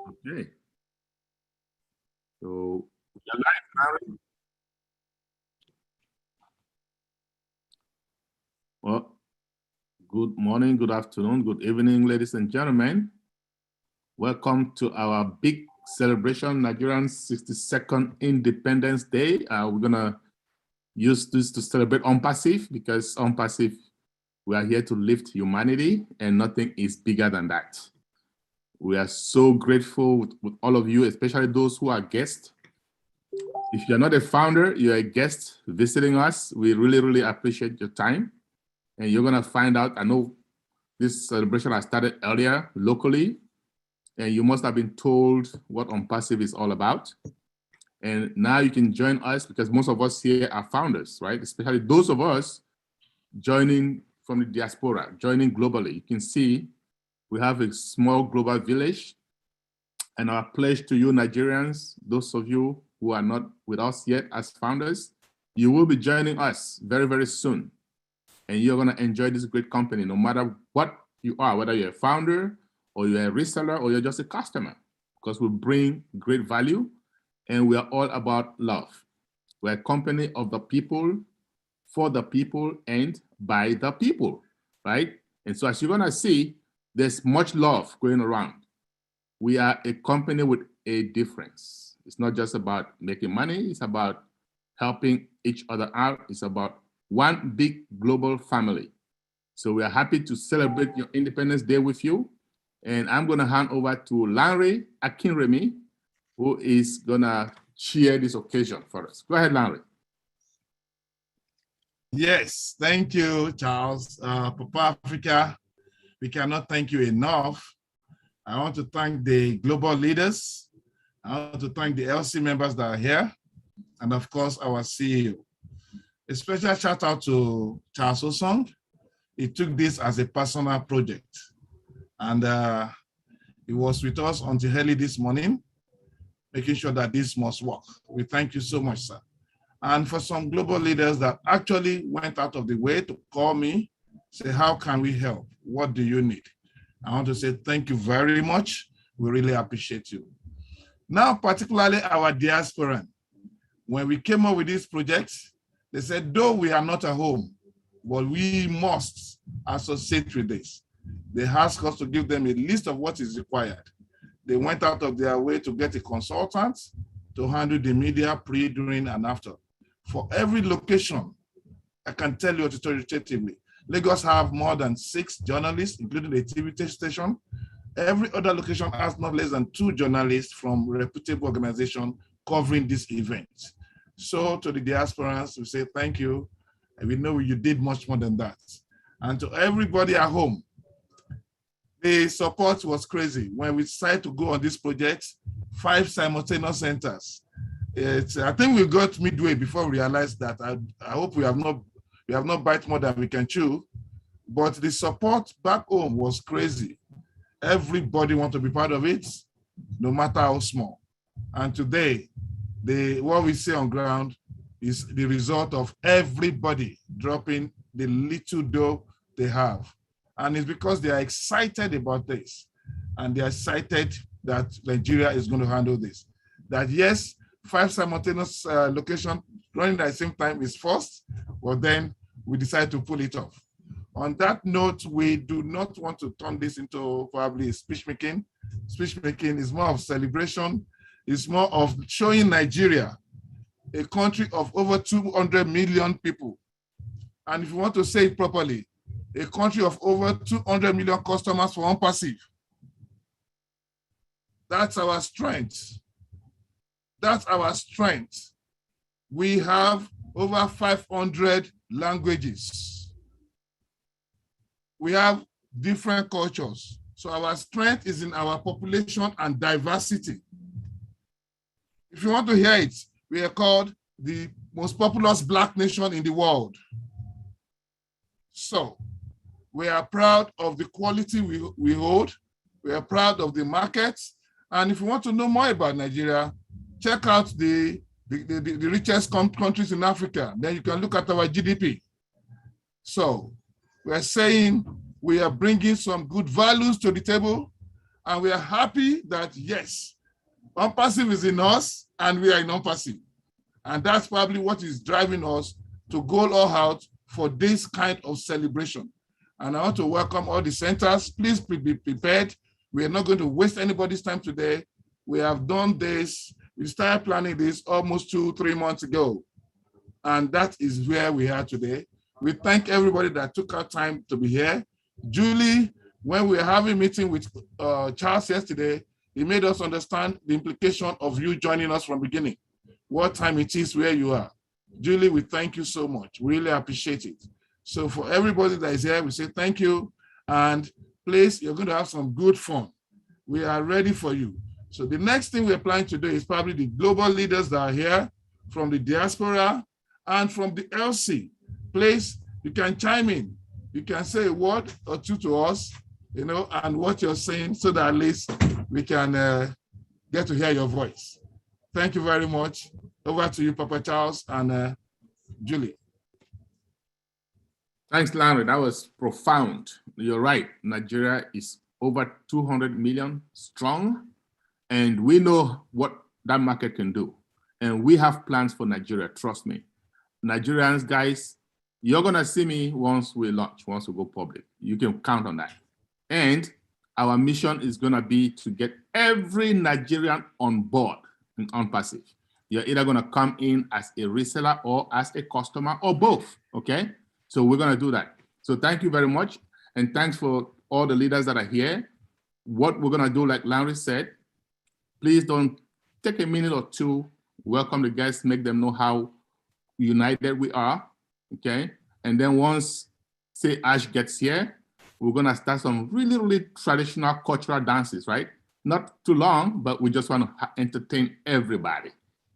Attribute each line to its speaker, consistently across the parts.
Speaker 1: Okay. So, you're live, Larry? Well, good morning, good afternoon, good evening, ladies and gentlemen. Welcome to our big celebration, Nigerian's 62nd Independence Day. We're gonna use this to celebrate Unpassive, because Unpassive, we are here to lift humanity and nothing is bigger than that. We are so grateful with all of you, especially those who are guests. If you're not a founder, you're a guest visiting us. We really, really appreciate your time. And you're gonna find out, I know this celebration has started earlier locally, and you must have been told what Unpassive is all about. And now you can join us, because most of us here are founders, right? Especially those of us joining from the diaspora, joining globally. You can see we have a small global village, and our pledge to you Nigerians, those of you who are not with us yet as founders, you will be joining us very, very soon. And you're gonna enjoy this great company, no matter what you are, whether you're a founder or you're a reseller or you're just a customer, because we bring great value and we are all about love. We're a company of the people, for the people, and by the people, right? And so as you're gonna see, there's much love going around. We are a company with a difference. It's not just about making money, it's about helping each other out. It's about one big global family. So we are happy to celebrate your Independence Day with you. And I'm gonna hand over to Larry Akinremi, who is gonna cheer this occasion for us. Go ahead, Larry.
Speaker 2: Yes, thank you, Charles. Papa Africa, we cannot thank you enough. I want to thank the global leaders. I want to thank the LC members that are here, and of course, our CEO. A special shout out to Charles Osong. He took this as a personal project, and he was with us until early this morning, making sure that this must work. We thank you so much, sir. And for some global leaders that actually went out of the way to call me, say, how can we help? What do you need? I want to say thank you very much. We really appreciate you. Now, particularly our diaspora, when we came up with this project, they said, though we are not at home, but we must associate with this. They asked us to give them a list of what is required. They went out of their way to get a consultant to handle the media pre, during, and after. For every location, I can tell you authoritatively, Lagos have more than 6 journalists, including the TV station. Every other location has not less than 2 journalists from reputable organizations covering this event. So to the diasporans, we say thank you. And we know you did much more than that. And to everybody at home, the support was crazy. When we decided to go on this project, 5 simultaneous centers. I think we got midway before we realized that. I hope we have not bite more than we can chew, but the support back home was crazy. Everybody wants to be part of it, no matter how small. And today, what we see on ground is the result of everybody dropping the little dough they have. And it's because they are excited about this. And they are excited that Nigeria is going to handle this. That yes, 5 simultaneous locations running at the same time is first, but then we decide to pull it off. On that note, we do not want to turn this into probably speech making. Speech making is more of celebration. It's more of showing Nigeria, a country of over 200 million people. And if you want to say it properly, a country of over 200 million customers for Unpassive. That's our strength. That's our strength. We have over 500 languages. We have different cultures. So our strength is in our population and diversity. If you want to hear it, we are called the most populous Black nation in the world. So we are proud of the quality we hold. We are proud of the markets. And if you want to know more about Nigeria, check out the richest countries in Africa. Then you can look at our GDP. So we're saying we are bringing some good values to the table, And we are happy that, yes, unpassive is in us and we are in unpassive. And that's probably what is driving us to go all out for this kind of celebration. And I want to welcome all the centers. Please be prepared. We are not going to waste anybody's time today. We have done this. We started planning this almost 2-3 months ago. And that is where we are today. We thank everybody that took our time to be here. Julie, when we were having a meeting with Charles yesterday, he made us understand the implication of you joining us from the beginning, what time it is, where you are. Julie, we thank you so much. We really appreciate it. So for everybody that is here, we say thank you. And please, you're going to have some good fun. We are ready for you. So the next thing we're planning to do is probably the global leaders that are here from the diaspora and from the LC. Please, you can chime in. You can say a word or two to us, and what you're saying so that at least we can get to hear your voice. Thank you very much. Over to you, Papa Charles and Julie.
Speaker 1: Thanks, Larry. That was profound. You're right. Nigeria is over 200 million strong, and we know what that market can do. And we have plans for Nigeria, trust me. Nigerians, guys, you're going to see me once we launch, once we go public. You can count on that. And our mission is going to be to get every Nigerian on board in unpassive. You're either going to come in as a reseller or as a customer or both, okay? So we're going to do that. So thank you very much. And thanks for all the leaders that are here. What we're going to do, like Larry said, please don't take a minute or two, welcome the guests, make them know how united we are, okay? And then once, say, Ash gets here, we're going to start some really, really traditional cultural dances, right? Not too long, but we just want to entertain everybody.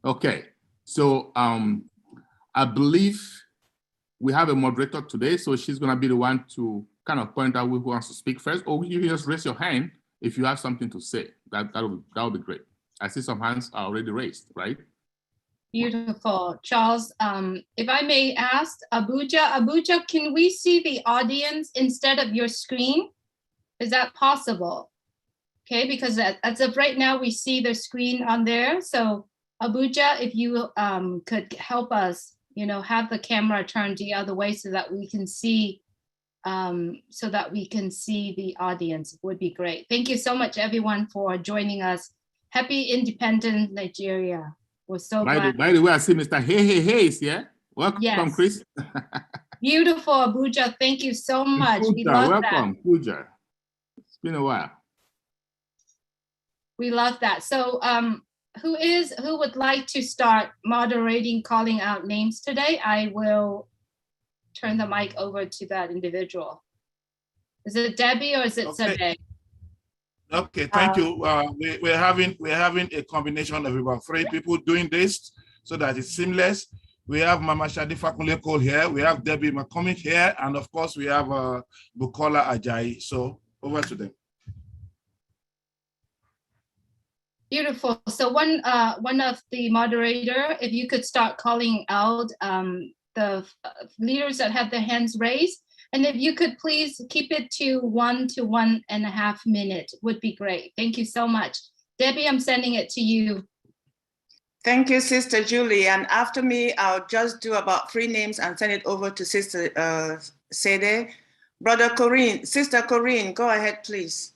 Speaker 1: Okay, so I believe we have a moderator today, so she's going to be the one to kind of point out who wants to speak first, or you can just raise your hand if you have something to say. That would be great. I see some hands are already raised, right?
Speaker 3: Beautiful. Charles, if I may ask, Abuja, can we see the audience instead of your screen? Is that possible? Okay, because as of right now, we see the screen on there. So Abuja, if you could help us, have the camera turned the other way so that we can see the audience, would be great. Thank you so much, everyone, for joining us. Happy Independent Nigeria. We're so glad.
Speaker 1: By the way, I see Mr. Hayes, yeah? Welcome, yes. Chris.
Speaker 3: Beautiful, Abuja. Thank you so much.
Speaker 1: Pooja,
Speaker 3: we love
Speaker 1: welcome,
Speaker 3: that.
Speaker 1: Pooja. It's been a while.
Speaker 3: We love that. So who would like to start moderating, calling out names today? I will turn the mic over to that individual. Is it Debbie or is it Sade?
Speaker 2: Okay, thank you. We're having a combination of about 3 people doing this so that it's seamless. We have Mama Shadifa Kunle here, we have Debbie McCormick here, and of course we have Bukola Ajayi. So over to them.
Speaker 3: Beautiful. So one of the moderator, if you could start calling out the leaders that have their hands raised. And if you could please keep it to 1 to 1.5 minutes would be great. Thank you so much. Debbie, I'm sending it to you.
Speaker 4: Thank you, Sister Julie. And after me, I'll just do about 3 names and send it over to Sister Sede. Brother Corinne, Sister Corinne, go ahead, please.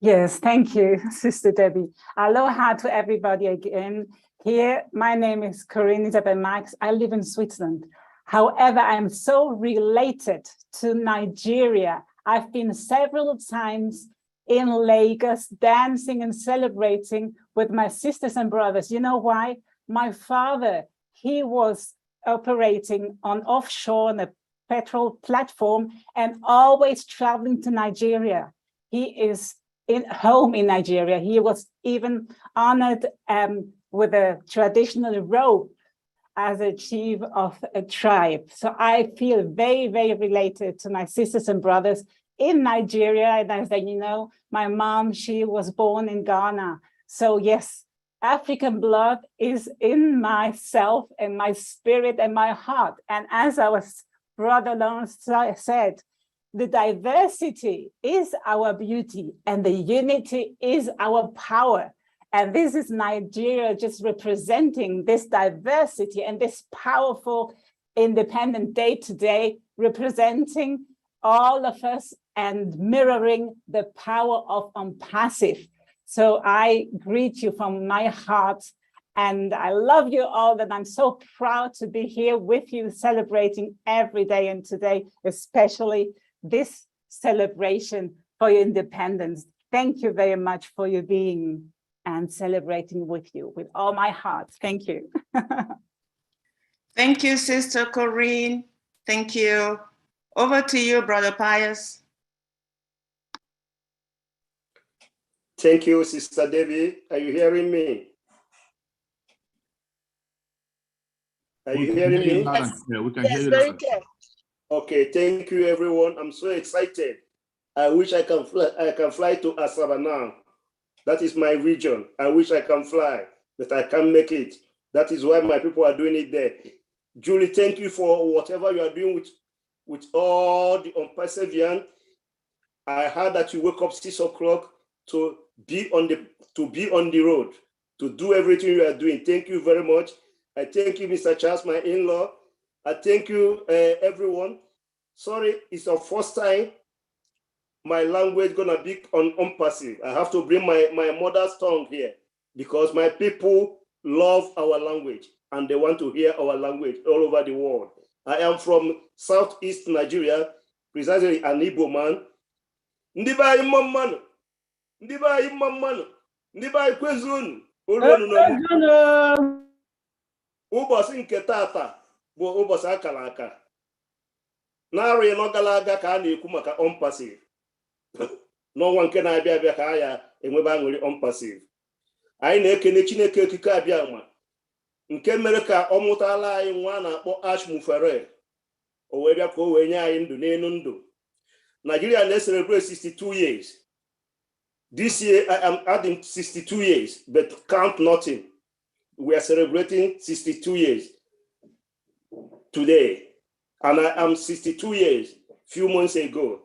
Speaker 5: Yes, thank you, Sister Debbie. Aloha to everybody again. Here, my name is Corinne Isabel Max. I live in Switzerland. However, I'm so related to Nigeria. I've been several times in Lagos dancing and celebrating with my sisters and brothers. You know why? My father, he was operating on offshore on a petrol platform and always traveling to Nigeria. He is home in Nigeria. He was even honored with a traditional robe as a chief of a tribe. So I feel very, very related to my sisters and brothers in Nigeria. And as you know, my mom, she was born in Ghana. So yes, African blood is in myself and my spirit and my heart. And as our brother Lawrence said, the diversity is our beauty and the unity is our power. And this is Nigeria just representing this diversity and this powerful Independent Day today, representing all of us and mirroring the power of Unpassive. So I greet you from my heart, and I love you all, and I'm so proud to be here with you celebrating every day, and today especially this celebration for your independence. Thank you very much for your being and celebrating with you with all my heart. Thank you.
Speaker 4: Thank you, Sister Corinne. Thank you. Over to you, Brother Pius.
Speaker 6: Thank you, Sister Debbie. Are you hearing me? Are you hearing me?
Speaker 1: Yeah, we can hear you. Very clear.
Speaker 6: Okay, thank you, everyone. I'm so excited. I wish I can fly to Asaba now. That is my region. I wish I can fly, but I can't make it. That is why my people are doing it there. Julie, thank you for whatever you are doing with all the Unperseverance. I heard that you wake up 6 o'clock to be on the road, to do everything you are doing. Thank you very much. I thank you, Mr. Charles, my in-law. I thank you, everyone. Sorry, it's the first time my language gonna be on Unpassive. I have to bring my mother's tongue here because my people love our language and they want to hear our language all over the world. I am from Southeast Nigeria, precisely an Igbo man. Ndiba imamman, ndiba imamman, ndiba kwezun, olonu nomu. Ụbọchị nke tata bụ ụbọchị akara aka. N'arọ ịnọ gara aga ka a na-ekwu maka Unpassive. N'ọnwa nke na-abịa abịa ka ya enwebe aṅụrị Unpassive. Anyị na-ekene Chineke okike abịa ma nke mere ka ọ mụtala anyị nwa na-akpọ Ashmufere. O wee bịa ka o wee nye anyị ndụ n'elu ndụ. Nigeria na-celebrate 62 years. This year I am adding 62 years, but count nothing. We are celebrating 62 years today. And I am 62 years, few months ago.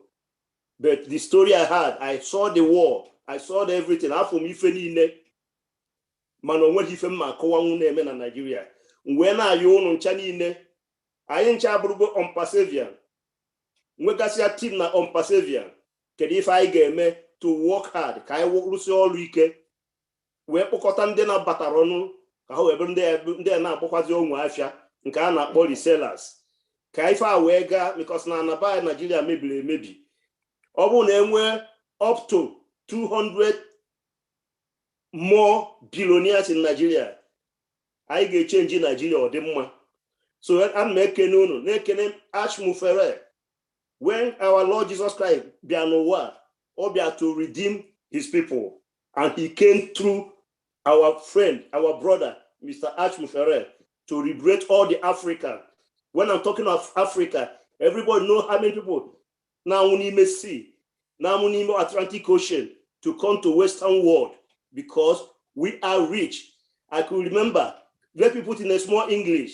Speaker 6: But the story I had, I saw the war, I saw everything. After me, Mano when he fem ma na Nigeria. When I own Chanine, I ain't chabugo Unperseverance. Mwekasi team na Unperseverance. Kedi if I get me to work hard, ka I work all week. We pokota ndị na bataronu, ka ho ebe ndị na akpọkwazi onwe afia, nke a na-akpọ resellers. Ka ife a wee gaa because na anaba Nigeria mebiri emebi. Ọ bụ na enwe up to 200 more billionaires in Nigeria. I get change in Nigeria or the mma. So I'm making no na-ekene Ashmufere. When our Lord Jesus Christ bianowa or be to redeem his people, and he came through our friend, our brother, Mr. Ashmufere, to liberate all the Africa. When I'm talking of Africa, everybody know how many people now we need Merci, now we need Atlantic Ocean to come to Western world because we are rich. I could remember, let me put in a small English.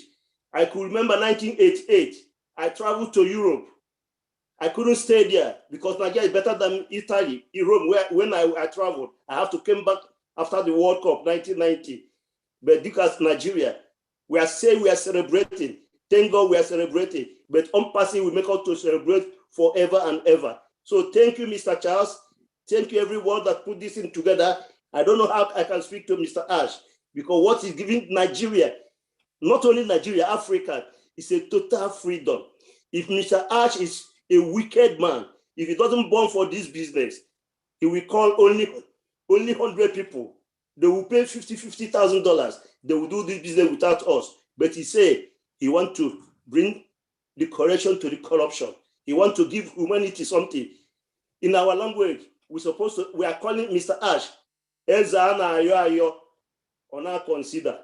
Speaker 6: I could remember 1988. I traveled to Europe. I couldn't stay there because Nigeria is better than Italy, Europe, where when I traveled. I have to come back after the World Cup, 1990. But because Nigeria, we are saying we are celebrating. Thank God we are celebrating. But Unpassive will make us to celebrate forever and ever. So thank you, Mr. Charles. Thank you, everyone that put this in together. I don't know how I can speak to Mr. Ash because what is giving Nigeria, not only Nigeria, Africa, is a total freedom. If Mr. Ash is a wicked man, if he doesn't born for this business, he will call only 100 people. They will pay $50,000. They will do this business without us. But he said he wants to bring the correction to the corruption. He wants to give humanity something. In our language, we are calling Mr. Ash, Ezana ayo ayo, ona consider.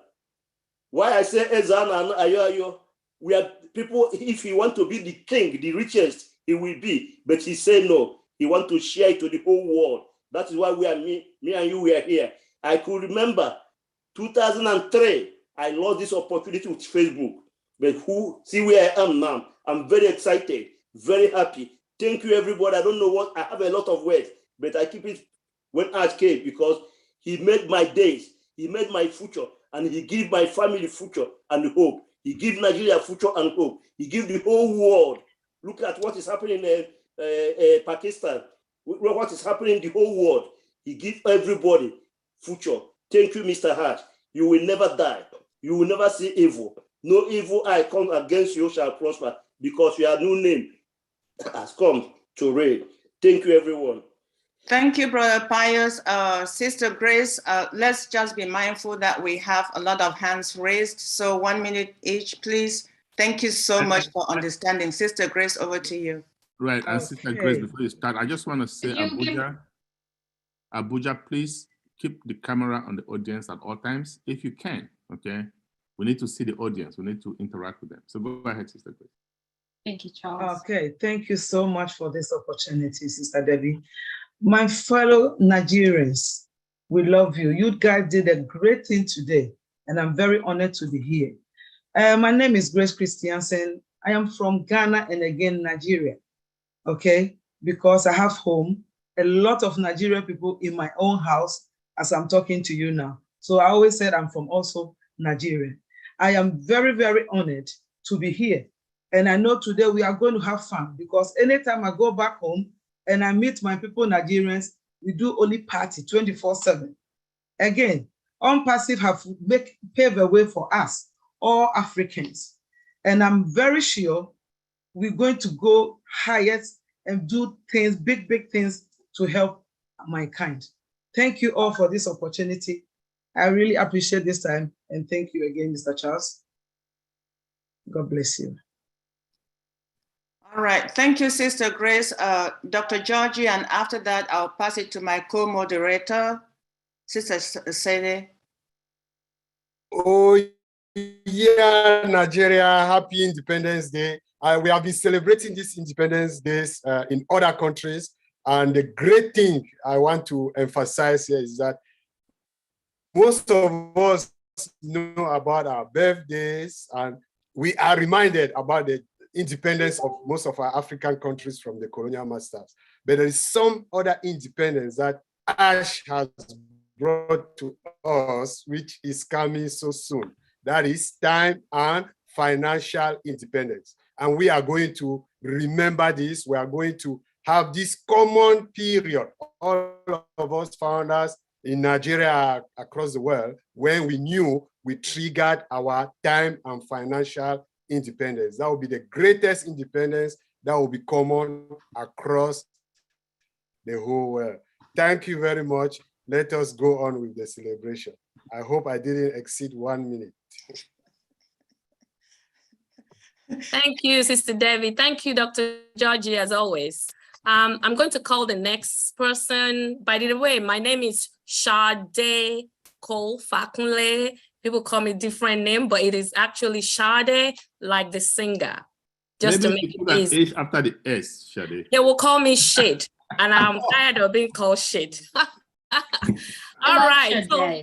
Speaker 6: Why I say Ezana ayo ayo, we are people, if he want to be the king, the richest, he will be. But he said no, he want to share it to the whole world. That is why we are me and you, we are here. I could remember 2003, I lost this opportunity with Facebook. But see where I am now. I'm very excited, very happy. Thank you, everybody. I don't know what, I have a lot of words, but I keep it when Ash came because he made my days, he made my future, and he gave my family future and hope. He gave Nigeria future and hope. He gave the whole world. Look at what is happening in Pakistan. What is happening in the whole world. He gives everybody future. Thank you, Mr. Hart. You will never die. You will never see evil. No evil eye come against you shall prosper because your new name has come to reign. Thank you, everyone.
Speaker 4: Thank you, Brother Pius. Sister Grace, let's just be mindful that we have a lot of hands raised. So 1 minute each, please. Thank you so much for understanding. Sister Grace, over to you.
Speaker 1: Right, and Sister Grace, before you start, I just want to say, Abuja, please keep the camera on the audience at all times, if you can, okay? We need to see the audience. We need to interact with them. So go ahead, Sister Grace.
Speaker 3: Thank you, Charles.
Speaker 7: Okay, thank you so much for this opportunity, Sister Debbie. My fellow Nigerians, we love you. You guys did a great thing today, and I'm very honored to be here. My name is Grace Christiansen. I am from Ghana and again, Nigeria, okay? Because I have home, a lot of Nigerian people in my own house as I'm talking to you now. So I always said I'm from also Nigeria. I am very, very honored to be here. And I know today we are going to have fun because anytime I go back home and I meet my people, Nigerians, we do only party 24/7. Again, Unpassive have paved the way for us, all Africans. And I'm very sure we're going to go highest and do things, big, big things to help mankind. Thank you all for this opportunity. I really appreciate this time. And thank you again, Mr. Charles. God bless you.
Speaker 4: All right, thank you, Sister Grace. Dr. Georgie, and after that, I'll pass it to my co-moderator, Sister Sede.
Speaker 8: Oh, yeah, Nigeria, happy Independence Day. We have been celebrating this Independence Days in other countries. And the great thing I want to emphasize here is that most of us know about our birthdays and we are reminded about the independence of most of our African countries from the colonial masters. But there is some other independence that Ash has brought to us, which is coming so soon. That is time and financial independence. And we are going to remember this. We are going to have this common period. All of us founders in Nigeria, across the world, when we knew we triggered our time and financial independence. That will be the greatest independence that will be common across the whole world. Thank you very much. Let us go on with the celebration. I hope I didn't exceed 1 minute.
Speaker 9: Thank you, Sister Debbie. Thank you, Dr. Georgie, as always. I'm going to call the next person. By the way, my name is Sade Cole Fakunle. People call me different name, but it is actually Sade, like the singer. Just
Speaker 1: Maybe
Speaker 9: to make
Speaker 1: you put
Speaker 9: it
Speaker 1: an
Speaker 9: easy.
Speaker 1: H after the S, Sade.
Speaker 9: They will call me Shade, and I'm tired of being called Shade. All right. So,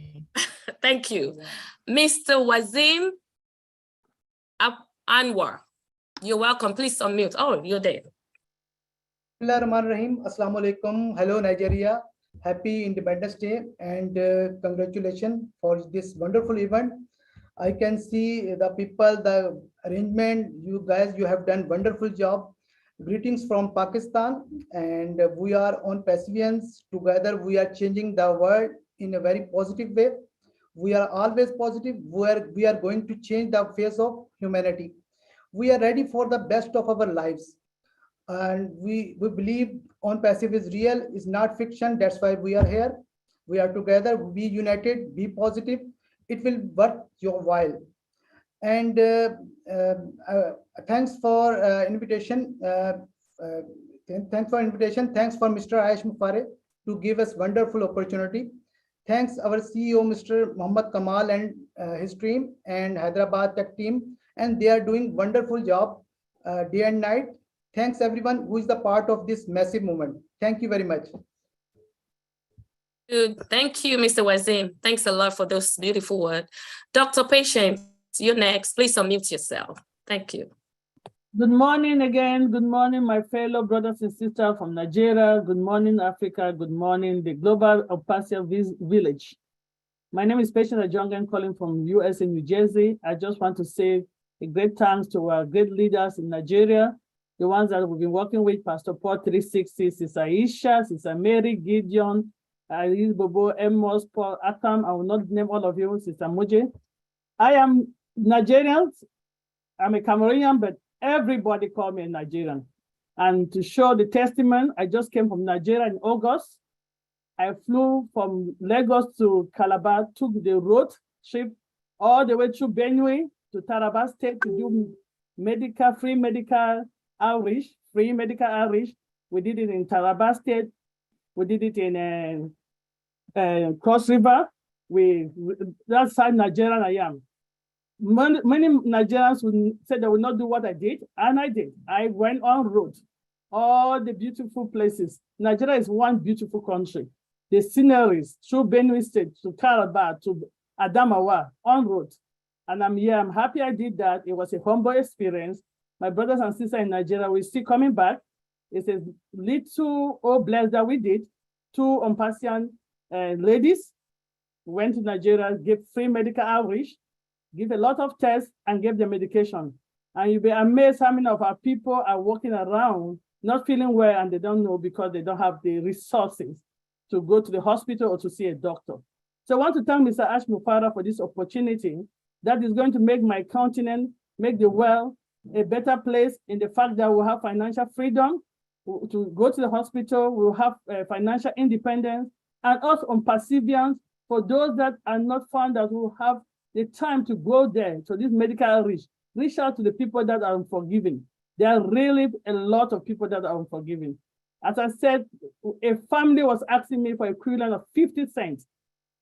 Speaker 9: thank you. Mr. Wazim Anwar, you're welcome. Please unmute. Oh, you're there.
Speaker 10: Bismillahirrahmanirrahim. Assalamu alaikum. Hello, Nigeria. Happy Independence Day and congratulations for this wonderful event. I can see the people, the arrangement, you guys, you have done wonderful job. Greetings from Pakistan, and we are on Pacifians. Together, we are changing the world in a very positive way. We are always positive. We are going to change the face of humanity. We are ready for the best of our lives. And we believe on passive is real, is not fiction. That's why we are here. We are together, be united, be positive. It will worth your while. And thanks for invitation. Thanks for invitation. Thanks for Mr. Ayush Mufare to give us wonderful opportunity. Thanks our CEO, Mr. Muhammad Kamal and his team and Hyderabad Tech team. And they are doing wonderful job day and night. Thanks everyone who is the part of this massive movement. Thank you very much.
Speaker 9: Good. Thank you, Mr. Wazim. Thanks a lot for those beautiful words. Dr. Patience, you're next. Please unmute yourself. Thank you.
Speaker 11: Good morning again. Good morning, my fellow brothers and sisters from Nigeria. Good morning, Africa. Good morning, the global Opasia village. My name is Patient Ajongan, calling from US in New Jersey. I just want to say a great thanks to our great leaders in Nigeria, the ones that we've been working with, Pastor Paul 360, Sister Aisha, Sister Mary, Gideon, Alice Bobo, Amos, Paul, Akam. I will not name all of you, Sister Moje. I am Nigerian. I'm a Cameroonian, but everybody call me a Nigerian. And to show the testament, I just came from Nigeria in August. I flew from Lagos to Calabar, took the road trip all the way through Benue to Taraba State to do free medical outreach. We did it in Taraba State. We did it in Cross River. That's how Nigerian I am. Many Nigerians would say they will not do what I did, and I did. I went on road, all the beautiful places. Nigeria is one beautiful country. The sceneries through Benue State to Calabar to Adamawa on road. And I'm here, I'm happy I did that. It was a humble experience. My brothers and sisters in Nigeria, we're still coming back. It's a little blessed that we did. 2 Ompasian ladies went to Nigeria, gave free medical outreach, give a lot of tests, and gave the medication. And you'll be amazed how many of our people are walking around not feeling well, and they don't know because they don't have the resources to go to the hospital or to see a doctor. So I want to thank Mr. Ash Mufara for this opportunity that is going to make my continent, make the world a better place in the fact that we'll have financial freedom to go to the hospital, we'll have financial independence, and also on perseverance for those that are not found that will have the time to go there. So this medical outreach, reach out to the people that are unforgiving. There are really a lot of people that are unforgiving. As I said, a family was asking me for equivalent of 50 cents,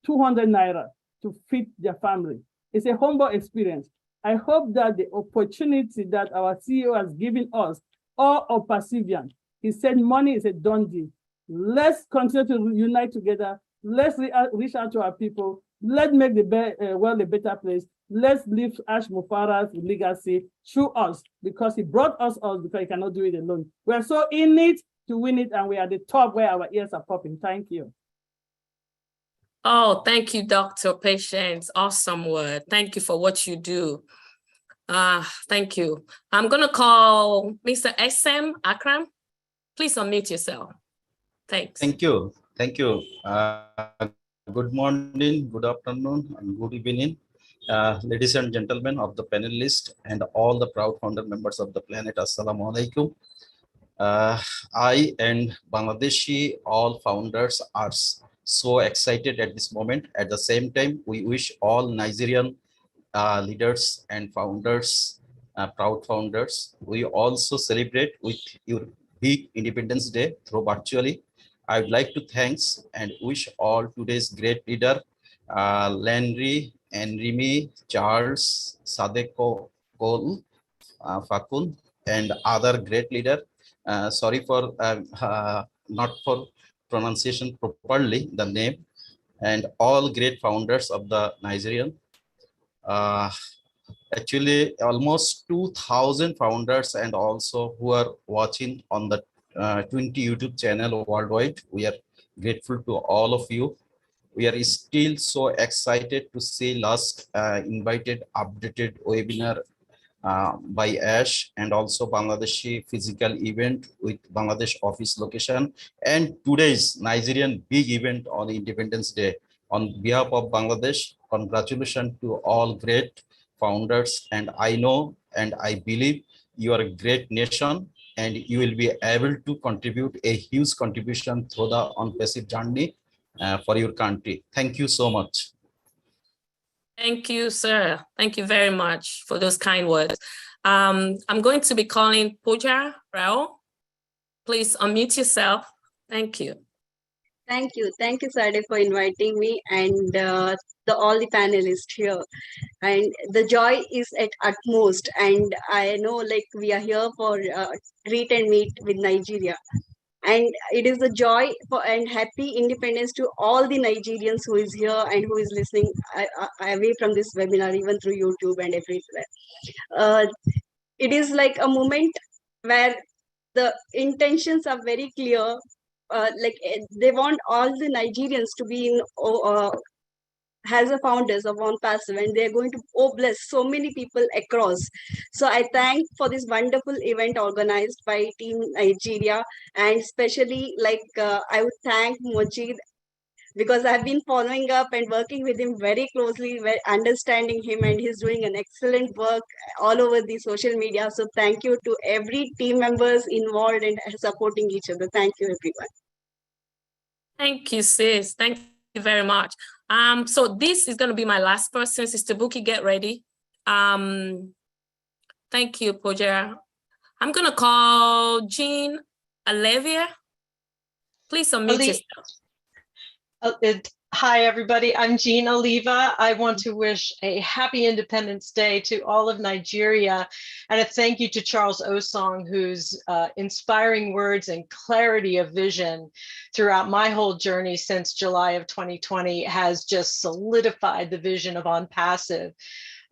Speaker 11: 200 naira to feed their family. It's a humble experience. I hope that the opportunity that our CEO has given us, all of perseverance, he said money is a done deal. Let's continue to unite together. Let's reach out to our people. Let's make the world a better place. Let's live Ash Mufara's legacy through us, because he brought us because he cannot do it alone. We're so in it to win it, and we are at the top where our ears are popping. Thank you.
Speaker 9: Oh, thank you, Dr. Patience. Awesome word. Thank you for what you do. Thank you. I'm going to call Mr. SM Akram. Please unmute yourself. Thanks.
Speaker 12: Thank you. Thank you. Good morning, good afternoon, and good evening, ladies and gentlemen of the panelists and all the proud founder members of the planet. Assalamu alaikum. I and Bangladeshi, all founders are so excited at this moment. At the same time, we wish all Nigerian leaders and founders, proud founders. We also celebrate with your big Independence Day through virtually. I would like to thanks and wish all today's great leader, Landry, Enrimi, Charles, Sadeko, Cole, Fakun, and other great leader. Sorry for not for pronunciation properly the name, and all great founders of the Nigerian. Actually, almost 2,000 founders and also who are watching on the 20 YouTube channel worldwide. We are grateful to all of you. We are still so excited to see last invited updated webinar by Ash, and also Bangladeshi physical event with Bangladesh office location, and today's Nigerian big event on Independence Day. On behalf of Bangladesh, congratulations to all great founders, and I know and I believe you are a great nation, and you will be able to contribute a huge contribution through the on-passive journey for your country. Thank you so much.
Speaker 9: Thank you, sir. Thank you very much for those kind words. I'm going to be calling Pooja Rao. Please unmute yourself. Thank you.
Speaker 13: Thank you. Thank you, Sade, for inviting me and all the panelists here. And the joy is at utmost. And I know like we are here for greet and meet with Nigeria. And it is a joy for and happy independence to all the Nigerians who is here and who is listening away from this webinar, even through YouTube and everywhere. it is like a moment where the intentions are very clear. They want all the Nigerians to be in as a founders of On Passive, and they're going to bless so many people across. So I thank for this wonderful event organized by Team Nigeria, and especially I would thank Mojid, because I've been following up and working with him very closely, understanding him, and he's doing an excellent work all over the social media. So thank you to every team members involved and supporting each other. Thank you, everyone.
Speaker 9: Thank you, sis. Thank you very much. So this is going to be my last person. Sister Buki, get ready. Thank you, Pojera. I'm going to call Jean Olivia. Please unmute yourself.
Speaker 14: Hi, everybody. I'm Jean Oliva. I want to wish a happy Independence Day to all of Nigeria, and a thank you to Charles Osong, whose inspiring words and clarity of vision throughout my whole journey since July of 2020 has just solidified the vision of On Passive.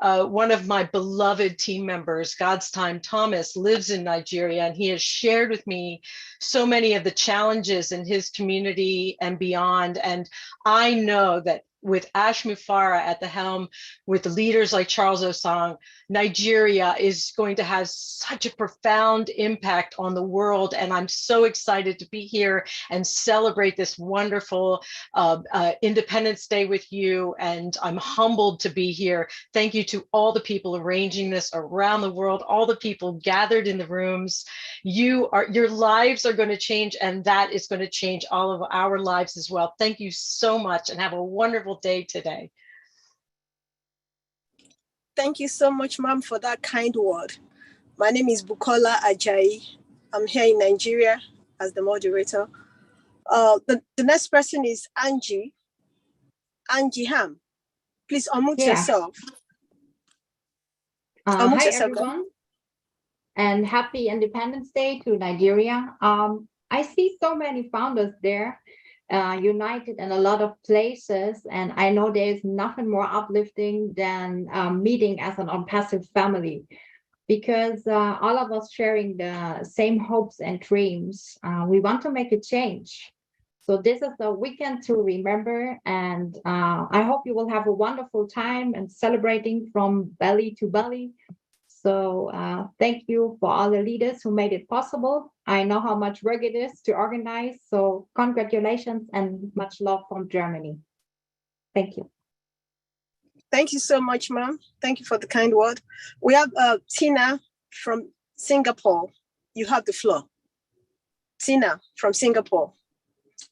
Speaker 14: One of my beloved team members, God's Time Thomas, lives in Nigeria, and he has shared with me so many of the challenges in his community and beyond. And I know that with Ash Mufara at the helm, with leaders like Charles Osong, Nigeria is going to have such a profound impact on the world. And I'm so excited to be here and celebrate this wonderful Independence Day with you. And I'm humbled to be here. Thank you to all the people arranging this around the world, all the people gathered in the rooms. Your lives are going to change, and that is going to change all of our lives as well. Thank you so much, and have a wonderful day today.
Speaker 15: Thank you so much, ma'am, for that kind word. My name is Bukola Ajayi. I'm here in Nigeria as the moderator. The next person is Angie Ham. Please unmute yourself.
Speaker 16: Hi, everyone, and happy Independence Day to Nigeria. I see so many founders there, united in a lot of places, and I know there is nothing more uplifting than meeting as an On Passive family, because all of us sharing the same hopes and dreams. We want to make a change. So this is a weekend to remember, and I hope you will have a wonderful time and celebrating from belly to belly. So thank you for all the leaders who made it possible. I know how much work it is to organize, so congratulations and much love from Germany. Thank you.
Speaker 15: Thank you so much, ma'am. Thank you for the kind word. We have Tina from Singapore. You have the floor. Tina from Singapore.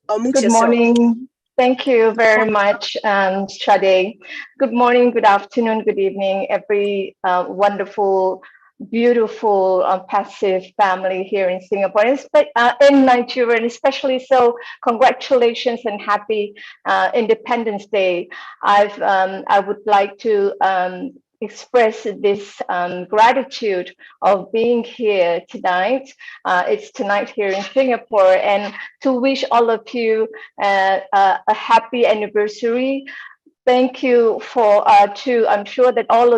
Speaker 17: Good morning. Thank you very much, Sade. Good morning, good afternoon, good evening, every wonderful, beautiful, passive family here in Singapore, in Nigeria, and especially so. Congratulations and happy Independence Day. I would like to express this gratitude of being here tonight. It's tonight here in Singapore, and to wish all of you a happy anniversary. Thank you I'm sure that all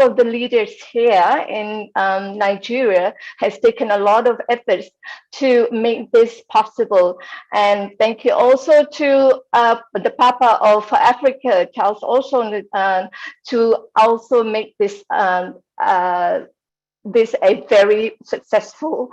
Speaker 17: of the leaders here in Nigeria has taken a lot of efforts to make this possible. And thank you also to the Papa of Africa, Charles, also to also make this a very successful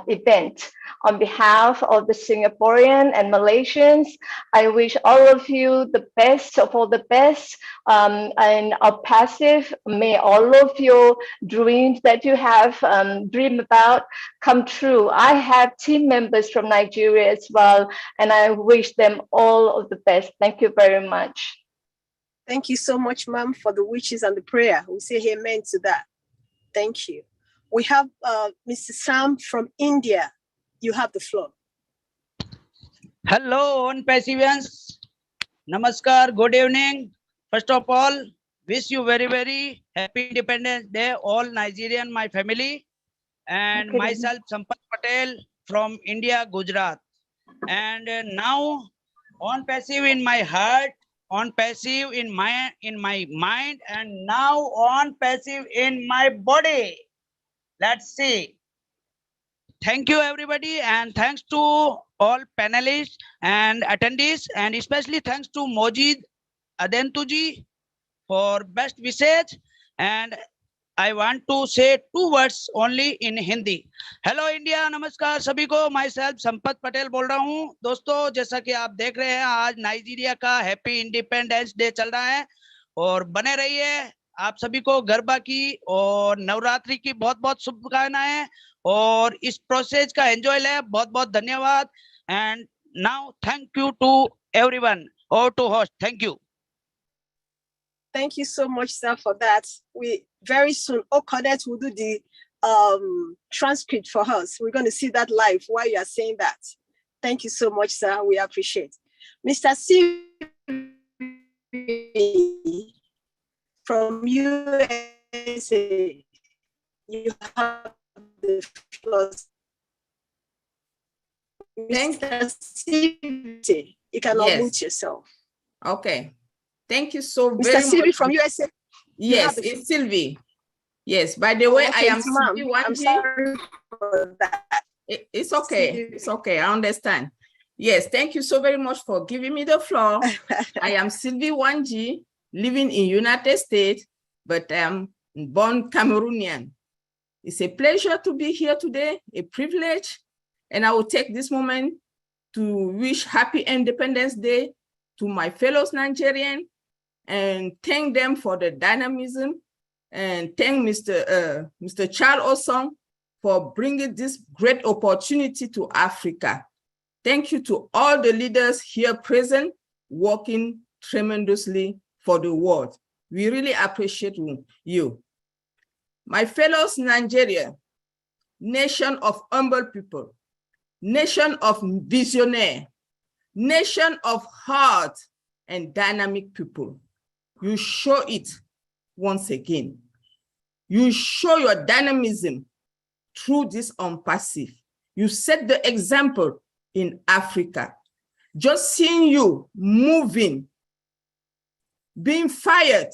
Speaker 17: event. On behalf of the Singaporean and Malaysians, I wish all of you the best of all the best, and are passive. May all of your dreams that you have dream about come true. I have team members from Nigeria as well, and I wish them all of the best. Thank you very much.
Speaker 15: Thank you so much, ma'am, for the wishes and the prayer. We say amen to that. Thank you. We have Mr. Sam from India. You have the floor.
Speaker 18: Hello, On Passivians. Namaskar, good evening. First of all, wish you very, very happy Independence Day, all Nigerian, my family, and myself, Sampat Patel from India, Gujarat. And now, On Passive in my heart, On Passive in my mind, and now On Passive in my body. Let's see. Thank you, everybody, and thanks to all panelists and attendees, and especially thanks to Mojid Adentuji for best wishes. And I want to say 2 words only in Hindi. Hello India, नमस्कार सभी को. Myself Sampat Patel बोल रहा हूँ. दोस्तों, जैसा कि आप देख रहे हैं, आज नाइजीरिया का हैप्पी इंडिपेंडेंस डे चल रहा है और बने रहिए. आप सभी को गरबा की और नवरात्रि की बहुत बहुत शुभकामनाएं और इस प्रोसेस का एंजॉय ले. बहुत बहुत धन्यवाद. And now thank you to everyone और to host. Thank you.
Speaker 15: Thank you so much, sir, for that. We very soon, Okodet will do the transcript for us. We're going to see that live while you are saying that. Thank you so much, sir. We appreciate. Mr. C from USA, you have the floor. Mr. C, you can unmute yourself.
Speaker 19: Okay. Thank you so
Speaker 15: Mr.
Speaker 19: very much.
Speaker 15: Mr. Sylvie from USA.
Speaker 19: Yes, it's Sylvie. Yes, by the way, I am Sylvie Wanji.
Speaker 15: I'm sorry for that.
Speaker 19: It's okay. It's okay. I understand. Yes, thank you so very much for giving me the floor. I am Sylvie Wanji, living in United States, but I'm born Cameroonian. It's a pleasure to be here today, a privilege, and I will take this moment to wish Happy Independence Day to my fellow Nigerians and thank them for the dynamism and thank Mr. Charles Osong for bringing this great opportunity to Africa. Thank you to all the leaders here present, working tremendously for the world. We really appreciate you. My fellows Nigeria, nation of humble people, nation of visionaire, nation of heart and dynamic people. You show it once again. You show your dynamism through this unpassive. You set the example in Africa. Just seeing you moving, being fired,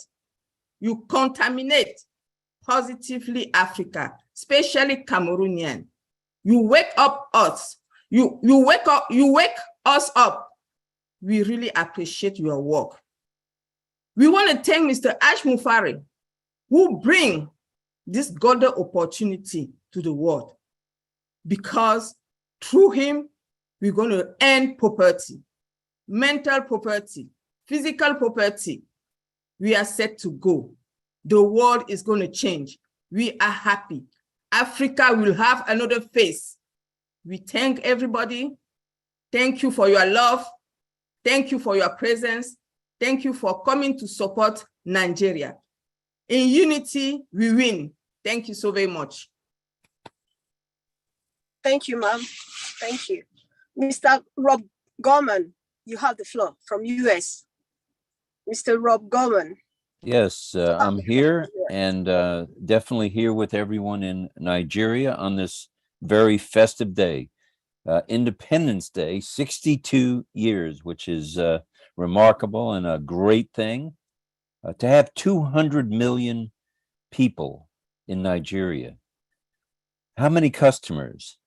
Speaker 19: you contaminate positively Africa, especially Cameroonian. You wake up us. You wake us up. We really appreciate your work. We want to thank Mr. Ash Mufari, who bring this golden opportunity to the world, because through him, we're going to end poverty, mental poverty, physical poverty. We are set to go. The world is going to change. We are happy. Africa will have another face. We thank everybody. Thank you for your love. Thank you for your presence. Thank you for coming to support Nigeria. In unity, we win. Thank you so very much.
Speaker 15: Thank you, ma'am. Thank you. Mr. Rob Gorman, you have the floor from US. Mr. Rob Gorman.
Speaker 20: Yes, I'm here and definitely here with everyone in Nigeria on this very festive day. Independence Day, 62 years, which is remarkable and a great thing. To have 200 million people in Nigeria. How many customers?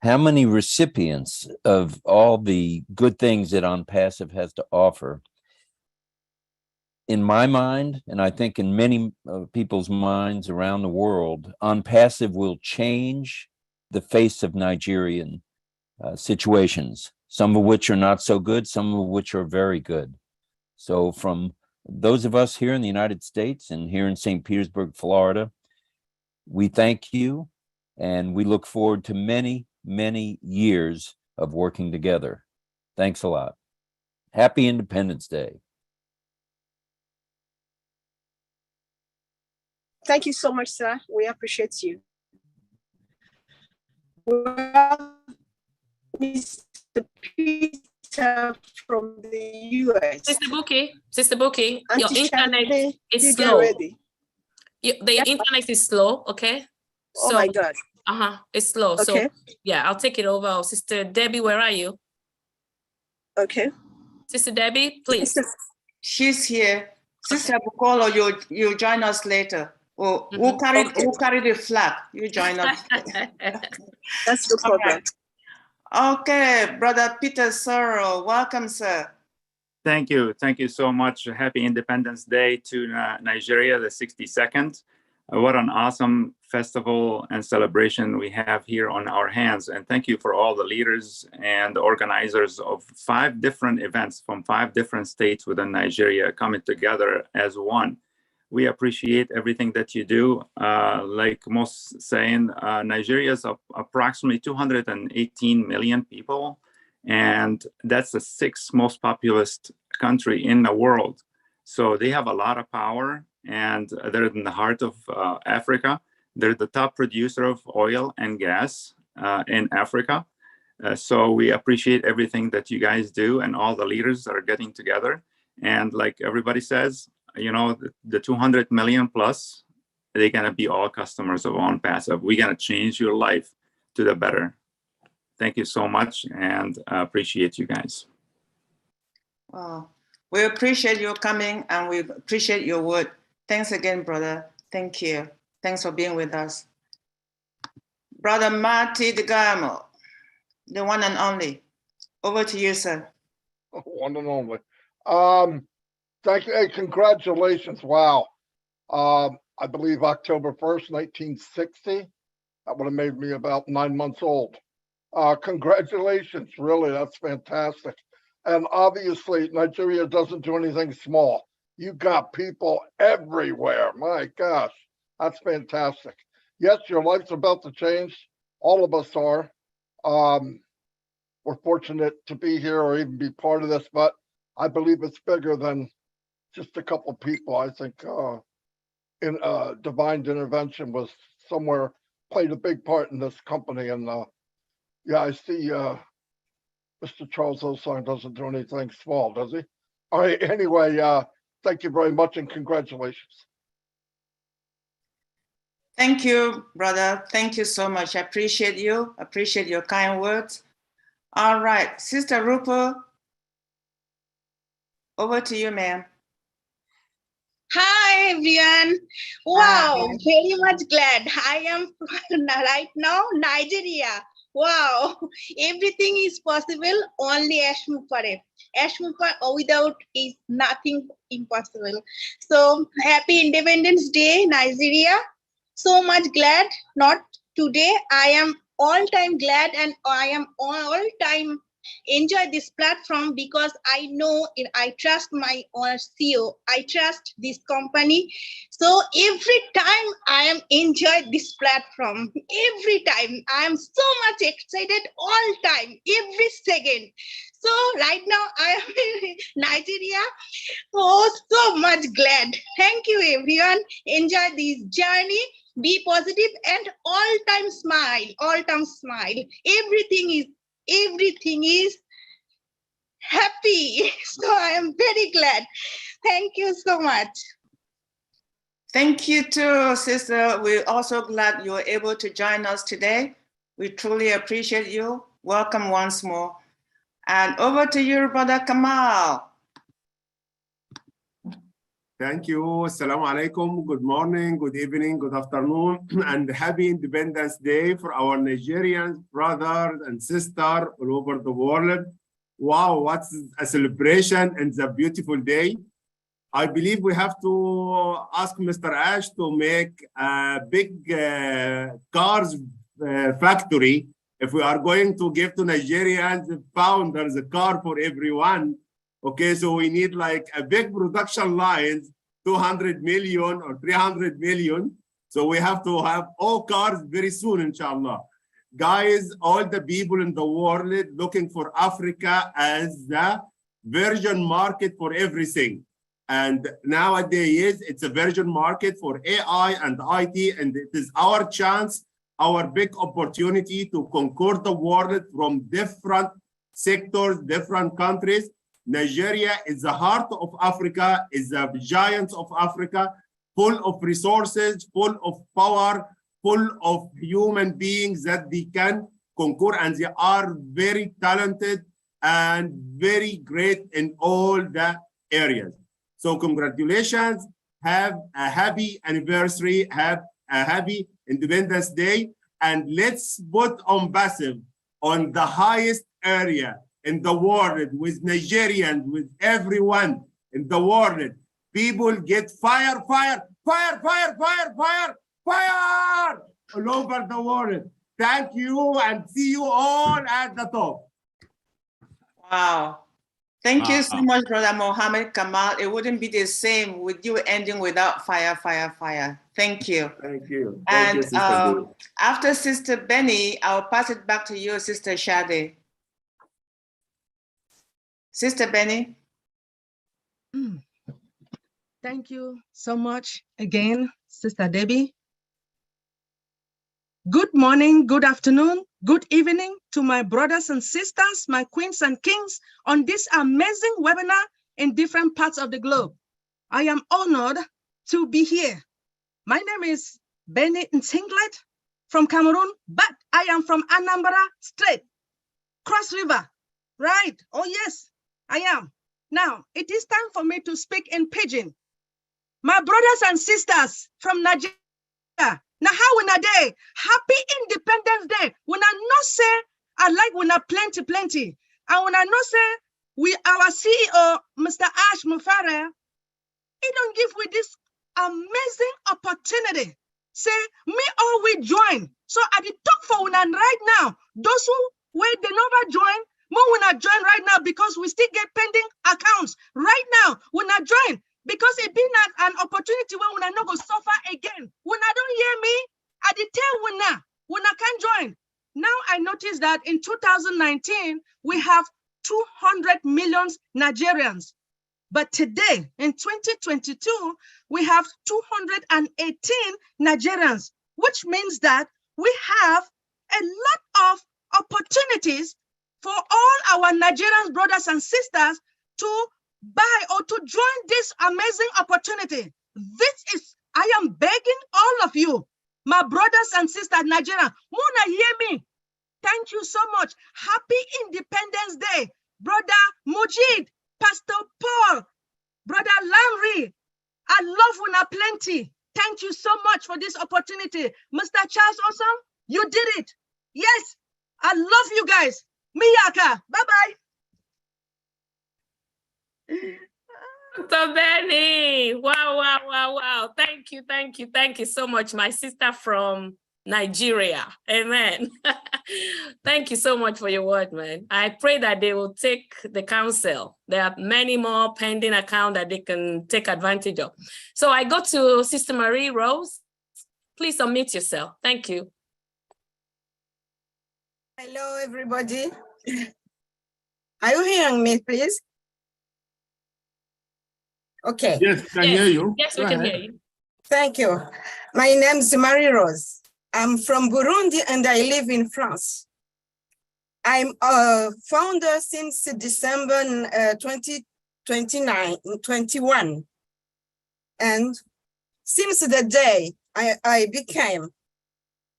Speaker 20: How many recipients of all the good things that OnPassive has to offer? In my mind, and I think in many people's minds around the world, OnPassive will change the face of Nigerian situations, some of which are not so good, some of which are very good. So from those of us here in the United States and here in St. Petersburg, Florida, we thank you and we look forward to many, many years of working together. Thanks a lot. Happy Independence Day.
Speaker 15: Thank you so much, sir. We appreciate you. Well, Mr. Peter from the US.
Speaker 9: Sister Bookie, your internet is slow. The internet is slow, okay?
Speaker 15: Oh my God.
Speaker 9: It's slow.
Speaker 15: Okay.
Speaker 9: So yeah, I'll take it over. Sister Debbie, where are you?
Speaker 15: Okay.
Speaker 9: Sister Debbie, please.
Speaker 4: She's here. Sister Bukola, you'll join us later. Oh, who carried the flag? You join us.
Speaker 15: That's the problem.
Speaker 4: Okay, Brother Peter Sorrow, welcome, sir.
Speaker 21: Thank you. Thank you so much. Happy Independence Day to Nigeria, the 62nd. What an awesome festival and celebration we have here on our hands. And thank you for all the leaders and organizers of 5 different events from 5 different states within Nigeria coming together as one. We appreciate everything that you do. Like most saying, Nigeria is approximately 218 million people. And that's the 6th most populous country in the world. So they have a lot of power, and they're in the heart of Africa. They're the top producer of oil and gas in Africa. So we appreciate everything that you guys do, and all the leaders that are getting together. And like everybody says, you know, the 200 million plus, they're gonna be all customers of On Passive. We're gonna change your life to the better. Thank you so much, and appreciate you guys.
Speaker 4: Wow. We appreciate your coming, and we appreciate your word. Thanks again, brother. Thank you. Thanks for being with us. Brother Marty DeGamo, the one and only. Over to you, sir.
Speaker 22: One and only. Thank you. Hey, congratulations. Wow. I believe October 1st, 1960. That would have made me about 9 months old. Congratulations, really, that's fantastic. And obviously, Nigeria doesn't do anything small. You got people everywhere. My gosh, that's fantastic. Yes, your life's about to change. All of us are. We're fortunate to be here or even be part of this, but I believe it's bigger than just a couple people. I think divine intervention was somewhere, played a big part in this company. And yeah, I see Mr. Charles Osong doesn't do anything small, does he? All right, anyway, thank you very much and congratulations.
Speaker 4: Thank you, brother. Thank you so much. I appreciate you. Appreciate your kind words. All right, Sister Rupa, over to you, ma'am.
Speaker 23: Hi, everyone. Wow, very much glad. I am right now, Nigeria. Wow, everything is possible, only Ashmukare. Ashmukare without is nothing impossible. So happy Independence Day, Nigeria. So much glad, not today. I am all time glad, and I am all time enjoy this platform because I know I trust my CEO. I trust this company. So every time I am enjoy this platform, every time I am so much excited all time, every second. So right now I am in Nigeria. Oh, so much glad. Thank you, everyone. Enjoy this journey. Be positive and all time smile. All time smile. Everything is happy. So I am very glad. Thank you so much.
Speaker 4: Thank you too, sister. We're also glad you were able to join us today. We truly appreciate you. Welcome once more. And over to you, Brother Kamal.
Speaker 24: Thank you. Assalamu alaikum. Good morning, good evening, good afternoon, and happy Independence Day for our Nigerian brothers and sisters all over the world. Wow, what's a celebration and a beautiful day. I believe we have to ask Mr. Ash to make a big cars factory if we are going to give to Nigerians founders a car for everyone. Okay, so we need like a big production lines, 200 million or 300 million. So we have to have all cars very soon, inshallah. Guys, all the people in the world looking for Africa as the virgin market for everything. And nowadays, it's a virgin market for AI and IT, and it is our chance, our big opportunity to conquer the world from different sectors, different countries. Nigeria is the heart of Africa, is the giant of Africa, full of resources, full of power, full of human beings that they can conquer, and they are very talented and very great in all the areas. So congratulations, have a happy anniversary, have a happy Independence Day, and let's put Passive on the highest area in the world with Nigerians, with everyone in the world. People get fire all over the world. Thank you and see you all at the top.
Speaker 4: Wow. Thank you so much, Brother Mohammed Kamal. It wouldn't be the same with you ending without fire. Thank you.
Speaker 24: Thank you.
Speaker 4: And
Speaker 24: you, Sister
Speaker 4: after Sister Benny, I'll pass it back to you, Sister Shade. Sister Benny.
Speaker 2: Thank you so much again, Sister Debbie. Good morning, good afternoon, good evening to my brothers and sisters, my queens and kings on this amazing webinar in different parts of the globe. I am honored to be here. My name is Benny Ntinglet from Cameroon, but I am from Anambra State, Cross River, right? Oh yes, I am. Now, it is time for me to speak in Pidgin. My brothers and sisters from Nigeria, now how we day? Happy Independence Day. When I not say I like when I plenty. And when I not say we our CEO, Mr. Ash Mufare, he don't give we this amazing opportunity. Say me all we join. So at the talk for when right now, those who wait they never join, more when I join right now because we still get pending accounts. Right now, when I join, because it been an opportunity when I not go suffer again. When I don't hear me, I tell when I can join. Now I notice that in 2019, we have 200 million Nigerians. But today, in 2022, we have 218 Nigerians, which means that we have a lot of opportunities for all our Nigerian brothers and sisters to buy or to join this amazing opportunity. I am begging all of you, my brothers and sisters, Nigeria, wanna hear me? Thank you so much. Happy Independence Day, Brother Mujid, Pastor Paul, Brother Lamri. I love when I plenty. Thank you so much for this opportunity. Mr. Charles Awesome, you did it. Yes, I love you guys. Miyaka, bye-bye.
Speaker 9: Dr. Benny, wow. Thank you so much, my sister from Nigeria. Amen. Thank you so much for your word, man. I pray that they will take the counsel. There are many more pending accounts that they can take advantage of. So I go to Sister Marie Rose. Please unmute yourself. Thank you.
Speaker 3: Hello, everybody. Are you hearing me, please? Okay.
Speaker 1: Yes, can hear you.
Speaker 9: Yes, we can hear you.
Speaker 3: Thank you. My name is Marie Rose. I'm from Burundi and I live in France. I'm a founder since December 2021. And since the day I became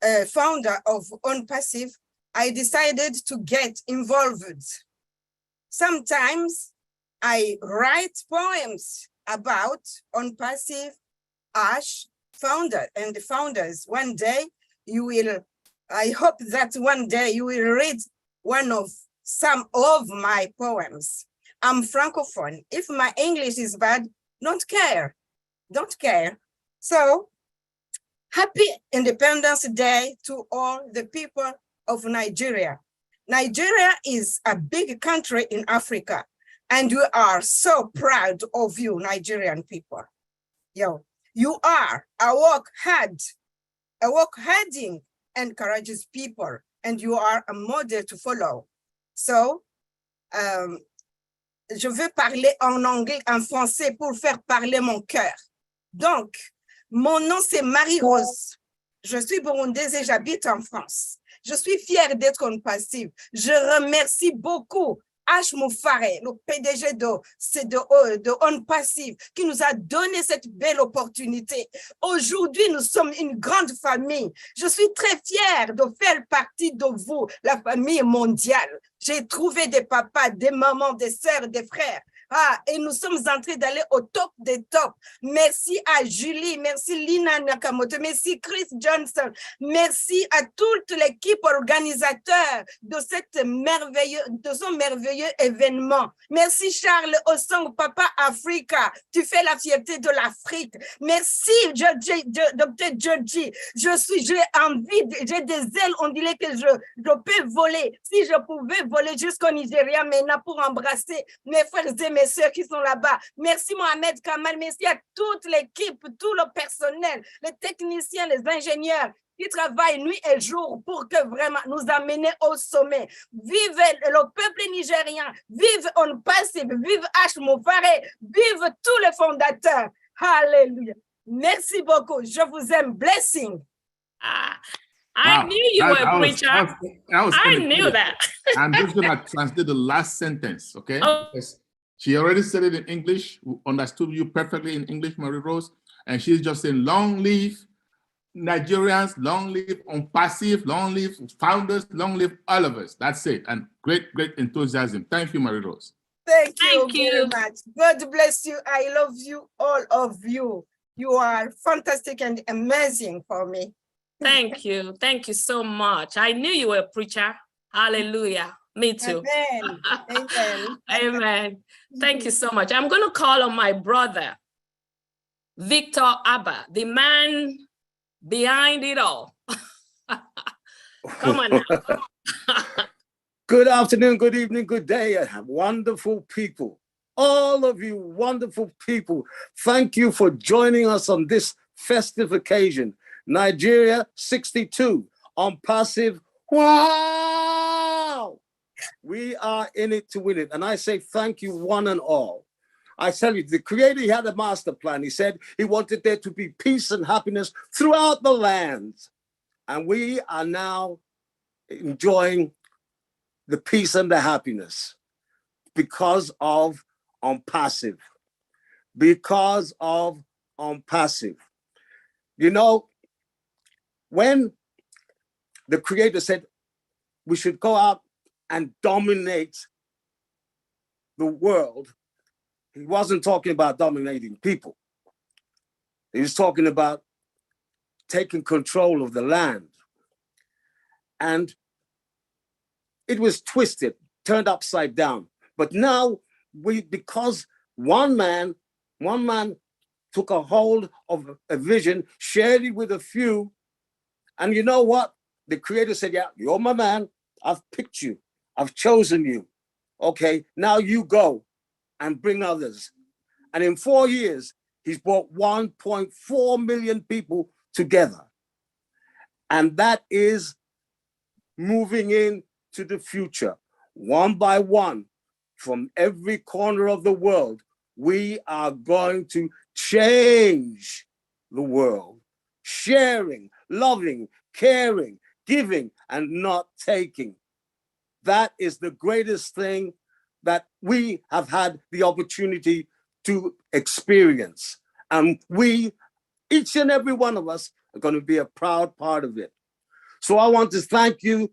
Speaker 3: a founder of Passive, I decided to get involved. Sometimes I write poems about Passive, Ash, founder and the founders. One day you will, I hope that one day you will read some of my poems. I'm Francophone. If my English is bad, don't care. So happy Independence Day to all the people of Nigeria. Nigeria is a big country in Africa, and we are so proud of you, Nigerian people. You are a work-harding and courageous people, and you are a model to follow. So, je veux parler en anglais, en français pour faire parler mon cœur. Donc, mon nom c'est Marie-Rose. Je suis burundaise et j'habite en France. Je suis fière d'être Passive. Je remercie beaucoup Ash Mufare, le PDG de Passive, qui nous a donné cette belle opportunité. Aujourd'hui, nous sommes une grande famille. Je suis très fière de faire partie de vous, la famille mondiale. J'ai trouvé des papas, des mamans, des sœurs, des frères. Et nous sommes en train d'aller au top des tops. Merci à Julie, merci Lina Nakamoto, merci Chris Johnson, merci à toute l'équipe organisateur de ce merveilleux événement. Merci Charles Osong, Papa Africa, tu fais la fierté de l'Afrique. Merci Dr. Georgie, j'ai envie, j'ai des ailes, on dirait que je peux voler. Si je pouvais voler jusqu'au Nigeria maintenant pour embrasser mes frères et mes sœurs qui sont là-bas. Merci Mohamed Kamal, merci à toute l'équipe, tout le personnel, les techniciens, les ingénieurs qui travaillent nuit et jour pour que vraiment nous amener au sommet. Vive le peuple nigérien, vive On Passive, vive H. Moufare, vive tous les fondateurs. Alléluia. Merci beaucoup. Je vous aime. Blessing.
Speaker 9: I knew you were a preacher. I knew that.
Speaker 1: I'm just going to translate the last sentence, okay?
Speaker 9: Oh.
Speaker 1: Because she already said it in English, understood you perfectly in English, Marie Rose, and she's just saying, long live Nigerians, long live On Passive, long live founders, long live all of us. That's it. And great enthusiasm. Thank you, Marie Rose.
Speaker 3: Thank you very much. God bless you. I love you, all of you. You are fantastic and amazing for me.
Speaker 9: Thank you. Thank you so much. I knew you were a preacher. Hallelujah. Me too.
Speaker 3: Amen. Amen.
Speaker 9: Amen. Thank you so much. I'm going to call on my brother, Victor Abba, the man behind it all. Come on now.
Speaker 5: Good afternoon, good evening, good day, wonderful people. All of you wonderful people, thank you for joining us on this festive occasion. Nigeria 62 On Passive. Wow! We are in it to win it. And I say thank you one and all. I tell you, the Creator, he had a master plan. He said he wanted there to be peace and happiness throughout the land. And we are now enjoying the peace and the happiness because of On Passive. Because of On Passive. You know, when the Creator said we should go out and dominate the world, he wasn't talking about dominating people. He was talking about taking control of the land. And it was twisted, turned upside down. But now because one man took a hold of a vision, shared it with a few, and you know what? The Creator said, yeah, you're my man. I've picked you. I've chosen you. Okay, now you go and bring others. And in 4 years, he's brought 1.4 million people together. And that is moving into the future, one by one, from every corner of the world. We are going to change the world, sharing, loving, caring, giving, and not taking. That is the greatest thing that we have had the opportunity to experience. And we, each and every one of us, are going to be a proud part of it. So I want to thank you.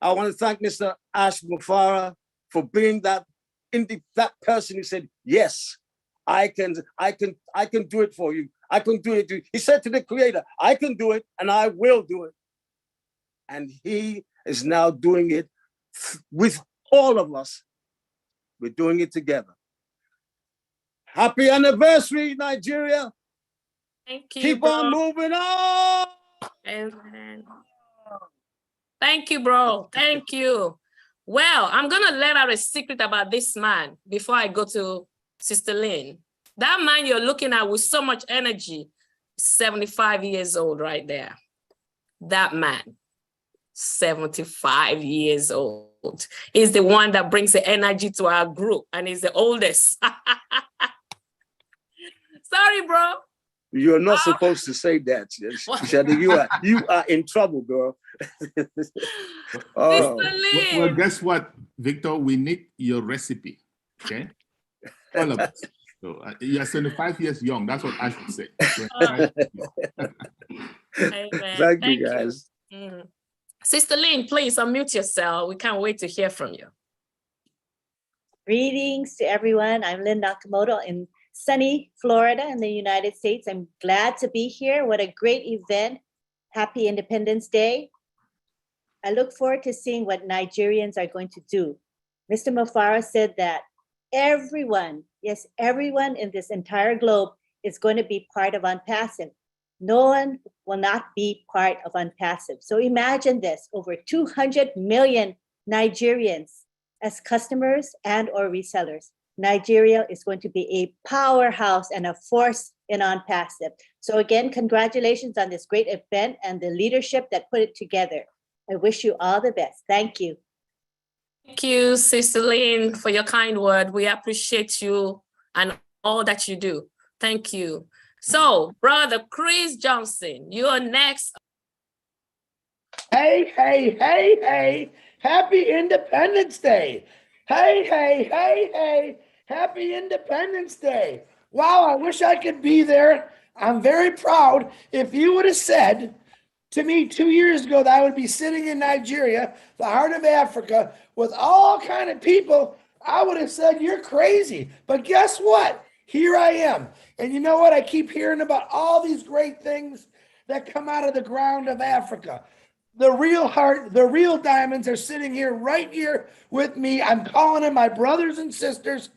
Speaker 5: I want to thank Mr. Ash Mufara for being that person who said, yes, I can do it for you. I can do it. He said to the Creator, I can do it and I will do it. And he is now doing it with all of us. We're doing it together. Happy anniversary, Nigeria.
Speaker 9: Thank you.
Speaker 5: Keep on moving on.
Speaker 9: Amen. Thank you, bro. Thank you. Well, I'm going to let out a secret about this man before I go to Sister Lynn. That man you're looking at with so much energy, 75 years old right there. That man, 75 years old, is the one that brings the energy to our group and is the oldest. Sorry, bro.
Speaker 5: You're not supposed to say that. You are in trouble, girl.
Speaker 1: Well, guess what, Victor? We need your recipe, okay? All of us. So you're 75 years young. That's what I should say.
Speaker 5: Thank you, guys.
Speaker 9: Sister Lynn, please unmute yourself. We can't wait to hear from you.
Speaker 6: Greetings to everyone. I'm Lynn Nakamoto in sunny Florida in the United States. I'm glad to be here. What a great event. Happy Independence Day. I look forward to seeing what Nigerians are going to do. Mr. Mufara said that everyone, yes, everyone in this entire globe is going to be part of Unpassive. No one will not be part of Unpassive. So imagine this, over 200 million Nigerians as customers and or resellers. Nigeria is going to be a powerhouse and a force in Unpassive. So again, congratulations on this great event and the leadership that put it together. I wish you all the best. Thank you.
Speaker 9: Thank you, Sister Lynn, for your kind word. We appreciate you and all that you do. Thank you. So, Brother Chris Johnson, you're next.
Speaker 7: Hey, hey, hey, hey, happy Independence Day. Hey, hey, hey, hey, happy Independence Day. Wow, I wish I could be there. I'm very proud. If you would have said to me 2 years ago that I would be sitting in Nigeria, the heart of Africa, with all kind of people, I would have said, you're crazy. But guess what? Here I am. And you know what? I keep hearing about all these great things that come out of the ground of Africa. The real heart, the real diamonds are sitting here, right here with me. I'm calling them my brothers and sisters.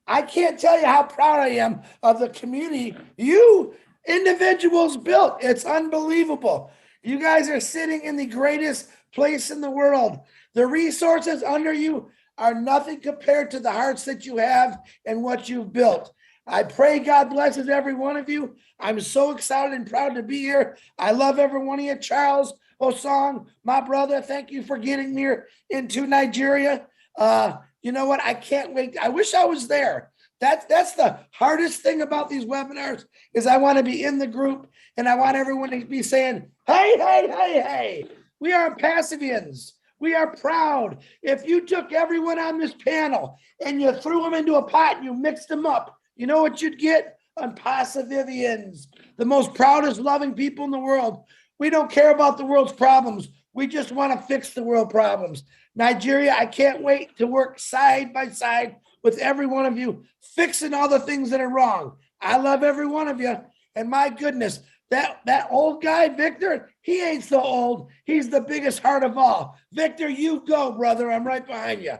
Speaker 7: I can't tell you how proud I am of the community you individuals built. It's unbelievable. You guys are sitting in the greatest place in the world. The resources under you are nothing compared to the hearts that you have and what you've built. I pray God blesses every one of you. I'm so excited and proud to be here. I love every one of you. Charles Osong, my brother, thank you for getting me into Nigeria. You know what? I can't wait. I wish I was there. That's the hardest thing about these webinars is I want to be in the group and I want everyone to be saying, hey, hey, hey, hey, we are Passivians. We are proud. If you took everyone on this panel and you threw them into a pot and you mixed them up, you know what you'd get? Unpassivians, the most proudest, loving people in the world. We don't care about the world's problems. We just want to fix the world problems. Nigeria, I can't wait to work side by side with every one of you, fixing all the things that are wrong. I love every one of you. And my goodness, that old guy, Victor, he ain't so old. He's the biggest heart of all. Victor, you go, brother. I'm right behind you.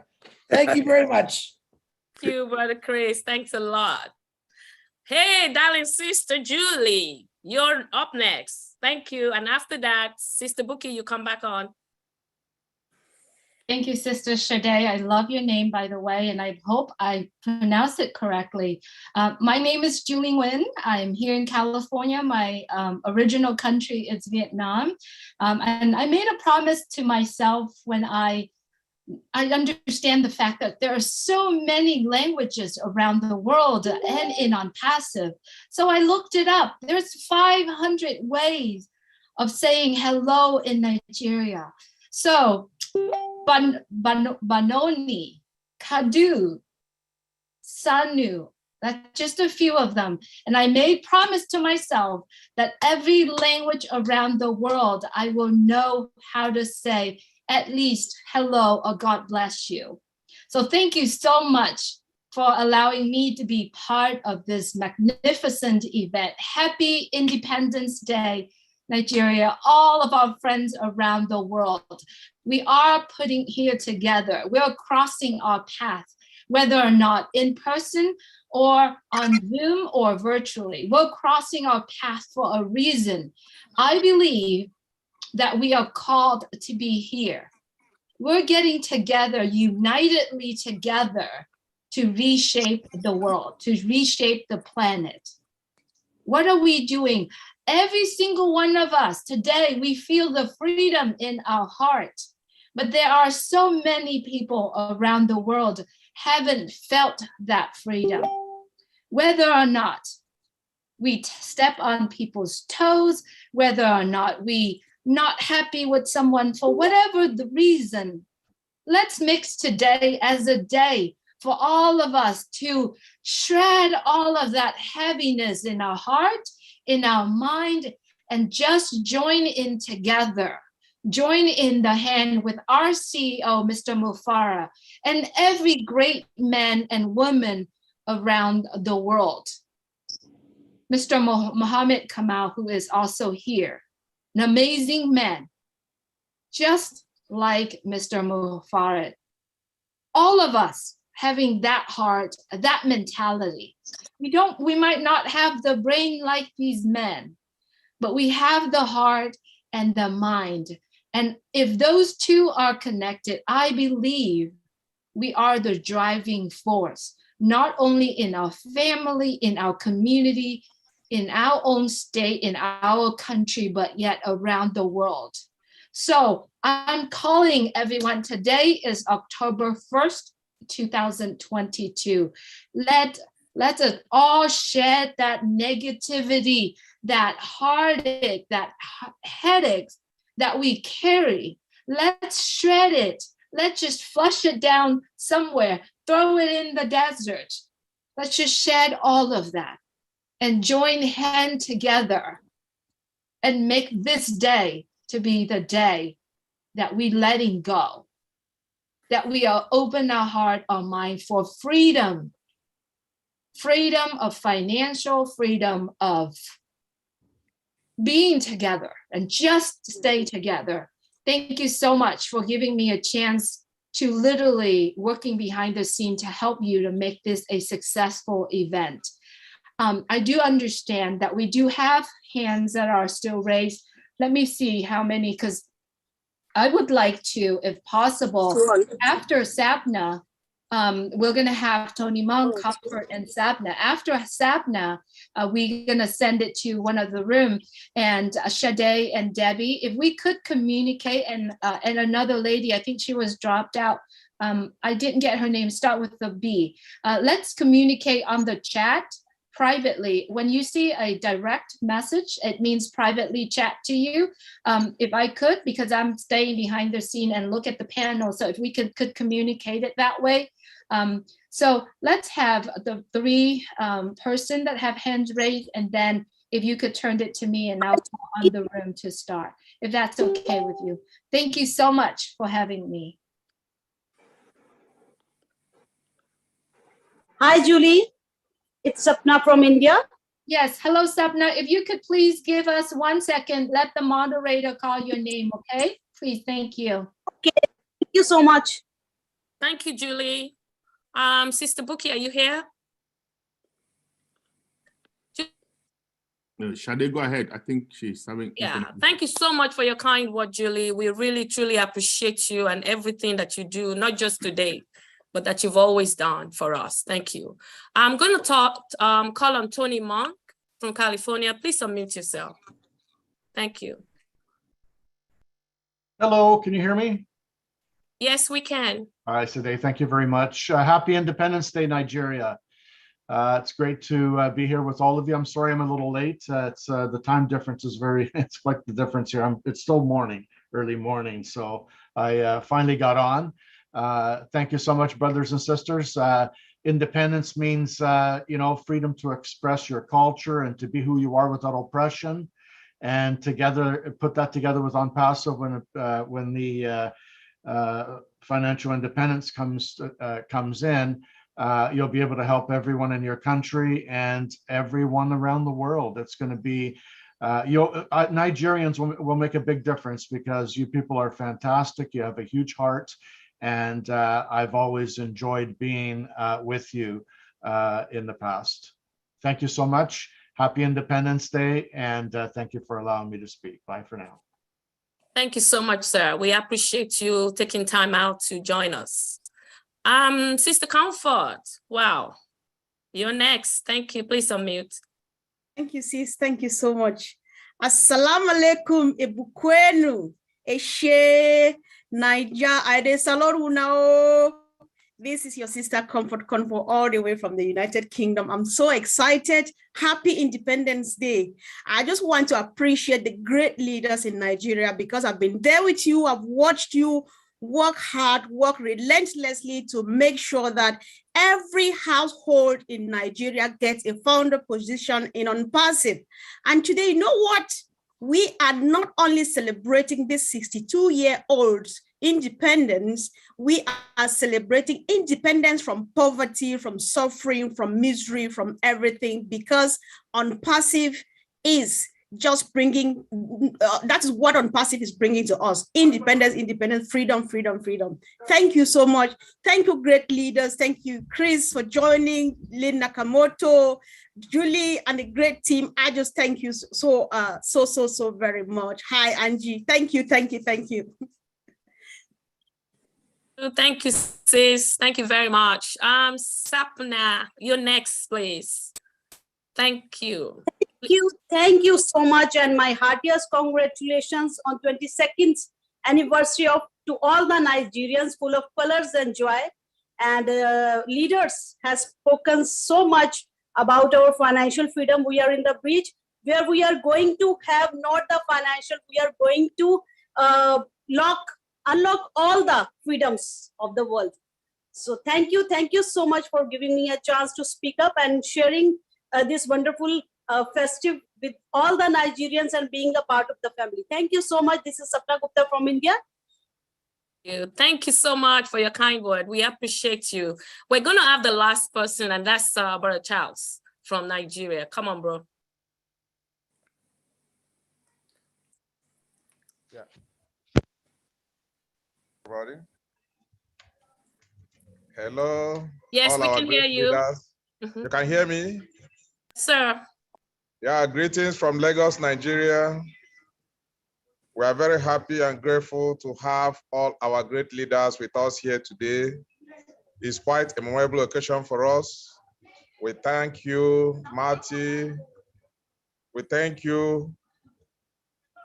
Speaker 7: Thank you very much.
Speaker 9: Thank you, Brother Chris. Thanks a lot. Hey, darling Sister Julie, you're up next. Thank you. And after that, Sister Buki, you come back on.
Speaker 8: Thank you, Sister Sade. I love your name, by the way, and I hope I pronounce it correctly. My name is Julie Nguyen. I'm here in California. My original country is Vietnam. And I made a promise to myself when I understand the fact that there are so many languages around the world and in Unpassive. So I looked it up. There's 500 ways of saying hello in Nigeria. So Banoni, Kadu, Sanu, that's just a few of them. And I made promise to myself that every language around the world, I will know how to say at least hello or God bless you. So thank you so much for allowing me to be part of this magnificent event. Happy Independence Day, Nigeria, all of our friends around the world. We are putting here together. We're crossing our path, whether or not in person or on Zoom or virtually. We're crossing our path for a reason. I believe that we are called to be here. We're getting together, unitedly together to reshape the world, to reshape the planet. What are we doing? Every single one of us today, we feel the freedom in our heart, but there are so many people around the world haven't felt that freedom. Whether or not we step on people's toes, whether or not we not happy with someone for whatever the reason, let's mix today as a day for all of us to shred all of that heaviness in our heart, in our mind, and just join in together join in the hand with our CEO, Mr. Mufara, and every great man and woman around the world. Mr. Mohammed Kamal, who is also here, an amazing man, just like Mr. Mufara. All of us having that heart, that mentality. We might not have the brain like these men, but we have the heart and the mind. And if those two are connected, I believe we are the driving force, not only in our family, in our community, in our own state, in our country, but yet around the world. So I'm calling everyone. Today is October 1st, 2022. Let us all shed that negativity, that heartache, that headaches that we carry. Let's shred it. Let's just flush it down somewhere, throw it in the desert. Let's just shed all of that and join hands together and make this day to be the day that we letting go, that we are open our heart, our mind for freedom, freedom of financial, freedom of being together and just stay together. Thank you so much for giving me a chance to literally working behind the scene to help you to make this a successful event. I do understand that we do have hands that are still raised. Let me see how many, because I would like to, if possible, after Sapna, we're going to have Tony Mung, Comfort, and Sapna. After Sapna, we're going to send it to one of the room, and Sade and Debbie, if we could communicate, and another lady, I think she was dropped out. I didn't get her name, start with the B. Let's communicate on the chat privately. When you see a direct message, it means privately chat to you. If I could, because I'm staying behind the scene and look at the panel, so if we could communicate it that way. So let's have the three person that have hands raised, and then if you could turn it to me and I'll go on the room to start, if that's okay with you. Thank you so much for having me.
Speaker 10: Hi, Julie. It's Sapna from India.
Speaker 8: Yes, hello, Sapna. If you could please give us 1 second, let the moderator call your name, okay? Please, thank you.
Speaker 10: Okay, thank you so much.
Speaker 9: Thank you, Julie. Sister Buki, are you here?
Speaker 1: Sade, go ahead. I think she's having.
Speaker 9: Yeah, thank you so much for your kind word, Julie. We really, truly appreciate you and everything that you do, not just today, but that you've always done for us. Thank you. I'm going to call on Tony Monk from California. Please unmute yourself. Thank you.
Speaker 11: Hello, can you hear me?
Speaker 9: Yes, we can.
Speaker 11: All right, Sade, thank you very much. Happy Independence Day, Nigeria. It's great to be here with all of you. I'm sorry I'm a little late. It's the time difference is it's quite the difference here. It's still morning, early morning. So I finally got on. Thank you so much, brothers and sisters. Independence means, freedom to express your culture and to be who you are without oppression. And together, put that together with On Paso when the financial independence comes in, you'll be able to help everyone in your country and everyone around the world. It's going to be, Nigerians will make a big difference because you people are fantastic. You have a huge heart. And I've always enjoyed being with you in the past. Thank you so much. Happy Independence Day. And thank you for allowing me to speak. Bye for now.
Speaker 9: Thank you so much, sir. We appreciate you taking time out to join us. Sister Comfort, wow. You're next. Thank you. Please unmute.
Speaker 12: Thank you, sis. Thank you so much. Assalamu alaikum, ebukwenu, eshe, Naija, Ide Salorunao. This is your sister Comfort all the way from the United Kingdom. I'm so excited. Happy Independence Day. I just want to appreciate the great leaders in Nigeria because I've been there with you. I've watched you work hard, work relentlessly to make sure that every household in Nigeria gets a founder position in On Passive. And today, you know what? we are not only celebrating this 62-year-old independence, we are celebrating independence from poverty, from suffering, from misery, from everything, because Unpassive is just bringing, that is what Unpassive is bringing to us: independence, independence, freedom, freedom, freedom. Thank you so much. Thank you, great leaders. Thank you, Chris, for joining, Lynn Nakamoto, Julie, and the great team. I just thank you so very much. Hi, Angie. Thank you, thank you, thank you.
Speaker 9: Thank you, sis. Thank you very much. Sapna, you're next, please. Thank you.
Speaker 10: Thank you so much, and my heartiest congratulations on 22nd anniversary to all the Nigerians, full of colors and joy. And leaders has spoken so much about our financial freedom. We are in the bridge where we are going to have not the financial, we are going to unlock all the freedoms of the world. So thank you so much for giving me a chance to speak up and sharing this wonderful festive with all the Nigerians and being a part of the family. Thank you so much. This is Sapna Gupta from India.
Speaker 9: Thank you so much for your kind word. We appreciate you. We're going to have the last person, and that's Brother Charles from Nigeria. Come on, bro.
Speaker 13: Yeah. Everybody. Hello.
Speaker 9: Yes, we can hear you.
Speaker 13: You can hear me?
Speaker 9: Sir.
Speaker 13: Yeah, greetings from Lagos, Nigeria. We are very happy and grateful to have all our great leaders with us here today. It's quite a memorable occasion for us. We thank you, Marty. We thank you,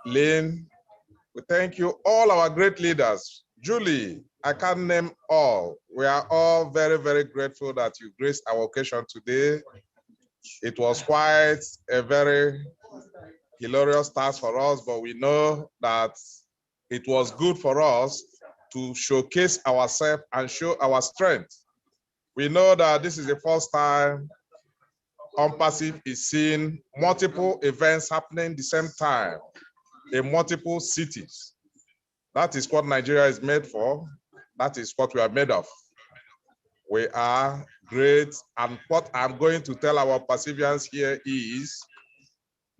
Speaker 13: Lynn. We thank you, all our great leaders. Julie, I can't name all. We are all very, very grateful that you graced our occasion today. It was quite a very hilarious task for us, but we know that it was good for us to showcase ourselves and show our strength. We know that this is the first time Unpassive is seeing multiple events happening at the same time in multiple cities. That is what Nigeria is made for. That is what we are made of. We are great, and what I'm going to tell our Pacifians here is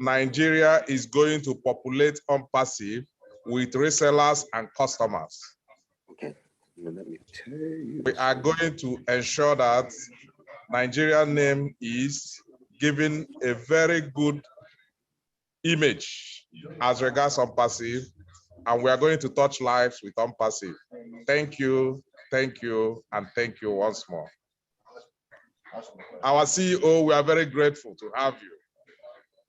Speaker 13: Nigeria is going to populate Unpassive with resellers and customers.
Speaker 14: Okay, let me tell you.
Speaker 13: We are going to ensure that Nigerian name is given a very good image as regards Unpassive, and we are going to touch lives with Unpassive. Thank you, and thank you once more. Our CEO, we are very grateful to have you.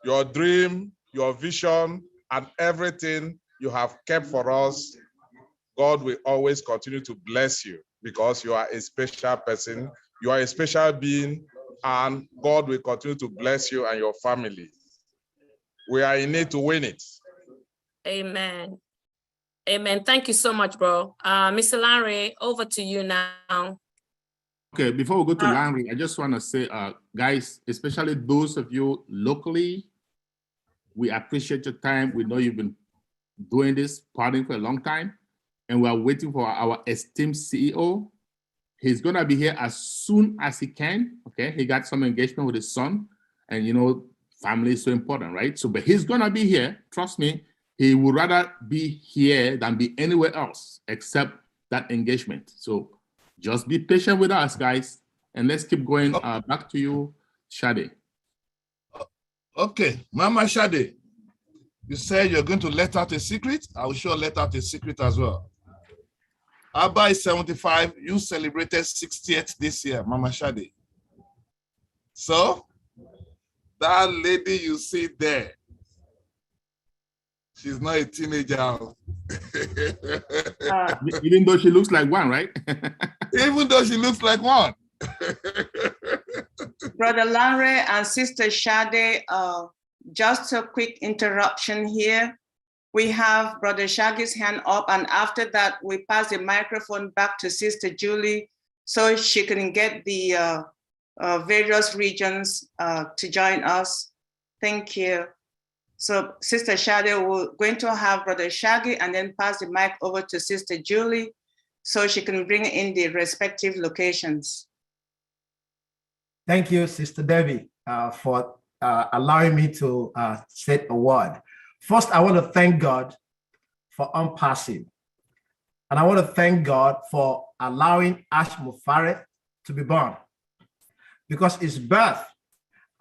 Speaker 13: Your dream, your vision, and everything you have kept for us, God will always continue to bless you because you are a special person, you are a special being, and God will continue to bless you and your family. We are in it to win it.
Speaker 9: Amen. Amen. Thank you so much, bro. Mr. Larry, over to you now.
Speaker 1: Okay, before we go to Larry, I just want to say, guys, especially those of you locally, we appreciate your time. We know you've been doing this partying for a long time, and we are waiting for our esteemed CEO. He's going to be here as soon as he can. Okay, he got some engagement with his son, and you know, family is so important, right? So, but he's going to be here. Trust me, he would rather be here than be anywhere else except that engagement. So just be patient with us, guys, and let's keep going. Back to you, Shade.
Speaker 16: Okay, Mama Shade, you said you're going to let out a secret. I will sure let out a secret as well. Abba is 75. You celebrated 60th this year, Mama Shade. So that lady you see there, she's not a teenager.
Speaker 1: Even though she looks like one, right?
Speaker 16: Even though she looks like one.
Speaker 4: Brother Larry and Sister Shade, just a quick interruption here. We have Brother Shaggy's hand up, and after that, we pass the microphone back to Sister Julie so she can get the various regions to join us. Thank you. So Sister Shade, we're going to have Brother Shaggy and then pass the mic over to Sister Julie so she can bring in the respective locations.
Speaker 17: Thank you, Sister Debbie, for allowing me to say a word. First, I want to thank God for unpassing. And I want to thank God for allowing Ash Mufare to be born, because his birth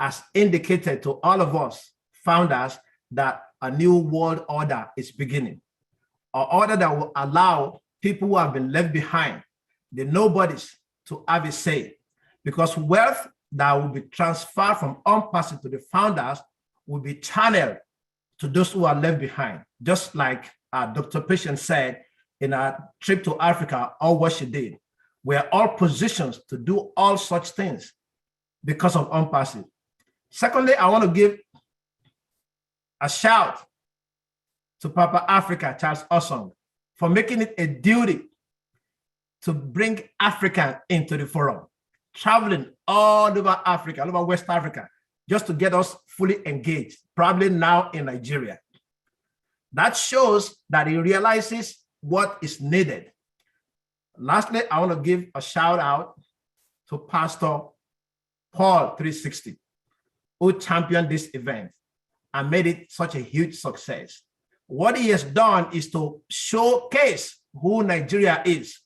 Speaker 17: has indicated to all of us founders that a new world order is beginning, an order that will allow people who have been left behind, the nobodies, to have a say, because wealth that will be transferred from unpassing to the founders will be channeled to those who are left behind, just like Dr. Patient said in our trip to Africa, all what she did. We are all positioned to do all such things because of unpassing. Secondly, I want to give a shout to Papa Africa, Charles Osong, for making it a duty to bring Africa into the forum, traveling all over Africa, all over West Africa, just to get us fully engaged, probably now in Nigeria. That shows that he realizes what is needed. Lastly, I want to give a shout out to Pastor Paul 360, who championed this event and made it such a huge success. What he has done is to showcase who Nigeria is,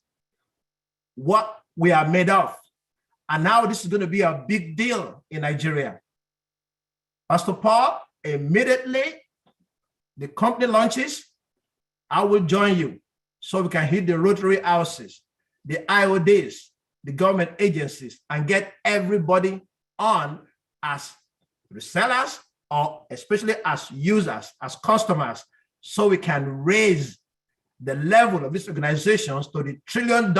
Speaker 17: what we are made of. And now this is going to be a big deal in Nigeria. Pastor Paul, immediately the company launches, I will join you so we can hit the Rotary houses, the IODs, the government agencies, and get everybody on as resellers or especially as users, as customers, so we can raise the level of these organizations to the $1 trillion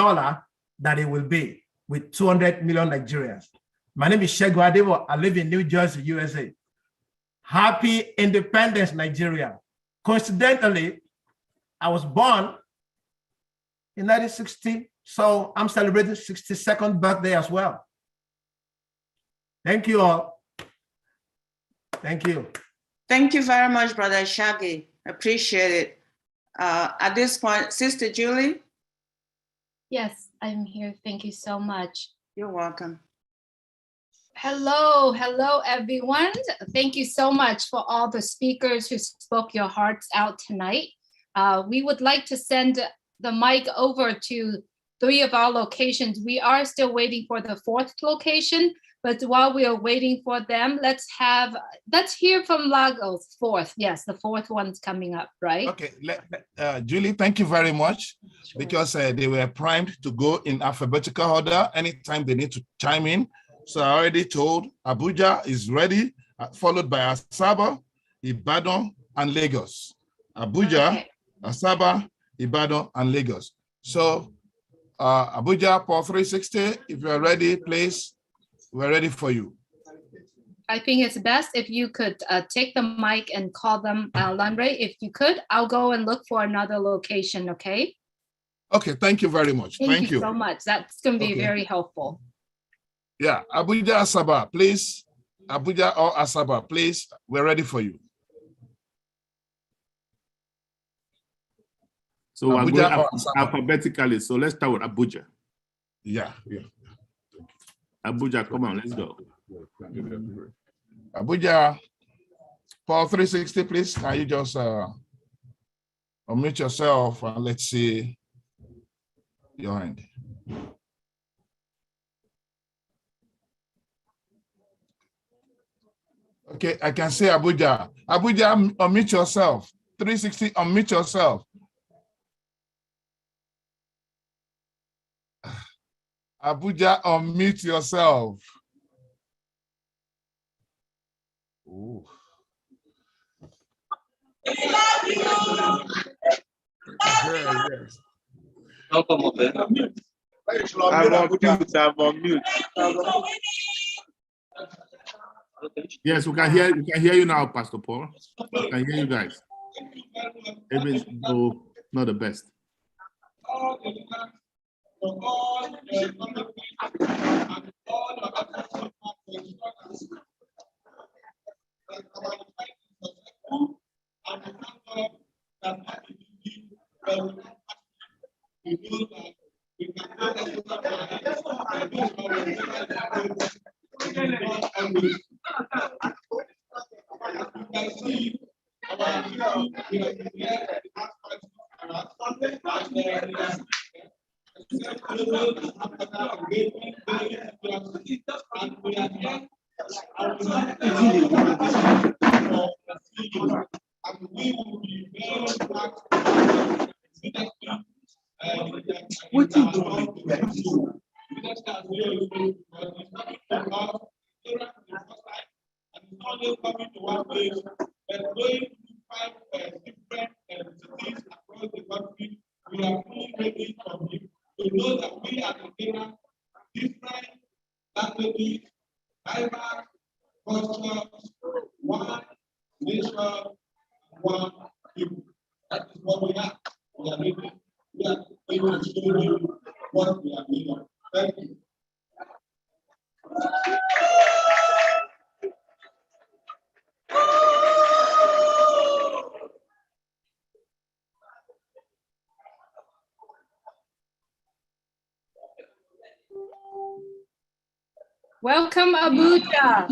Speaker 17: that it will be with 200 million Nigerians. My name is Shegun Adebo. I live in New Jersey, USA. Happy Independence, Nigeria. Coincidentally, I was born in 1960, so I'm celebrating 62nd birthday as well. Thank you all. Thank you.
Speaker 4: Thank you very much, Brother Shaggy. Appreciate it. At this point, Sister Julie.
Speaker 8: Yes, I'm here. Thank you so much.
Speaker 4: You're welcome.
Speaker 8: Hello, everyone. Thank you so much for all the speakers who spoke your hearts out tonight. We would like to send the mic over to 3 of our locations. We are still waiting for the 4th location, but while we are waiting for them, let's hear from Lagos, 4th. Yes, the 4th one's coming up, right?
Speaker 16: Okay, Julie, thank you very much, because they were primed to go in alphabetical order anytime they need to chime in. So I already told Abuja is ready, followed by Asaba, Ibadan, and Lagos. Abuja, okay. Asaba, Ibadan, and Lagos. So Abuja, Paul 360, if you're ready, please, we're ready for you.
Speaker 8: I think it's best if you could take the mic and call them, Landre. If you could, I'll go and look for another location, okay?
Speaker 16: Okay, thank you very much.
Speaker 8: Thank you so much. That's going to be very helpful.
Speaker 16: Yeah, Abuja, Asaba, please. Abuja or Asaba, please. We're ready for you.
Speaker 1: So we're going alphabetically. So let's start with Abuja.
Speaker 16: Yeah.
Speaker 1: Abuja, come on, let's go.
Speaker 16: Abuja, Paul 360, please. Can you just unmute yourself and let's see your hand. Okay, I can say Abuja. Abuja, unmute yourself. 360, unmute yourself. Abuja, unmute yourself. Ooh. Yes.
Speaker 18: I'm on mute.
Speaker 1: Yes, we can hear you now, Pastor Paul. We can hear you guys. Even though not the best.
Speaker 8: Welcome, Abuja.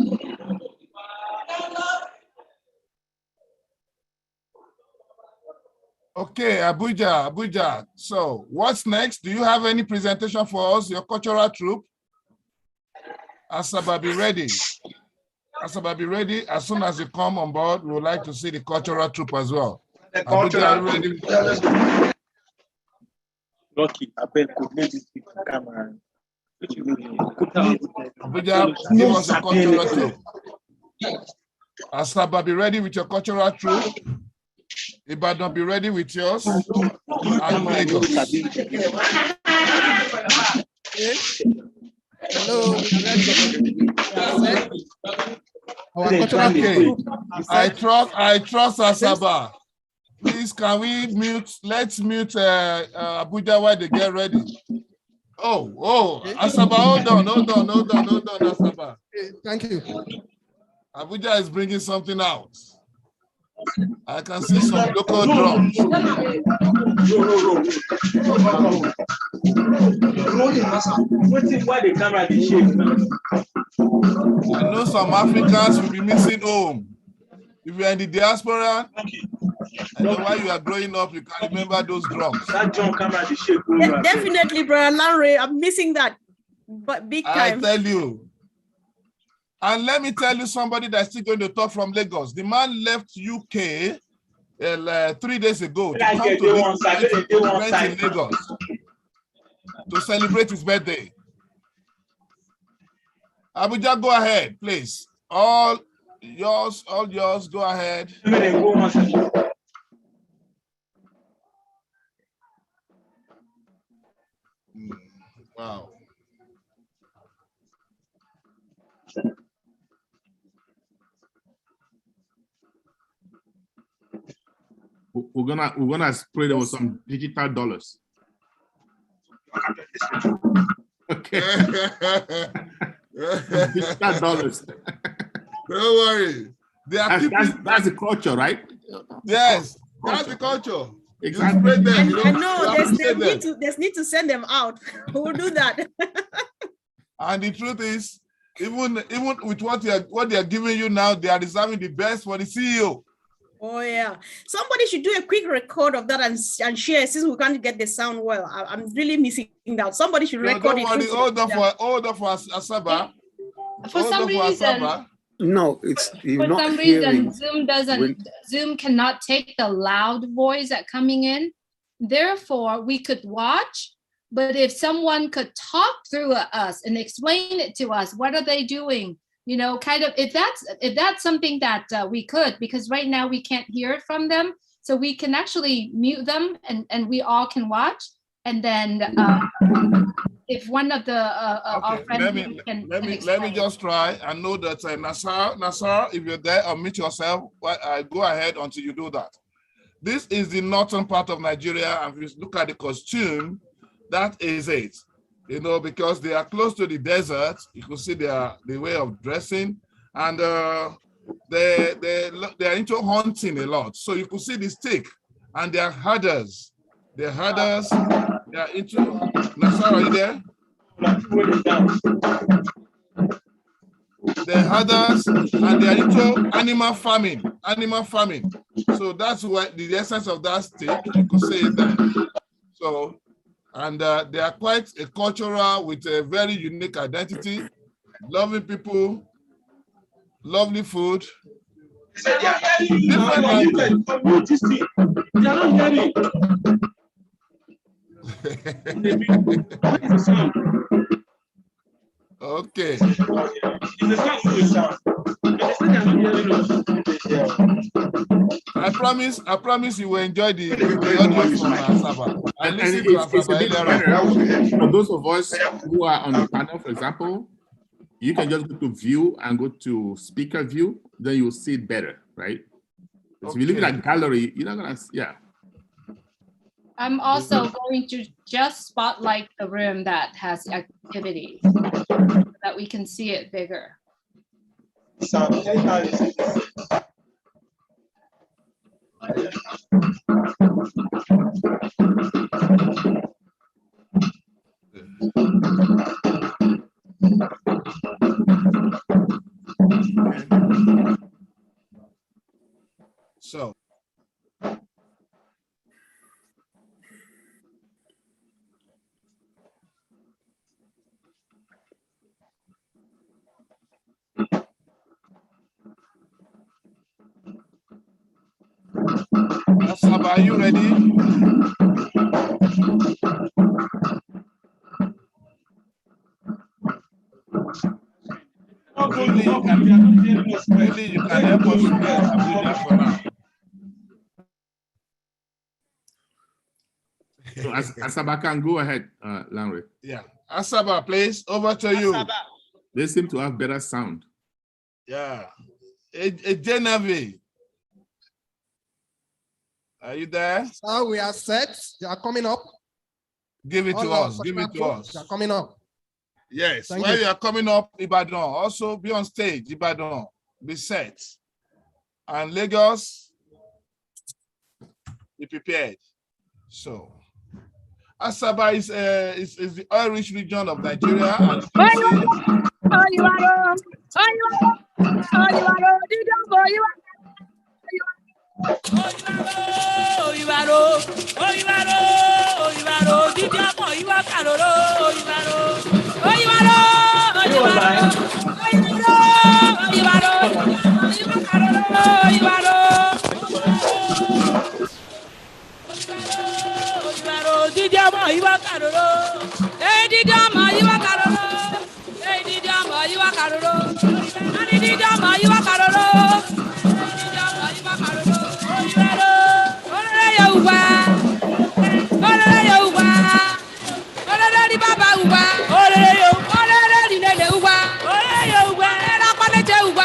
Speaker 16: Okay, Abuja. So what's next? Do you have any presentation for us, your cultural troupe? Asaba, be ready. Asaba, be ready. As soon as you come on board, we would like to see the cultural troupe as well. Abuja, are you ready?
Speaker 18: Lucky, I bet could maybe speak to camera.
Speaker 16: Abuja, give us a cultural troupe. Asaba, be ready with your cultural troupe. Ibadan, be ready with yours. And Lagos.
Speaker 15: Hello,
Speaker 16: Okay. I trust Asaba. Please, can we mute? Let's mute Abuja while they get ready. Oh, Asaba, hold on, Asaba.
Speaker 15: Thank you.
Speaker 16: Abuja is bringing something out. I can see some local drums. I know some Africans will be missing home. If you're in the diaspora, I know why you are growing up, you can remember those drums.
Speaker 12: Definitely, Brother Larry, I'm missing that, but big time.
Speaker 16: I tell you. And let me tell you somebody that's still going to talk from Lagos. The man left UK 3 days ago to come to event in Lagos to celebrate his birthday. Abuja, go ahead, please. All yours, go ahead. Wow.
Speaker 1: We're gonna spray them with some digital dollars. Okay. Digital dollars.
Speaker 16: Don't worry.
Speaker 1: That's the culture, right?
Speaker 16: Yes, that's the culture.
Speaker 1: Exactly.
Speaker 12: I know there's need to send them out. We'll do that.
Speaker 16: And the truth is, even with what they are giving you now, they are reserving the best for the CEO.
Speaker 12: Oh yeah, somebody should do a quick record of that and share, since we can't get the sound well. I'm really missing that. Somebody should record it.
Speaker 16: Hold on for Asaba.
Speaker 8: For some reason,
Speaker 5: no, it's
Speaker 8: for some reason Zoom cannot take the loud voice that coming in. Therefore, we could watch, but if someone could talk through us and explain it to us, what are they doing? You know, kind of, if that's something that we could, because right now we can't hear it from them, so we can actually mute them and we all can watch. And then if one of the our friends
Speaker 16: let me just try. I know that Nassar, if you're there, unmute yourself. Go ahead until you do that. This is the northern part of Nigeria, and if you look at the costume, that is it. You know, because they are close to the desert, you can see the way of dressing, and they are into hunting a lot. So you can see the stick, and they are herders. They are into. Nassar, are you there? The others, and they are into animal farming. So that's what the essence of that stick, you could say that. So, and they are quite a cultural with a very unique identity, loving people, lovely food. Different language. Okay. I promise you will enjoy the audio from Asaba. I listened to Asaba.
Speaker 1: For those of us who are on the panel, for example, you can just go to view and go to speaker view, then you'll see it better, right? Okay. If you look at a gallery, you're not gonna, yeah.
Speaker 8: I'm also going to just spotlight the room that has activity so that we can see it bigger.
Speaker 16: So. Asaba, are you ready? Really, you can help us get Abuja for now.
Speaker 1: So Asaba can go ahead, Lanre.
Speaker 16: Yeah, Asaba, please, over to you.
Speaker 1: They seem to have better sound.
Speaker 16: Yeah, Genevieve. Are you there?
Speaker 15: So we are set. They are coming up.
Speaker 16: Give it to us. Give it to us.
Speaker 15: They are coming up.
Speaker 16: Yes. While you are coming up, Ibadan, also be on stage. Ibadan, be set. And Lagos, be prepared. So, Asaba is the oil-rich region of Nigeria. And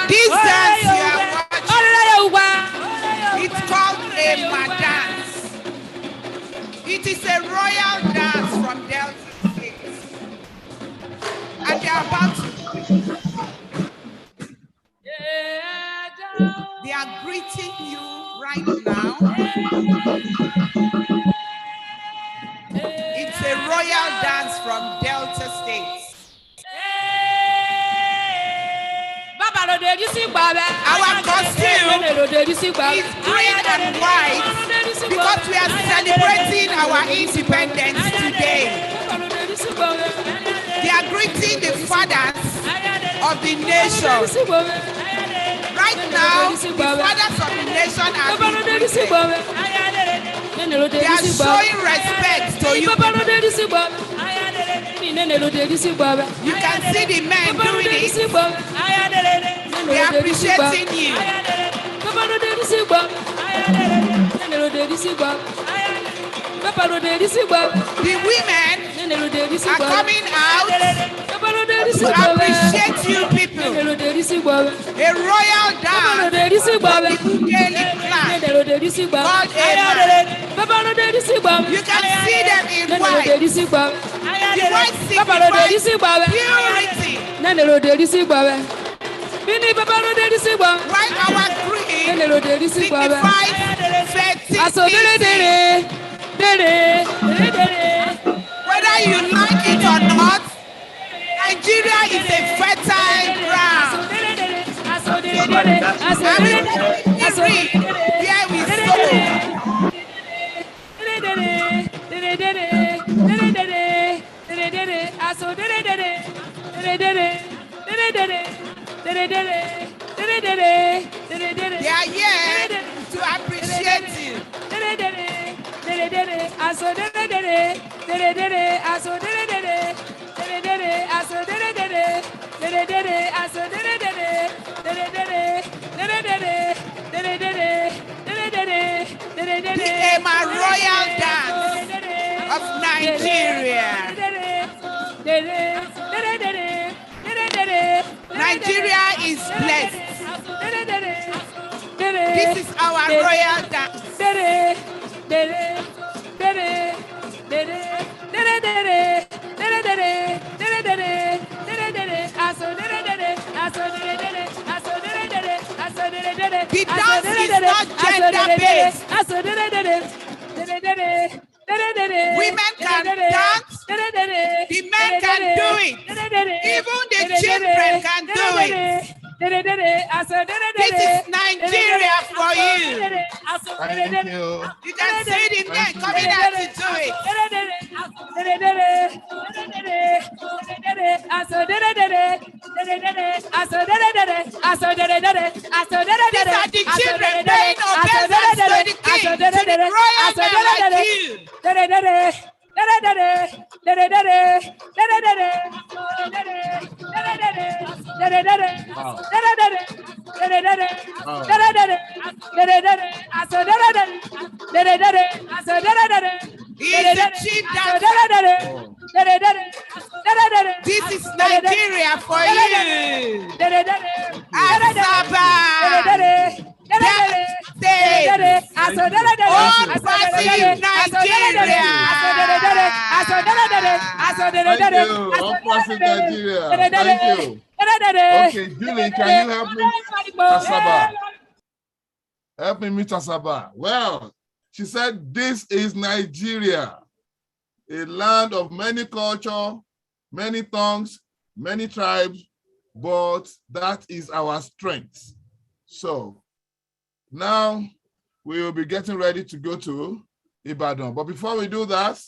Speaker 19: This dance it's called a dance. It is a royal dance from Delta State. And they are about to. They are greeting you right now. It's a royal dance from Delta State. Our costume is green and white because we are celebrating our independence today. They are greeting the fathers of the nation. Right now, the fathers of the nation are being greeted. They are showing respect to you. You can see the men doing it. They are appreciating you. The women are coming out to appreciate you people. A royal dance of the Gaelic clan called Evenement. You can see them in white. The white signifies purity. While our green signifies fertility. Whether you like it or not, Nigeria Nigeria is a fertile ground. Here we sow. They are here to appreciate you. The my royal dance of Nigeria. Nigeria is blessed. This is our royal dance. The dance is not gender-based. Women can dance, the men can do it, even the children can do it. This is Nigeria for you.
Speaker 16: Thank you.
Speaker 19: You can see the men coming out to do it. These are the children paying obeisance to the king, to the royal men like you. He's the chief dancer. This is Nigeria for you. Asaba. All massive Nigeria.
Speaker 16: Thank you. All massive Nigeria. Thank you. Okay, Julie, can you help me? Asaba. Help me meet Asaba. Well, she said, this is Nigeria, a land of many cultures, many tongues, many tribes, but that is our strength. So now we will be getting ready to go to Ibadan. But before we do that,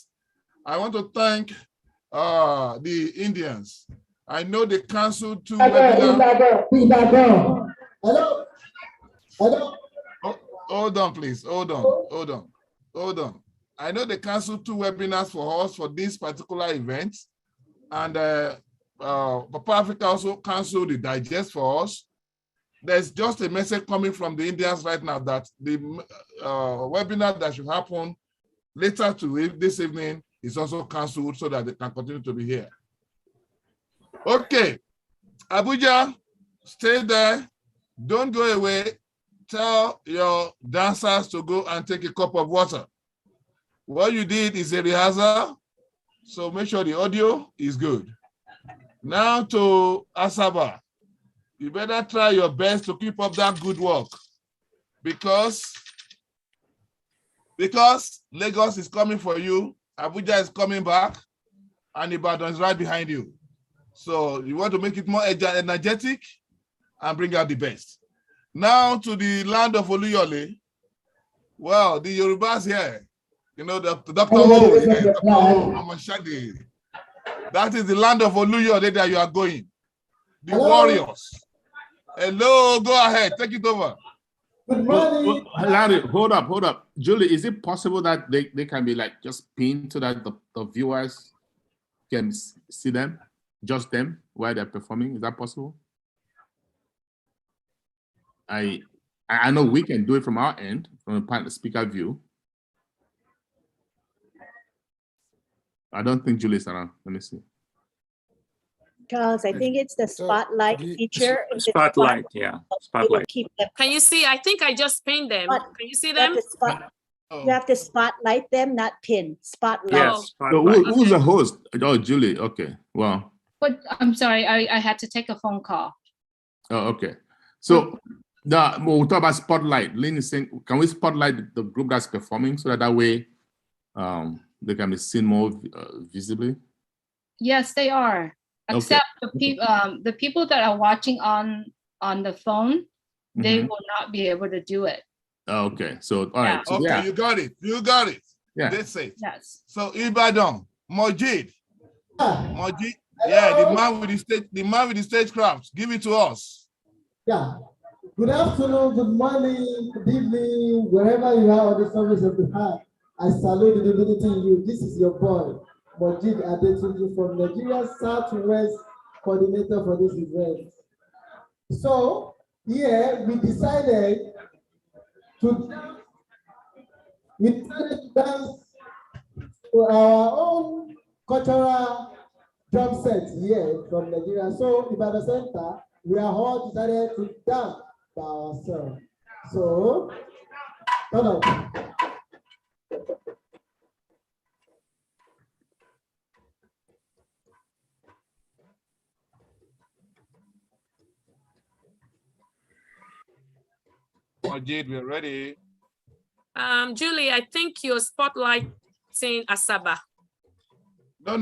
Speaker 16: I want to thank the Indians. I know they canceled 2 webinars.
Speaker 7: Hello? Hello?
Speaker 16: Hold on, please. Hold on. I know they canceled 2 webinars for us for this particular event. And Papa Africa also canceled the digest for us. There's just a message coming from the Indians right now that the webinar that should happen later this evening is also canceled so that they can continue to be here. Okay, Abuja, stay there. Don't go away. Tell your dancers to go and take a cup of water. What you did is a rehearsal, so make sure the audio is good. Now to Asaba. You better try your best to keep up that good work because Lagos is coming for you, Abuja is coming back, and Ibadan is right behind you. So you want to make it more energetic and bring out the best. Now to the land of Oluyole. Well, the Yorubas here, you know, the Dr. O, Dr. O, Amashadi. That is the land of Oluyole that you are going. The warriors. Hello, go ahead, take it over.
Speaker 7: Good morning.
Speaker 1: Larry, hold up. Julie, is it possible that they can be like just pinned so that the viewers can see them, just them, while they're performing? Is that possible? I know we can do it from our end, from the speaker view. I don't think Julie's around. Let me see.
Speaker 6: Charles, I think it's the spotlight feature.
Speaker 20: Spotlight, yeah. Spotlight.
Speaker 9: Can you see? I think I just pinned them. Can you see them?
Speaker 6: You have to spotlight them, not pin. Spotlight.
Speaker 20: Yes.
Speaker 1: So who's the host? Oh, Julie. Okay. Well.
Speaker 8: But I'm sorry, I had to take a phone call.
Speaker 1: Oh, okay. So we'll talk about spotlight. Lynn is saying, can we spotlight the group that's performing so that way they can be seen more visibly?
Speaker 8: Yes, they are. except the people that are watching on the phone, they will not be able to do it.
Speaker 1: Okay, so all right. So,
Speaker 16: Okay,
Speaker 1: yeah.
Speaker 16: you got it. You got it.
Speaker 1: Yeah.
Speaker 16: That's it.
Speaker 8: Yes.
Speaker 16: So Ibadan, Mojid. Mojid. Yeah, the man with the stagecraft. Give it to us.
Speaker 21: Yeah. Good afternoon, good morning, good evening, wherever you are on the service of the heart. I salute the divinity in you. This is your boy, Mojid Adetunji from Nigeria Southwest coordinator for this event. So here we decided to dance to our own cultural drum set here from Nigeria. So in the center, we are all decided to dance by ourselves. So, turn up.
Speaker 16: Majid, we're ready.
Speaker 9: Julie, I think you're spotlighting Asaba.
Speaker 16: No.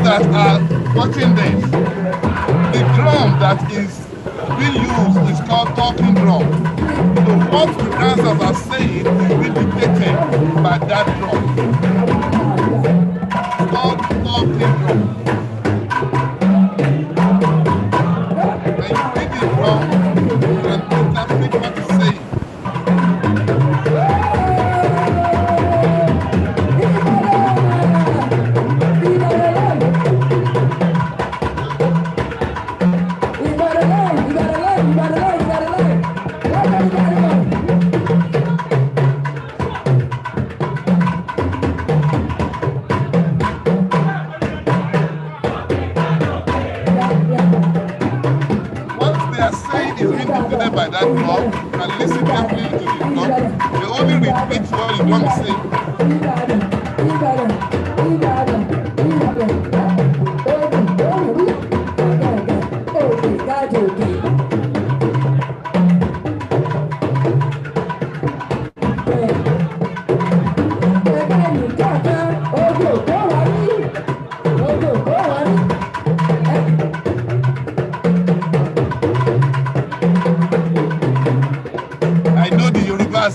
Speaker 16: That are watching this, the drum that is being used is called talking drum. So what the dancers are saying is being dictated by that drum. It's called talking drum. When you beat the drum, you can interpret what it's saying. By that drum and listen carefully to the drum. They only repeat what the drum is saying.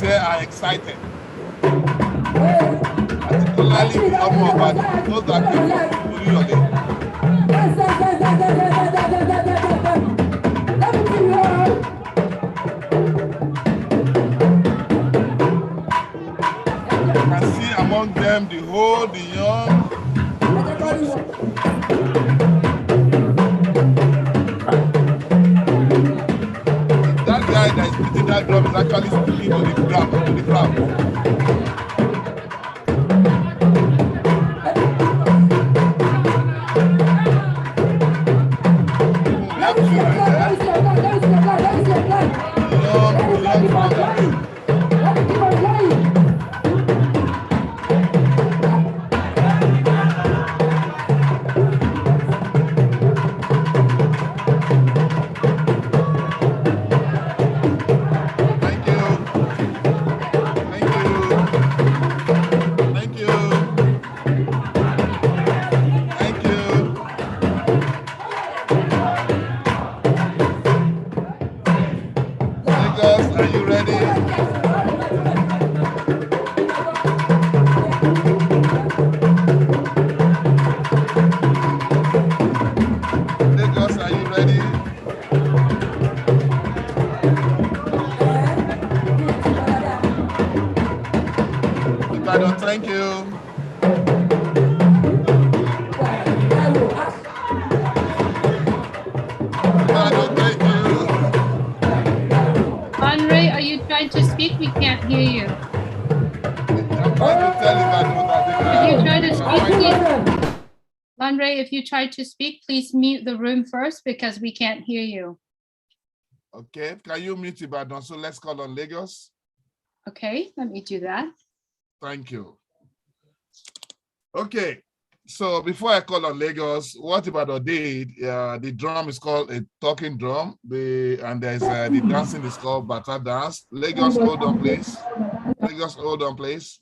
Speaker 16: Here are excited. Particularly the Omobadi, those that came from Uluyole. You can see among them the old, the young. That guy that is beating that drum is actually speaking to the crowd. We have children there. Ibadan. Thank you. Ibadan, thank you.
Speaker 8: Andre, are you trying to speak? We can't hear you.
Speaker 16: I'm trying to tell Ibadan that
Speaker 8: If you try to speak, please. Andre, if you try to speak, please mute the room first because we can't hear you.
Speaker 16: Okay, can you mute Ibadan? So let's call on Lagos.
Speaker 8: Okay, let me do that.
Speaker 16: Thank you. Okay, so before I call on Lagos, what Ibadan did, the drum is called a talking drum, and there's the dancing is called Bata dance. Lagos, hold on, please. Lagos, hold on, please.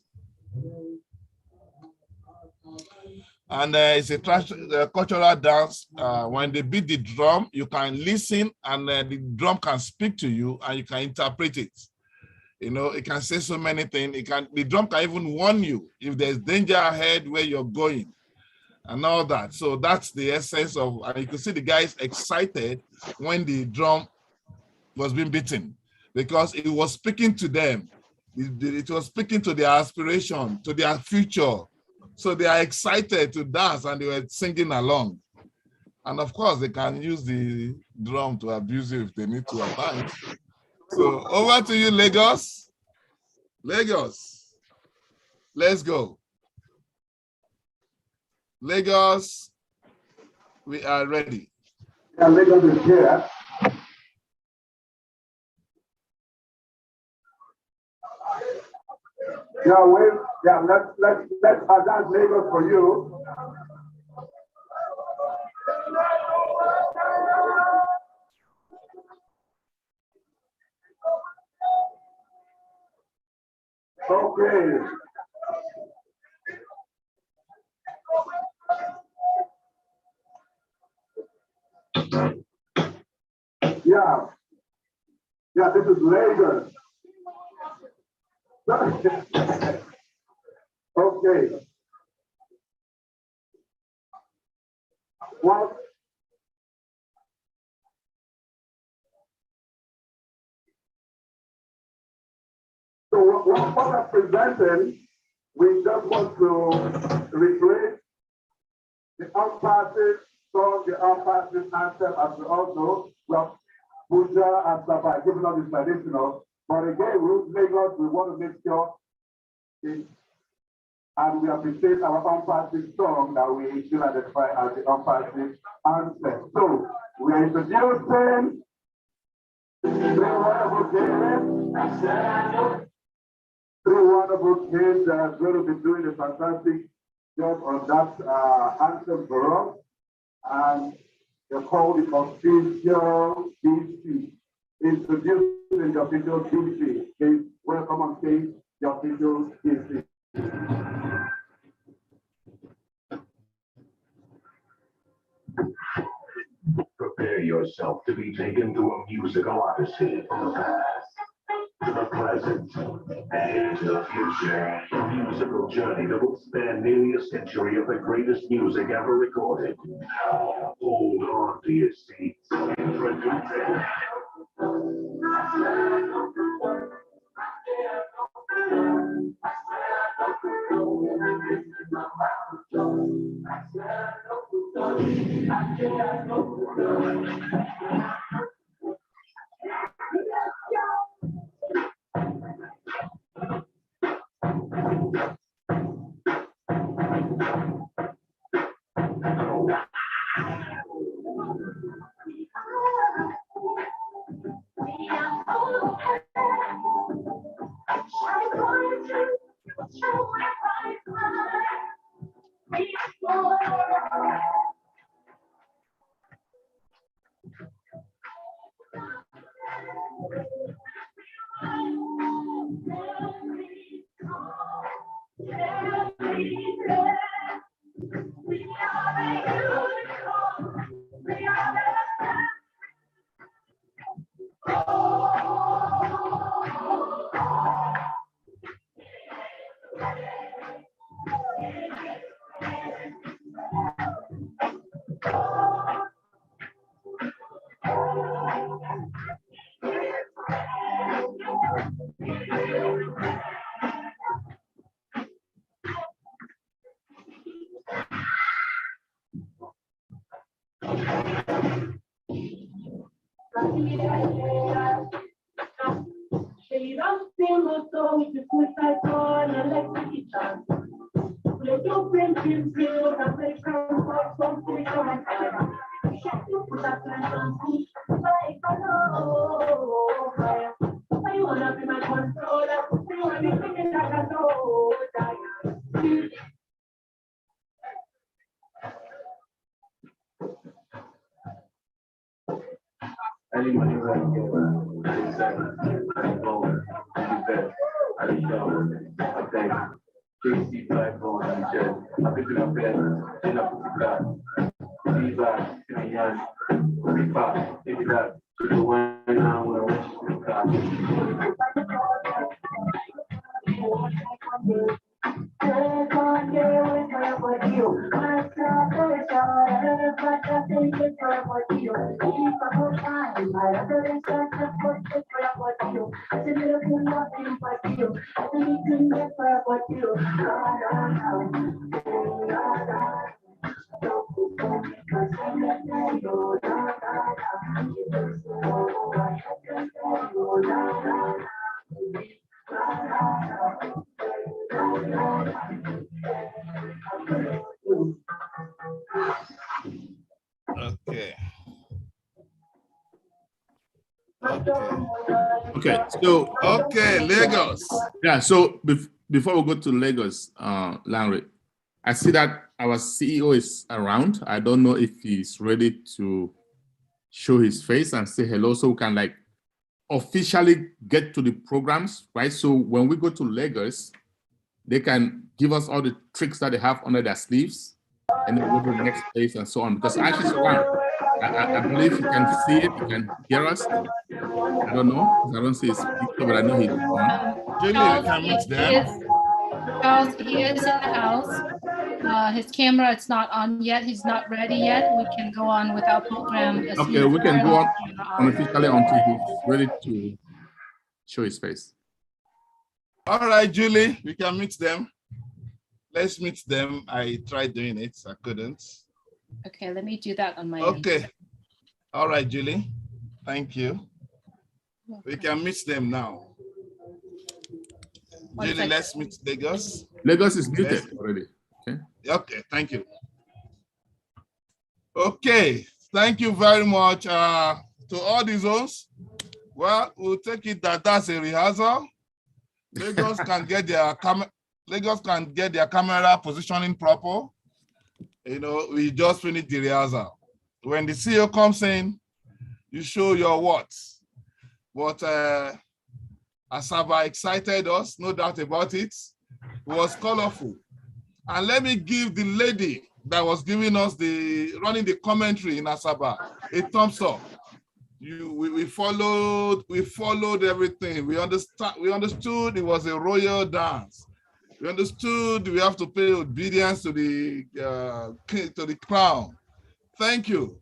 Speaker 16: And it's a cultural dance. When they beat the drum, you can listen, and the drum can speak to you, and you can interpret it. You know, it can say so many things. The drum can even warn you if there's danger ahead where you're going, and all that. So that's the essence of. And you can see the guys excited when the drum was being beaten, because it was speaking to them. It was speaking to their aspiration, to their future. So they are excited to dance, and they were singing along. And of course, they can use the drum to abuse you if they need to at times. So over to you, Lagos. Lagos, let's go. Lagos, we are ready.
Speaker 21: Yeah, Lagos is here. Yeah, wait. Yeah, let's dance Lagos for you. Okay. Yeah. Yeah, this is Lagos. Okay. Well, so what I'm presenting, we just want to replace the unpassing song, the unpassing anthem, as we all know. Well, Puja and stuff like giving up is traditional. But again, we Lagos, we want to make sure and we appreciate our unpassing song that we still identify as the unpassing anthem. So we are introducing three wonderful kids that are going to be doing a fantastic job on that anthem for us. And they're called the official DC. Introducing the official DC. Please welcome on stage the official DC.
Speaker 2: Prepare yourself to be taken through a musical odyssey from the past to the present and to the future. A musical journey that will span nearly a century of the greatest music ever recorded. Now, hold on to your seats. Introducing
Speaker 16: Okay.
Speaker 1: Okay, so
Speaker 16: okay, Lagos.
Speaker 1: Yeah, so before we go to Lagos, Larry, I see that our CEO is around. I don't know if he's ready to show his face and say hello, so we can like officially get to the programs, right? So when we go to Lagos, they can give us all the tricks that they have under their sleeves, and then go to the next place and so on. Because Ashley's around. I believe he can see it, he can hear us. I don't know, I don't see his picture, but I know he's on.
Speaker 8: Charles, he is in the house. His camera, it's not on yet. He's not ready yet. We can go on with our program. As
Speaker 1: Okay, we can go on unofficially until he's ready to show his face.
Speaker 16: All right, Julie, we can meet them. Let's meet them. I tried doing it, I couldn't.
Speaker 8: Okay, let me do that on my end.
Speaker 16: Okay. All right, Julie. Thank you. We can meet them now. Julie, let's meet Lagos.
Speaker 1: Lagos is muted already. Okay.
Speaker 16: Okay, thank you. Okay, thank you very much to all the zones. Well, we'll take it that that's a rehearsal. Lagos can get their camera positioning proper. You know, we just finished the rehearsal. When the CEO comes in, you show your words. But Asaba excited us, no doubt about it. It was colorful. And let me give the lady that was giving us running the commentary in Asaba a thumbs up. We followed everything. We understood it was a royal dance. We understood we have to pay obedience to the crown. Thank you.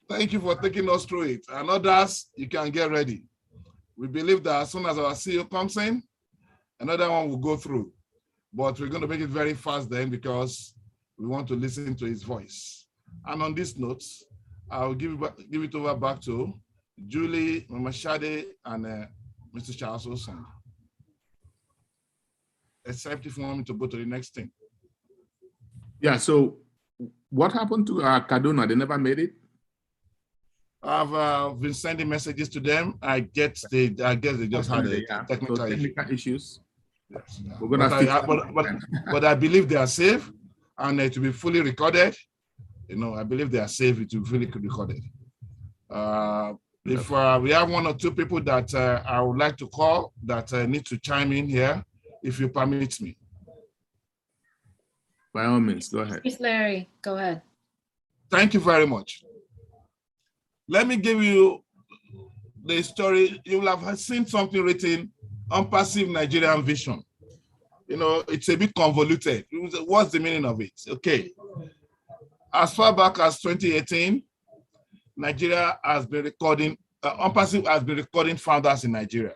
Speaker 16: Thank you for taking us through it. And others, you can get ready. We believe that as soon as our CEO comes in, another one will go through. But we're going to make it very fast then because we want to listen to his voice. And on this note, I'll give it over back to Julie, Mama Shade, and Mr. Charles Olson. Except if you want me to go to the next thing.
Speaker 1: Yeah, so what happened to Kaduna? They never made it?
Speaker 16: I've been sending messages to them. I guess they just had technical
Speaker 1: issues.
Speaker 16: Yes.
Speaker 1: We're gonna
Speaker 16: but I believe they are safe, and to be fully recorded. You know, I believe they are safe. It will be fully recorded. If we have one or two people that I would like to call that need to chime in here, if you permit me.
Speaker 1: By all means, go ahead.
Speaker 8: Please, Larry, go ahead.
Speaker 16: Thank you very much. Let me give you the story. You will have seen something written on passive Nigerian vision. You know, it's a bit convoluted. What's the meaning of it? Okay. As far back as 2018, Nigeria has been recording, Unpassive has been recording founders in Nigeria.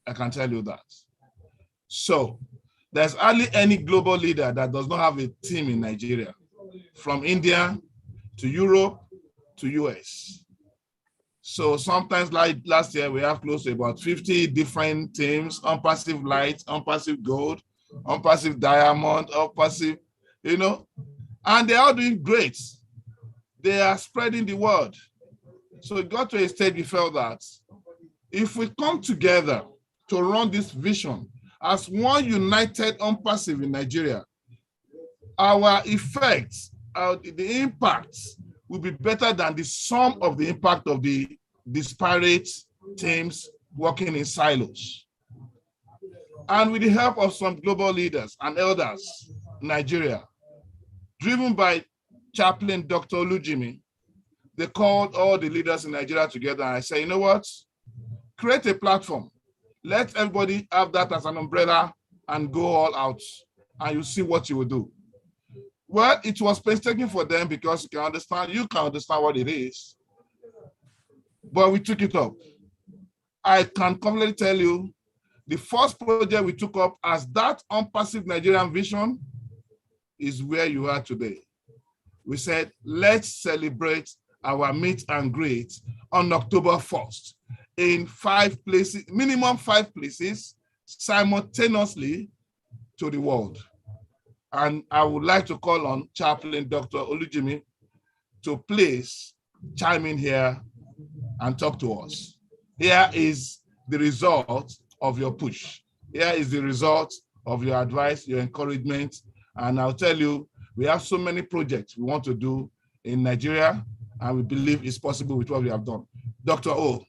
Speaker 16: I can tell you that. So there's hardly any global leader that does not have a team in Nigeria, from India to Europe to US. So sometimes like last year, we have close to about 50 different teams, Unpassive Light, Unpassive Gold, Unpassive Diamond, Unpassive you know, and they're all doing great. They are spreading the word. So it got to a stage we felt that if we come together to run this vision as one united unpassive in Nigeria, our effects, the impacts will be better than the sum of the impact of the disparate teams working in silos. And with the help of some global leaders and elders in Nigeria, driven by Chaplain Dr. Olujimi, they called all the leaders in Nigeria together and I said, you know what? Create a platform. Let everybody have that as an umbrella and go all out, and you see what you will do. Well, it was painstaking for them because you can understand what it is. But we took it up. I can confidently tell you, the first project we took up as that unpassive Nigerian vision is where you are today. We said, let's celebrate our meet and greet on October 1st in 5 places, minimum 5 places, simultaneously to the world. And I would like to call on Chaplain Dr. Olujimi to please chime in here and talk to us. Here is the result of your push. Here is the result of your advice, your encouragement. And I'll tell you, we have so many projects we want to do in Nigeria, and we believe it's possible with what we have done. Dr. O.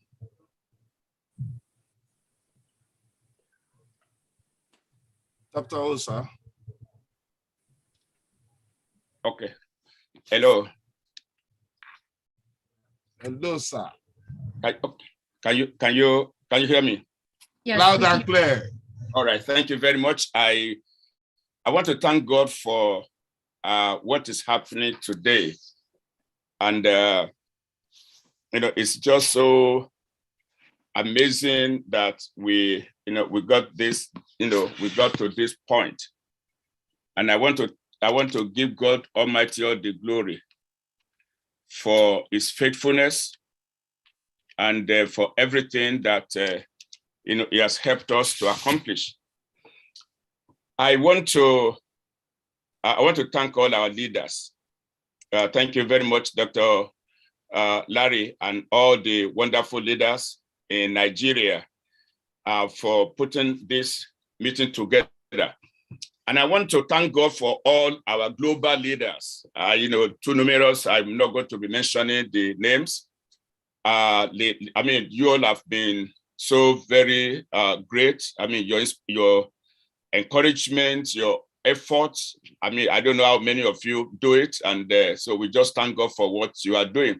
Speaker 16: Dr. O, sir.
Speaker 3: Okay. Hello.
Speaker 16: Hello, sir.
Speaker 3: Can you hear me?
Speaker 16: Yes, loud and clear.
Speaker 3: All right. Thank you very much. I want to thank God for what is happening today, and it's just so amazing that we got this. We got to this point, and I want to give God Almighty all the glory for His faithfulness and for everything that He has helped us to accomplish. I want to thank all our leaders. Thank you very much, Dr. Larry, and all the wonderful leaders in Nigeria for putting this meeting together. And I want to thank God for all our global leaders. Too numerous, I'm not going to be mentioning the names. You all have been so very great. Your encouragement, your efforts. I don't know how many of you do it. And so we just thank God for what you are doing.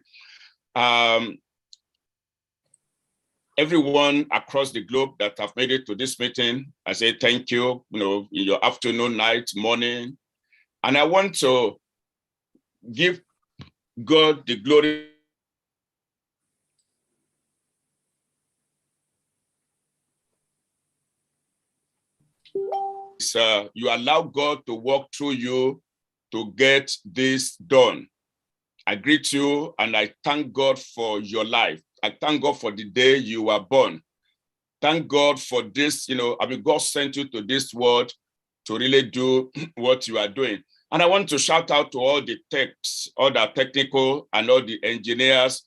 Speaker 3: Everyone across the globe that have made it to this meeting, I say thank you, in your afternoon, night, morning. And I want to give God the glory. You allow God to walk through you to get this done. I greet you and I thank God for your life. I thank God for the day you were born. Thank God for this, God sent you to this world to really do what you are doing. And I want to shout out to all the techs, all the technical and all the engineers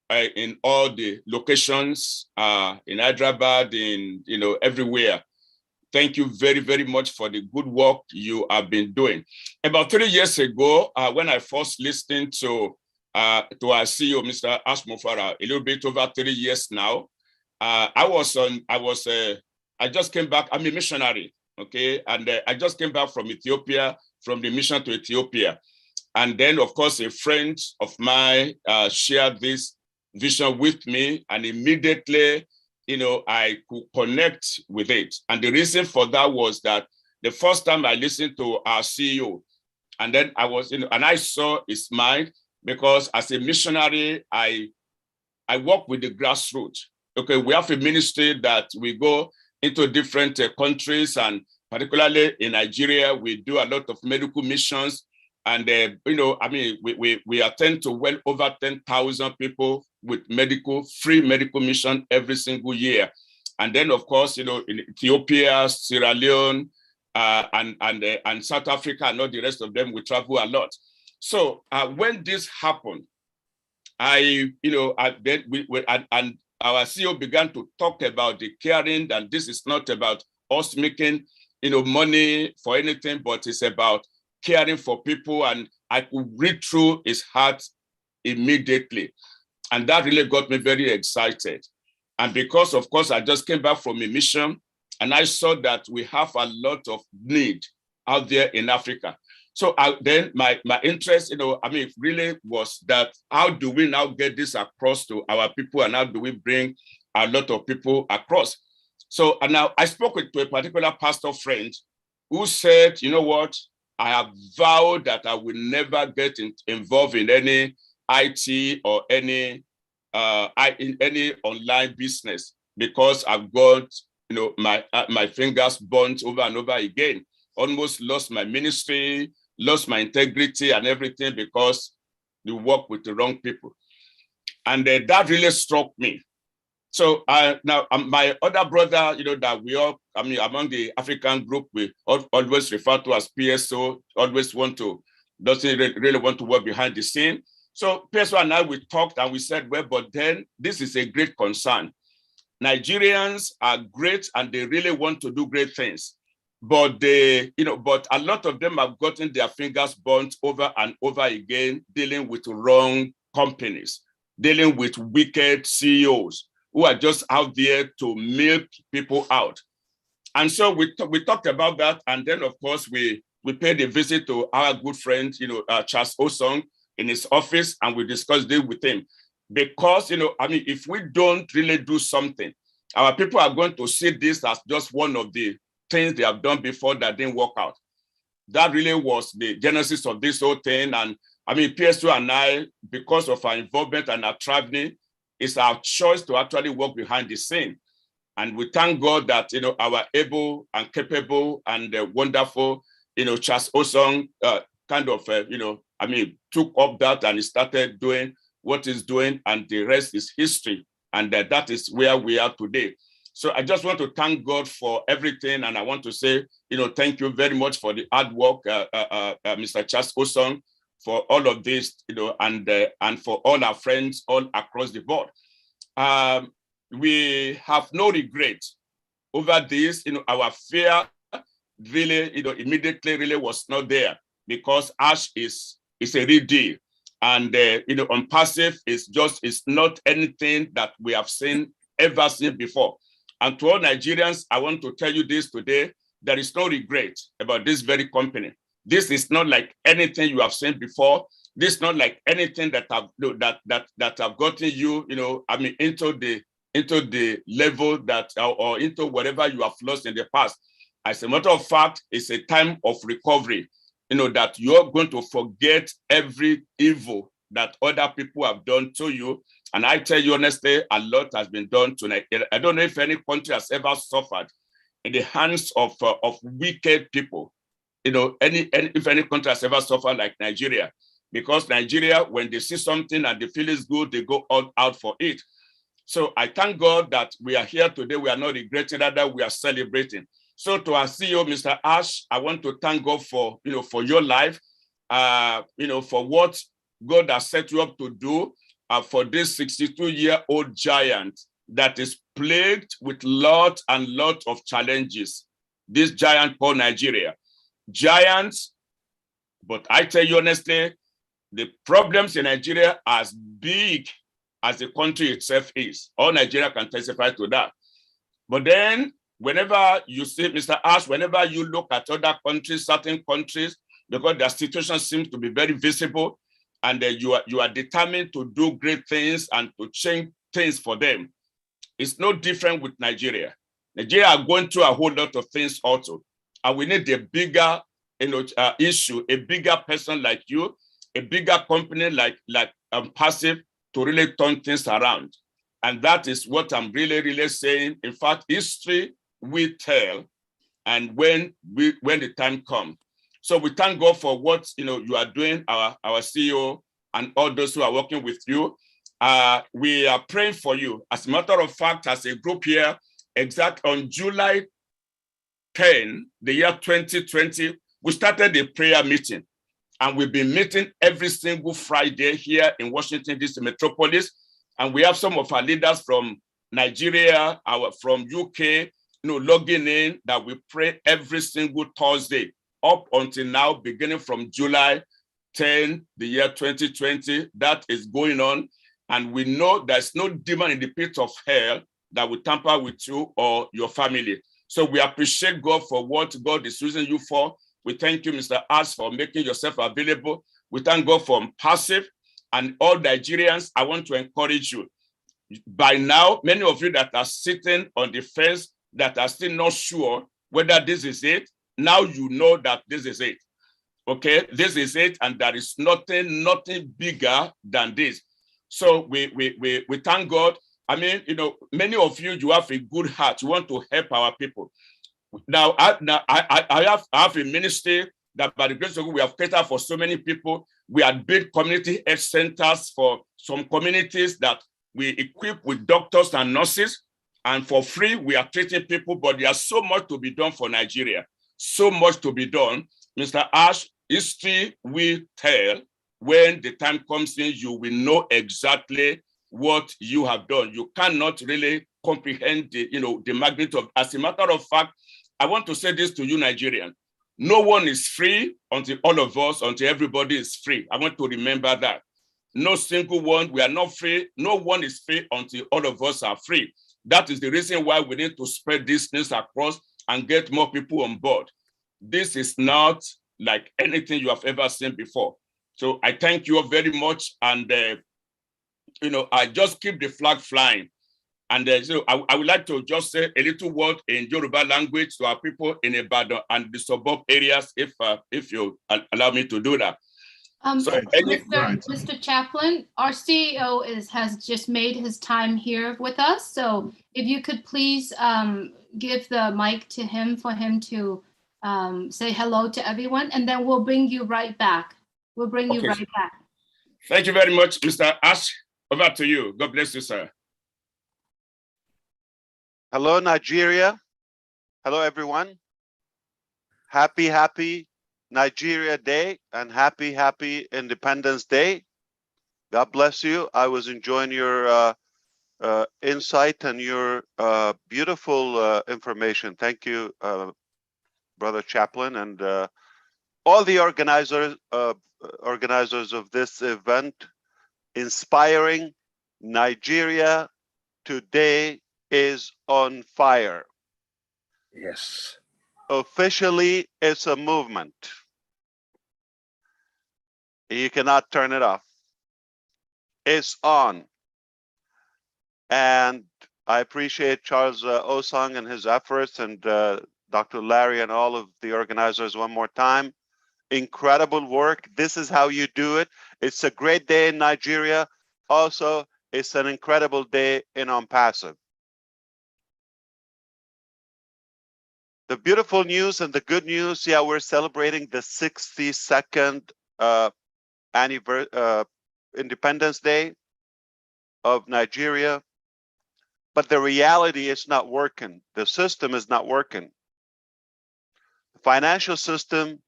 Speaker 3: in all the locations, in Hyderabad, in, everywhere. Thank you very, very much for the good work you have been doing. About 3 years ago, when I first listened to our CEO, Mr. Asmofara, a little bit over 3 years now, I just came back. I'm a missionary, okay? And I just came back from Ethiopia, from the mission to Ethiopia. And then, of course, a friend of mine shared this vision with me, and immediately, I could connect with it. And the reason for that was that the first time I listened to our CEO, and then I was, and I saw his mind, because as a missionary, I work with the grassroots. Okay, we have a ministry that we go into different countries, and particularly in Nigeria, we do a lot of medical missions. And, we attend to well over 10,000 people with free medical mission every single year. And then, of course, in Ethiopia, Sierra Leone, and South Africa and all the rest of them, we travel a lot. So when this happened, and our CEO began to talk about the caring, and this is not about us making money for anything, but it's about caring for people. And I could read through his heart immediately. And that really got me very excited. And because, of course, I just came back from a mission, and I saw that we have a lot of need out there in Africa. So then my interest, really was that how do we now get this across to our people, and how do we bring a lot of people across? So and now I spoke to a particular pastor friend who said, you know what, I have vowed that I will never get involved in any IT or any online business, because I've got my fingers burnt over and over again, almost lost my ministry, lost my integrity and everything because you work with the wrong people. And that really struck me. So now my other brother, that we all, among the African group, we always refer to as PSO, doesn't really want to work behind the scene. So PSO and I, we talked and we said, well, but then this is a great concern. Nigerians are great and they really want to do great things. But but a lot of them have gotten their fingers burnt over and over again, dealing with wrong companies, dealing with wicked CEOs who are just out there to milk people out. And so we talked about that. And then, of course, we paid a visit to our good friend, Charles Osong in his office, and we discussed it with him. Because, if we don't really do something, our people are going to see this as just one of the things they have done before that didn't work out. That really was the genesis of this whole thing. And PSO and I, because of our involvement and our traveling, it's our choice to actually work behind the scene. And we thank God that, our able and capable and wonderful, Charles Osong took up that and he started doing what he's doing, and the rest is history. And that is where we are today. So I just want to thank God for everything. And I want to say, thank you very much for the hard work, Mr. Charles Osong, for all of this, and for all our friends all across the board. We have no regret over this. Our fear really, immediately really was not there, because ash is a real deal. And, on passive, it's not anything that we have ever seen before. And to all Nigerians, I want to tell you this today, there is no regret about this very company. This is not like anything you have seen before. This is not like anything that have gotten you, into the level that, or into whatever you have lost in the past. As a matter of fact, it's a time of recovery, that you're going to forget every evil that other people have done to you. And I tell you honestly, a lot has been done tonight. I don't know if any country has ever suffered in the hands of wicked people. If any country has ever suffered like Nigeria, because Nigeria, when they see something and they feel it's good, they go all out for it. So I thank God that we are here today. We are not regretting, rather we are celebrating. So to our CEO, Mr. Ash, I want to thank God for, for your life, for what God has set you up to do, for this 62-year-old giant that is plagued with lot and lot of challenges. This giant called Nigeria. Giants, but I tell you honestly, the problems in Nigeria are as big as the country itself is. All Nigeria can testify to that. But then, whenever you see, Mr. Ash, whenever you look at other countries, certain countries, because their situation seems to be very visible, and you are determined to do great things and to change things for them. It's no different with Nigeria. Nigeria are going through a whole lot of things also. And we need a bigger issue, a bigger person like you, a bigger company like Passive to really turn things around. And that is what I'm really, really saying. In fact, history will tell, and when the time comes. So we thank God for what you are doing, our CEO and all those who are working with you. We are praying for you. As a matter of fact, as a group here, exact on July 10, the year 2020, we started a prayer meeting. And we've been meeting every single Friday here in Washington, D.C. metropolis. And we have some of our leaders from Nigeria, from UK, logging in, that we pray every single Thursday up until now, beginning from July 10, the year 2020. That is going on. And we know there's no demon in the pit of hell that will tamper with you or your family. So we appreciate God for what God is using you for. We thank you, Mr. Ash, for making yourself available. We thank God for Passive, and all Nigerians. I want to encourage you. By now, many of you that are sitting on the fence, that are still not sure whether this is it, now you know that this is it. Okay, this is it, and there is nothing bigger than this. So we thank God. I mean, many of you, you have a good heart. You want to help our people. Now I have a ministry that by the grace of God, we have catered for so many people. We had built community health centers for some communities that we equip with doctors and nurses, and for free, we are treating people, but there's so much to be done for Nigeria. So much to be done. Mr. Ash, history will tell. When the time comes in, you will know exactly what you have done. You cannot really comprehend the magnitude of. As a matter of fact, I want to say this to you, Nigerian. No one is free until all of us, until everybody is free. I want to remember that. No single one, we are not free. No one is free until all of us are free. That is the reason why we need to spread this news across and get more people on board. This is not like anything you have ever seen before. So I thank you all very much. And, I just keep the flag flying. And so I would like to just say a little word in Yoruba language to our people in Ibadan and the suburb areas, if you allow me to do that.
Speaker 8: Mr. Chaplain, our CEO has just made his time here with us. So if you could please give the mic to him for him to say hello to everyone, and then we'll bring you right back. We'll bring you right back.
Speaker 3: Thank you very much, Mr. Ash. Over to you. God bless you, sir.
Speaker 11: Hello, Nigeria. Hello, everyone. Happy Nigeria Day and happy Independence Day. God bless you. I was enjoying your insight and your beautiful information. Thank you, Brother Chaplain, and all the organizers of this event. Inspiring Nigeria today is on fire.
Speaker 14: Yes.
Speaker 11: Officially, it's a movement. You cannot turn it off. It's on. And I appreciate Charles Osang and his efforts, and Dr. Larry and all of the organizers one more time. Incredible work. This is how you do it. It's a great day in Nigeria. Also, it's an incredible day in Passive. The beautiful news and the good news, yeah, we're celebrating the 62nd Independence Day of Nigeria. But the reality is not working. The system is not working. The financial system,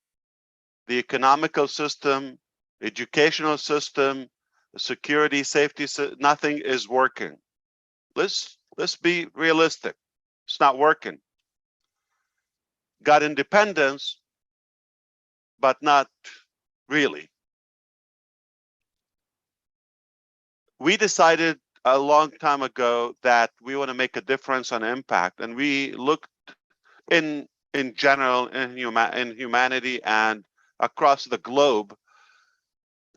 Speaker 11: the economical system, educational system, the security, safety, nothing is working. Let's be realistic. It's not working. Got independence, but not really. We decided a long time ago that we want to make a difference and impact, and we looked in general in humanity and across the globe,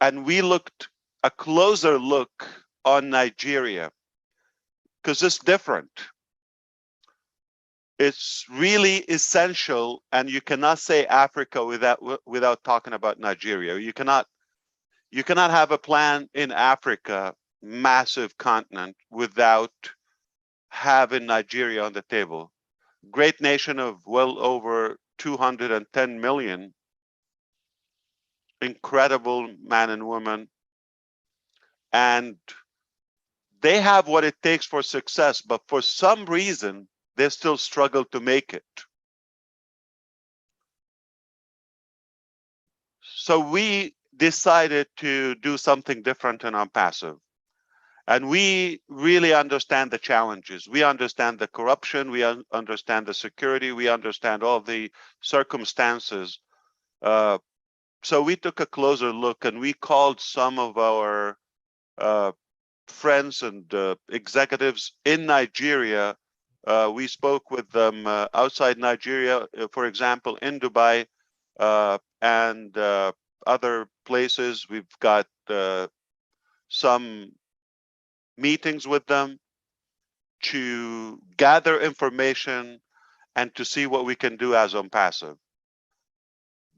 Speaker 11: and we looked a closer look on Nigeria because it's different. It's really essential, and you cannot say Africa without talking about Nigeria. You cannot have a plan in Africa, massive continent, without having Nigeria on the table. Great nation of well over 210 million, incredible men and women, and they have what it takes for success, but for some reason they still struggle to make it. So we decided to do something different in Passive. And we really understand the challenges. We understand the corruption. We understand the security. We understand all the circumstances. So we took a closer look and we called some of our friends and executives in Nigeria. We spoke with them outside Nigeria, for example, in Dubai and other places. We've got some meetings with them to gather information and to see what we can do as Passive.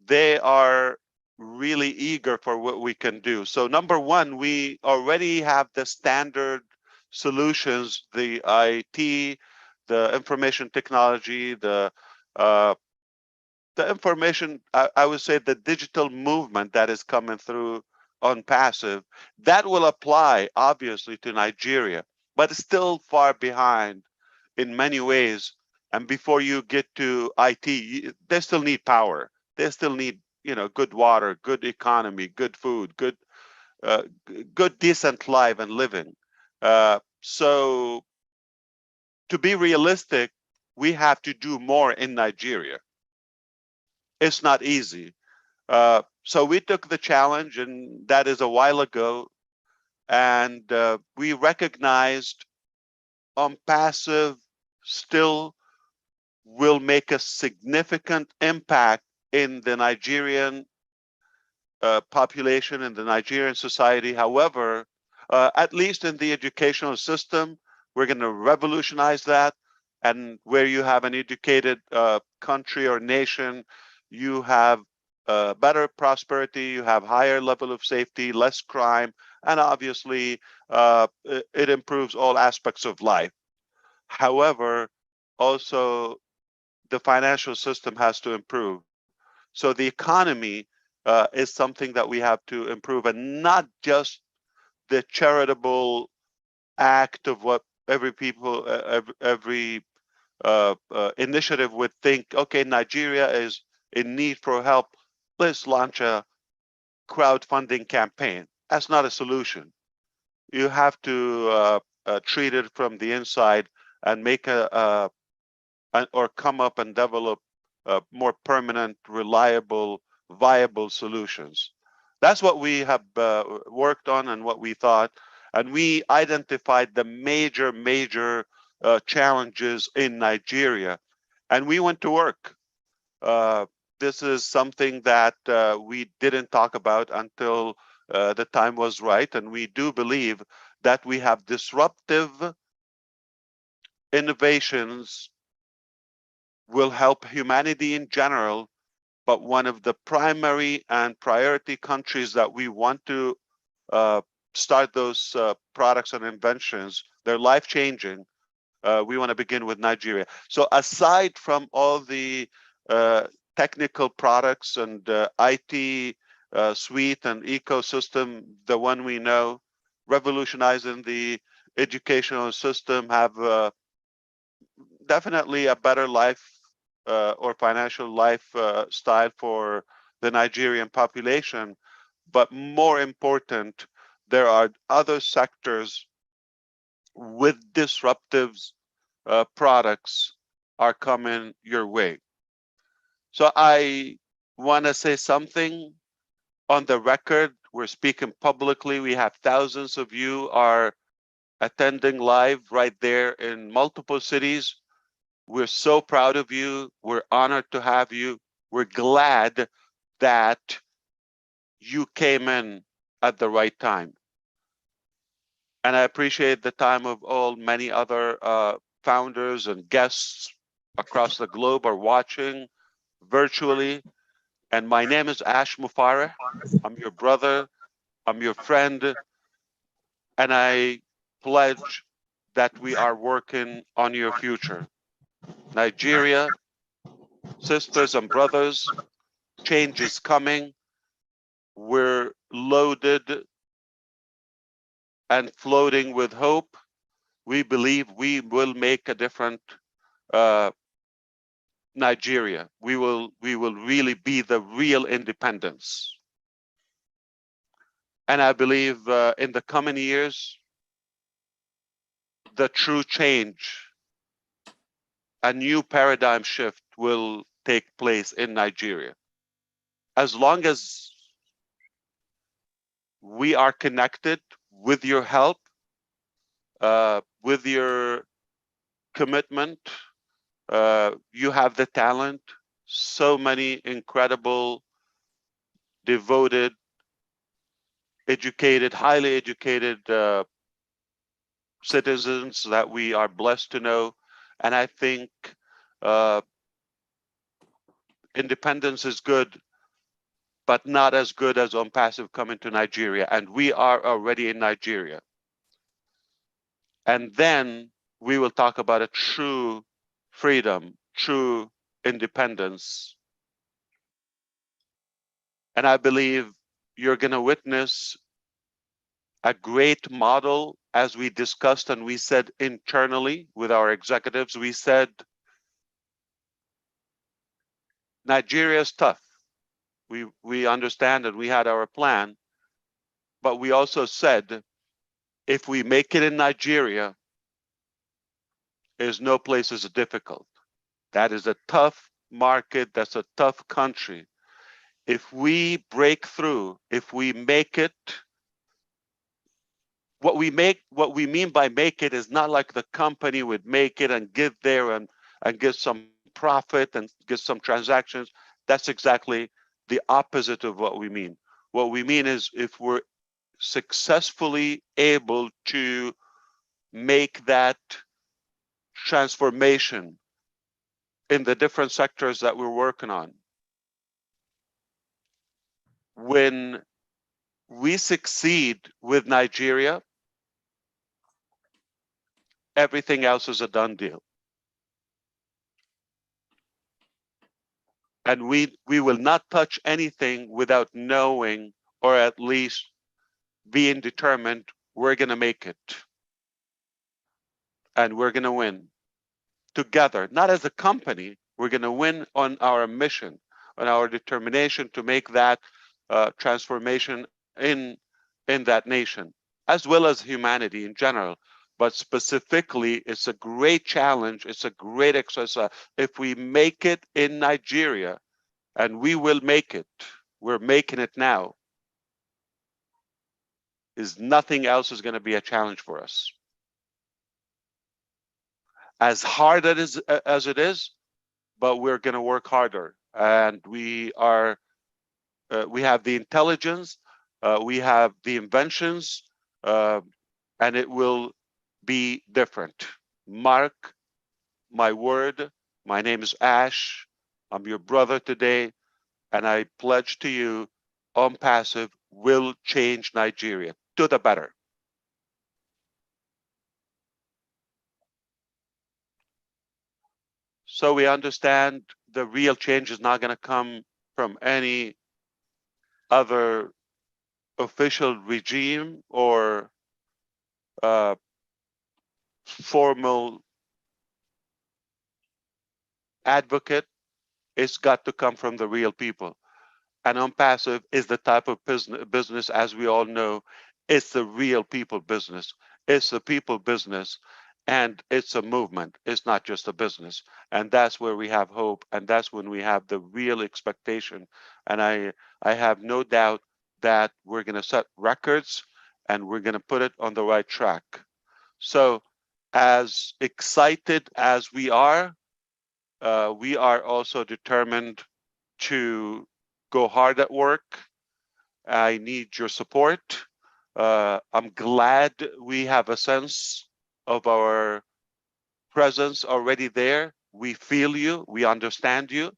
Speaker 11: They are really eager for what we can do. So number one, we already have the standard solutions, the IT, the information technology, the information, I would say the digital movement that is coming through on Passive, that will apply obviously to Nigeria, but it's still far behind in many ways. And before you get to IT, they still need power. They still need, good water, good economy, good food, good decent life and living. So to be realistic, we have to do more in Nigeria. It's not easy. So we took the challenge, and that is a while ago, and we recognized Passive still will make a significant impact in the Nigerian population, in the Nigerian society. However, at least in the educational system, we're going to revolutionize that. And where you have an educated country or nation, you have better prosperity, you have higher level of safety, less crime, and obviously it improves all aspects of life. However, also the financial system has to improve. So the economy is something that we have to improve, and not just the charitable act of what every initiative would think, okay, Nigeria is in need for help, let's launch a crowdfunding campaign. That's not a solution. You have to treat it from the inside and make or come up and develop more permanent, reliable, viable solutions. That's what we have worked on and what we thought. And we identified the major challenges in Nigeria. And we went to work. This is something that we didn't talk about until the time was right. And we do believe that we have disruptive innovations will help humanity in general, but one of the primary and priority countries that we want to start those products and inventions, they're life-changing. We want to begin with Nigeria. So aside from all the technical products and IT suite and ecosystem, the one we know, revolutionizing the educational system, have definitely a better life or financial lifestyle for the Nigerian population. But more important, there are other sectors with disruptive products are coming your way. So I want to say something on the record. We're speaking publicly. We have thousands of you are attending live right there in multiple cities. We're so proud of you. We're honored to have you. We're glad that you came in at the right time. And I appreciate the time of all many other founders and guests across the globe are watching virtually. And my name is Ash Mufareh. I'm your brother. I'm your friend. And I pledge that we are working on your future. Nigeria, sisters and brothers, change is coming. We're loaded and floating with hope. We believe we will make a different Nigeria. We will really be the real independence. And I believe in the coming years, the true change, a new paradigm shift will take place in Nigeria. As long as we are connected with your help, with your commitment, you have the talent, so many incredible, devoted, educated, highly educated citizens that we are blessed to know. And I think independence is good, but not as good as passive coming to Nigeria. And we are already in Nigeria. And then we will talk about a true freedom, true independence. And I believe you're going to witness a great model, as we discussed and we said internally with our executives. We said, Nigeria is tough. We understand and we had our plan, but we also said, if we make it in Nigeria, there's no place is difficult. That is a tough market. That's a tough country. If we break through, if we make it, what we mean by make it is not like the company would make it and get there and get some profit and get some transactions. That's exactly the opposite of what we mean. What we mean is if we're successfully able to make that transformation in the different sectors that we're working on, when we succeed with Nigeria, everything else is a done deal. And we will not touch anything without knowing, or at least being determined, we're going to make it. And we're going to win together, not as a company. We're going to win on our mission, on our determination to make that transformation in that nation, as well as humanity in general. But specifically, it's a great challenge. It's a great exercise. If we make it in Nigeria, and we will make it, we're making it now, is nothing else is going to be a challenge for us. As hard as it is, but we're going to work harder. And we have the intelligence, we have the inventions, and it will be different. Mark my word. My name is Ash. I'm your brother today, and I pledge to you, passive will change Nigeria to the better. So we understand the real change is not going to come from any other official regime or formal advocate. It's got to come from the real people. And passive is the type of business, as we all know, it's the real people business. It's the people business, and it's a movement. It's not just a business. And that's where we have hope, and that's when we have the real expectation. And I have no doubt that we're going to set records, and we're going to put it on the right track. So as excited as we are also determined to go hard at work. I need your support. I'm glad we have a sense of our presence already there. We feel you, we understand you,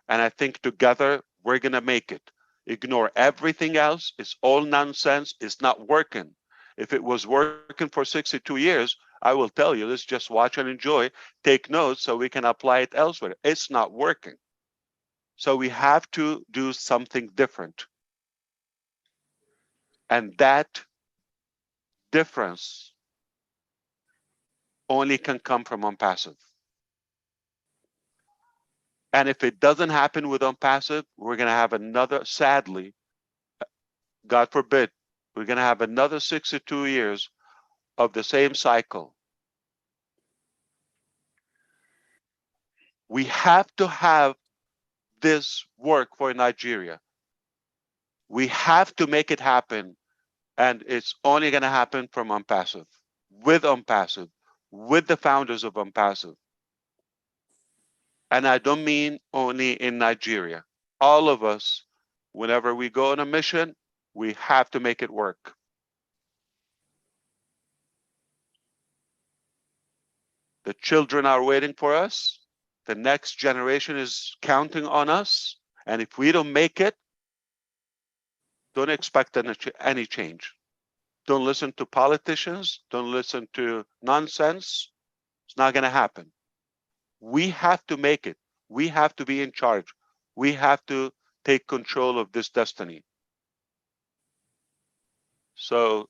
Speaker 11: and I think together we're gonna make it. Ignore everything else, it's all nonsense, it's not working. If it was working for 62 years, I will tell you, let's just watch and enjoy, take notes so we can apply it elsewhere. It's not working. So we have to do something different. And that difference only can come from passive. And if it doesn't happen with passive, we're going to have another, sadly, God forbid, We're going to have another 62 years of the same cycle. We have to have this work for Nigeria. We have to make it happen. And it's only going to happen from Unpassive, with the founders of Unpassive. And I don't mean only in Nigeria. All of us, whenever we go on a mission, we have to make it work. The children are waiting for us. The next generation is counting on us. And if we don't make it, don't expect any change. Don't listen to politicians. Don't listen to nonsense. It's not going to happen. We have to make it. We have to be in charge. We have to take control of this destiny. So,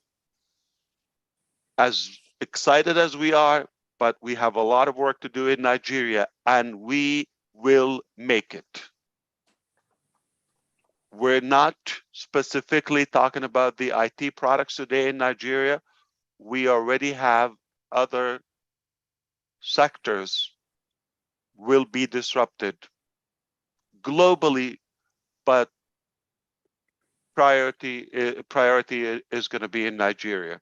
Speaker 11: as excited as we are, but we have a lot of work to do in Nigeria, and we will make it. We're not specifically talking about the IT products today in Nigeria. We already have other sectors will be disrupted globally, but priority is going to be in Nigeria.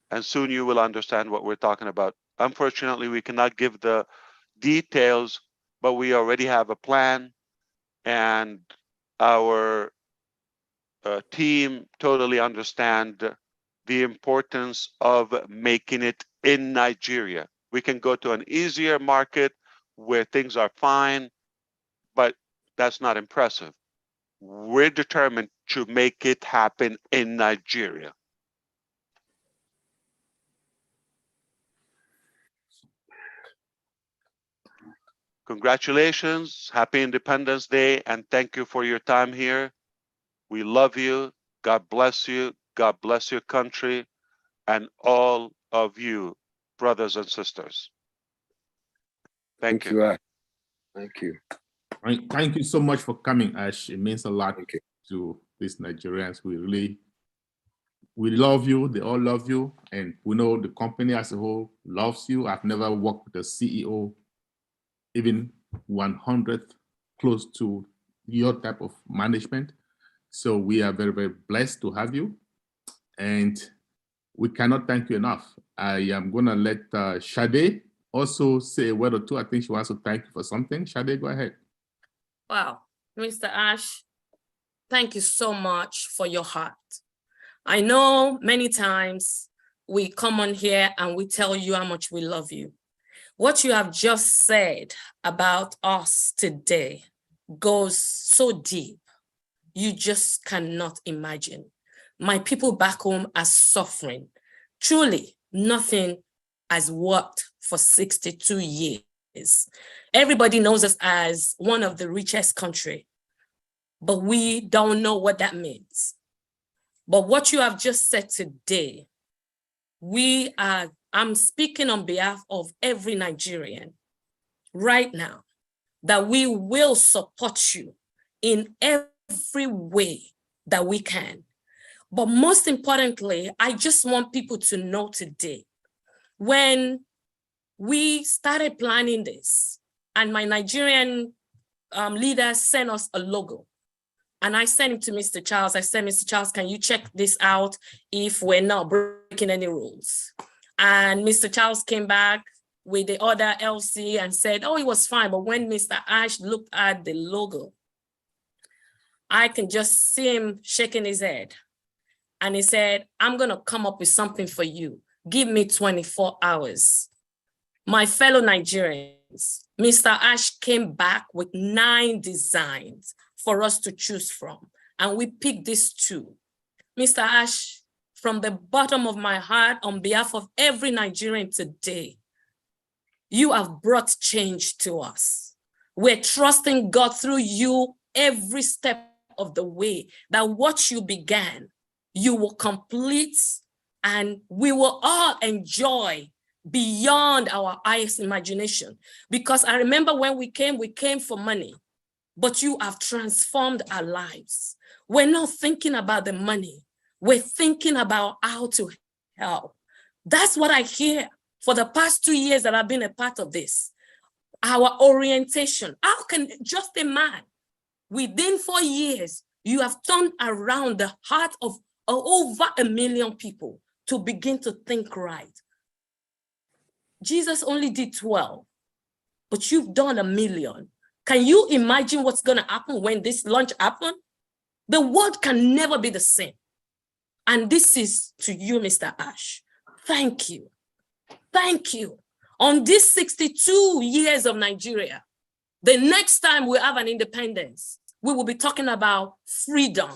Speaker 11: And soon you will understand what we're talking about. Unfortunately, we cannot give the details, but we already have a plan, and our team totally understand the importance of making it in Nigeria. We can go to an easier market where things are fine, but that's not impressive. We're determined to make it happen in Nigeria. Congratulations, happy Independence Day, and thank you for your time here. We love you. God bless you. God bless your country and all of you, brothers and sisters. Thank you.
Speaker 14: Ash. Thank you.
Speaker 1: Thank you so much for coming, Ash. It means a lot to these Nigerians. We love you. They all love you. And we know the company as a whole loves you. I've never worked with a CEO, even 100th close to your type of management. So we are very, very blessed to have you. And we cannot thank you enough. I am going to let Sade also say a word or two. I think she wants to thank you for something. Sade, go ahead.
Speaker 9: Wow, Mr. Ash, thank you so much for your heart. I know many times we come on here and we tell you how much we love you. What you have just said about us today goes so deep. You just cannot imagine. My people back home are suffering. Truly, nothing has worked for 62 years. Everybody knows us as one of the richest countries, but we don't know what that means. But what you have just said today, I'm speaking on behalf of every Nigerian right now, that we will support you in every way that we can. But most importantly, I just want people to know today, when we started planning this, and my Nigerian leader sent us a logo, and I sent it to Mr. Charles. I said, Mr. Charles, can you check this out if we're not breaking any rules? And Mr. Charles came back with the other LC and said, oh, it was fine. But when Mr. Ash looked at the logo, I can just see him shaking his head. And he said, I'm going to come up with something for you. Give me 24 hours. My fellow Nigerians, Mr. Ash came back with 9 designs for us to choose from. And we picked these 2. Mr. Ash, from the bottom of my heart, on behalf of every Nigerian today, you have brought change to us. We're trusting God through you every step of the way, that what you began, you will complete, and we will all enjoy beyond our highest imagination. Because I remember when we came for money, but you have transformed our lives. We're not thinking about the money. we're thinking about how to help. That's what I hear for the past 2 years that I've been a part of this. Our orientation. How can just a man, within 4 years, you have turned around the heart of over 1 million people to begin to think right? Jesus only did 12, but you've done 1 million. Can you imagine what's going to happen when this launch happens? The world can never be the same. And this is to you, Mr. Ash. Thank you. Thank you. On this 62 years of Nigeria, the next time we have an independence, we will be talking about freedom.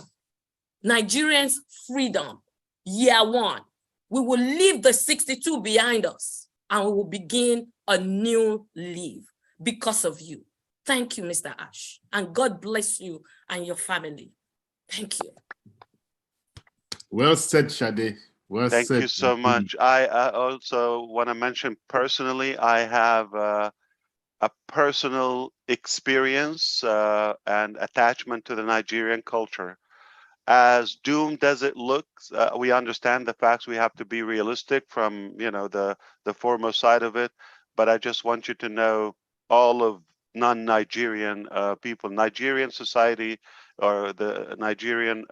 Speaker 9: Nigerians' freedom, year 1. We will leave the 62 behind us and we will begin a new life because of you. Thank you, Mr. Ash. And God bless you and your family. Thank you.
Speaker 1: Well said, Shade. Well said.
Speaker 11: Thank you so much. I also want to mention personally, I have a personal experience and attachment to the Nigerian culture. As doomed as it looks, we understand the facts. We have to be realistic from, you know, the foremost side of it. But I just want you to know, all of non-Nigerian people, Nigerian society, or the Nigerian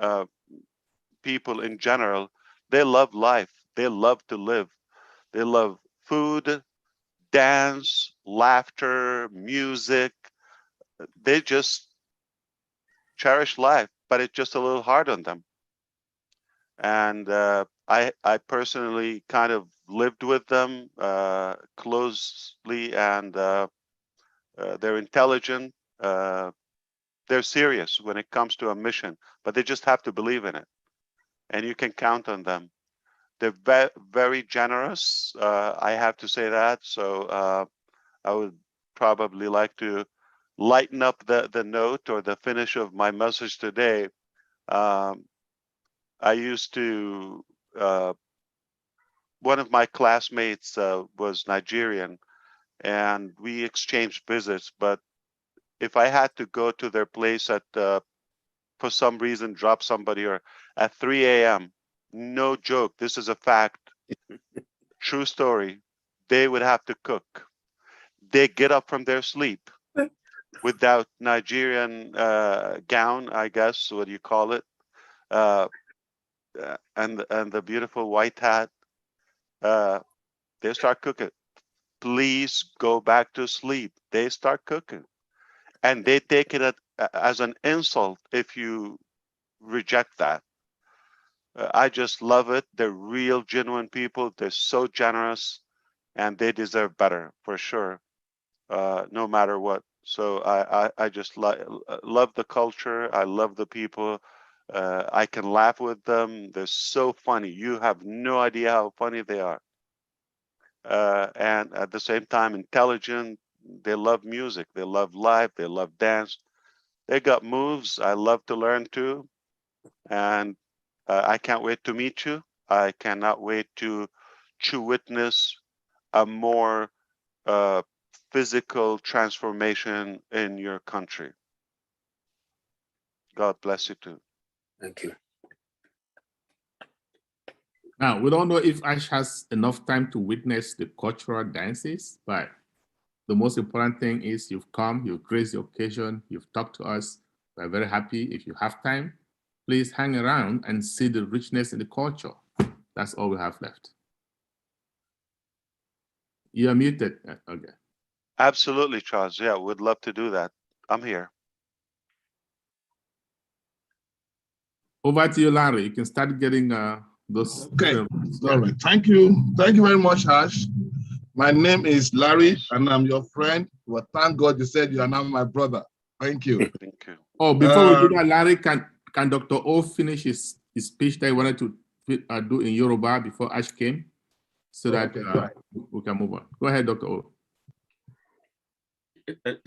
Speaker 11: people in general, they love life. They love to live. They love food, dance, laughter, music. They just cherish life, but it's just a little hard on them. And I personally kind of lived with them closely, and they're intelligent. They're serious when it comes to a mission, but they just have to believe in it. And you can count on them. They're very generous. I have to say that. So I would probably like to lighten up the note or the finish of my message today. I used to, one of my classmates was Nigerian, and we exchanged visits. But if I had to go to their place at, for some reason, drop somebody, or at 3 a.m., no joke, this is a fact, true story, they would have to cook. They get up from their sleep without Nigerian gown, I guess, what do you call it? And the beautiful white hat. They start cooking. Please go back to sleep. They start cooking. And they take it as an insult if you reject that. I just love it. They're real, genuine people. They're so generous, and they deserve better for sure, no matter what. So I just love the culture. I love the people. I can laugh with them. They're so funny. You have no idea how funny they are. And at the same time, intelligent. They love music. They love life. They love dance. They got moves. I love to learn too. And I can't wait to meet you. I cannot wait to witness a more physical transformation in your country. God bless you too.
Speaker 14: Thank you.
Speaker 1: Now, we don't know if Ash has enough time to witness the cultural dances, but the most important thing is you've come, you've graced the occasion, you've talked to us. We're very happy. If you have time, please hang around and see the richness in the culture. That's all we have left. You are muted. Okay.
Speaker 11: Absolutely, Charles. Yeah, we'd love to do that. I'm here.
Speaker 1: Over to you, Larry. You can start getting those.
Speaker 16: Okay. All right. Thank you. Thank you very much, Ash. My name is Larry, and I'm your friend. Well, thank God you said you are now my brother. Thank you.
Speaker 11: Thank you.
Speaker 1: Oh, before we do that, Larry, can Dr. O finish his speech that he wanted to do in Yoruba before Ash came, so that we can move on. Go ahead, Dr. O.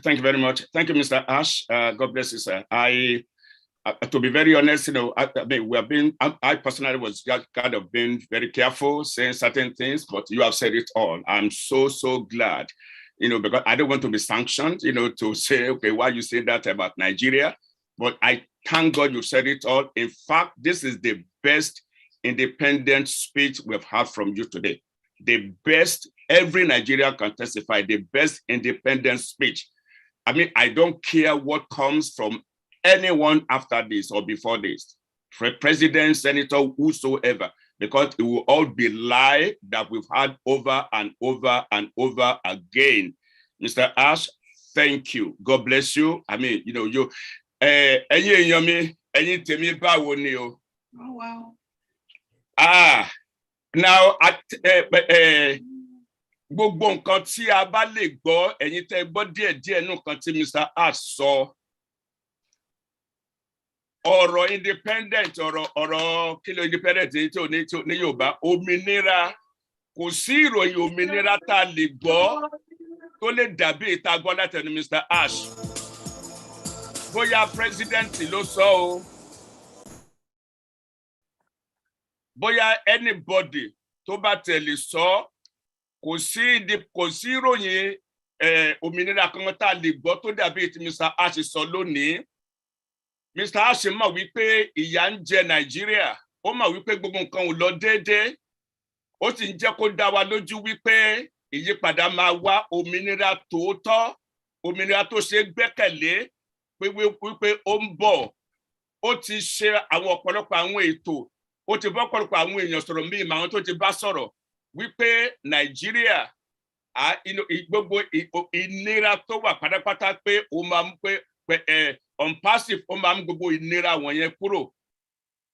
Speaker 3: Thank you very much. Thank you, Mr. Ash. God bless you, sir. To be very honest, you know, I personally was just kind of being very careful saying certain things, but you have said it all. I'm so glad, you know, because I don't want to be sanctioned, you know, to say, okay, why you say that about Nigeria? But I thank God you said it all. In fact, this is the best independent speech we've heard from you today. The best, every Nigerian can testify, the best independent speech. I mean, I don't care what comes from anyone after this or before this, president, senator, whosoever, because it will all be lie that we've had over and over and over again. Mr. Ash, thank you. God bless you. I mean, you know, you, oh,
Speaker 12: wow.
Speaker 3: Now, gbogbo nǹkan tí a bá lè gbọ́, ẹ̀yin tẹ́ gbọ́ díẹ̀díẹ̀ nínú nǹkan tí Mr. Ash sọ, ọ̀rọ̀ independent, ọ̀rọ̀ kí ló independent tí ò ní Yorùbá, òmìnira, kò sí ìròyìn òmìnira tá a lè gbọ́ tó lè dàbí ìta gbọ́ látẹnu Mr. Ash. Bóyá president ló sọ o, bóyá anybody tó bá tẹ̀lé sọ, kò sí ìròyìn òmìnira kan tá a lè gbọ́ tó dàbí tí Mr. Ash sọ lónìí. Mr. Ash mọ̀ wípé ìyà ń jẹ Nàìjíríà, ó mọ̀ wípé gbogbo nǹkan ò lọ déédéé, ó sì ń jẹ́ kó dá wa lójú wípé ìyípadà máa wá, òmìnira tòótọ́, òmìnira tó ṣe gbẹ́kẹ̀lé, wípé ó ń bọ̀. Ó ti ṣe àwọn ọ̀pọ̀lọpọ̀ àwọn ètò, ó ti bọ́ ọ̀pọ̀lọpọ̀ àwọn èèyàn sọ̀rọ̀ míì, àwọn tó ti bá sọ̀rọ̀ wípé Nàìjíríà, gbogbo ìnira tó wà pátápátá pé ó máa ń pé on passive, ó máa ń gbogbo ìnira wọ̀nyẹn kúrò.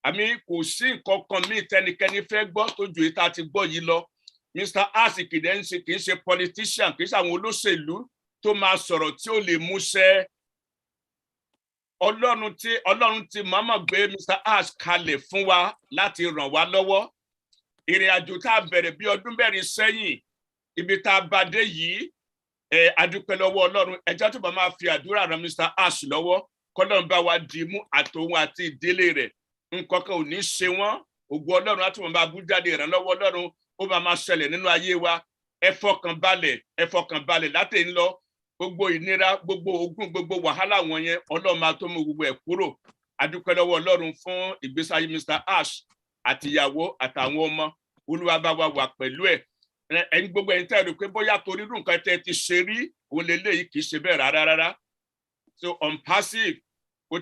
Speaker 3: Àmì kò sí nǹkan kan míì tẹnikẹ́ni fẹ́ gbọ́ tó ju ìta ti gbọ́ yìí lọ. Mr. Ash kì í ṣe politician, kì í ṣe àwọn olóṣèlú tó máa sọ̀rọ̀ tí ó lè múṣẹ. Ọlọ́run ti máa gbé Mr. Ash kalẹ̀ fún wa láti ràn wá lọ́wọ́. Ìrìn àjò tá a bẹ̀rẹ̀ bí ọdún mẹ́rin sẹ́yìn, ibi tá a bá dé yìí, a dúpẹ́ lọ́wọ́ Ọlọ́run. Ẹ jẹ́ tó bá máa fi àdúrà ran Mr. Ash lọ́wọ́, k'Ọlọ́run bá wa dì mú àtòun àti ìdílé rẹ̀. Nǹkan kan ò ní ṣe wọ́n. Ògo Ọlọ́run á tún máa bú jáde, ìrànlọ́wọ́ Ọlọ́run ó máa ṣẹlẹ̀ nínú ayé wa. Ẹ fọkàn balẹ̀ láti ń lọ. Gbogbo ìnira, gbogbo ogun, gbogbo wàhálà wọ̀nyẹn, Ọlọ́run máa tó mú gbogbo ẹ̀ kúrò. A dúpẹ́ lọ́wọ́ Ọlọ́run fún ìgbésí ayé Mr. Ash àtìyàwó àtàwọn ọmọ. Olúwa bá wa wà pẹ̀lú ẹ̀. Ẹ̀yin gbogbo ẹ̀yin tẹ́ rò pé bóyá torí irú nǹkan tẹ́ ti ṣe rí, òun lélẹ́yìí kì í ṣe bẹ́ẹ̀ rárá. So on passive, ó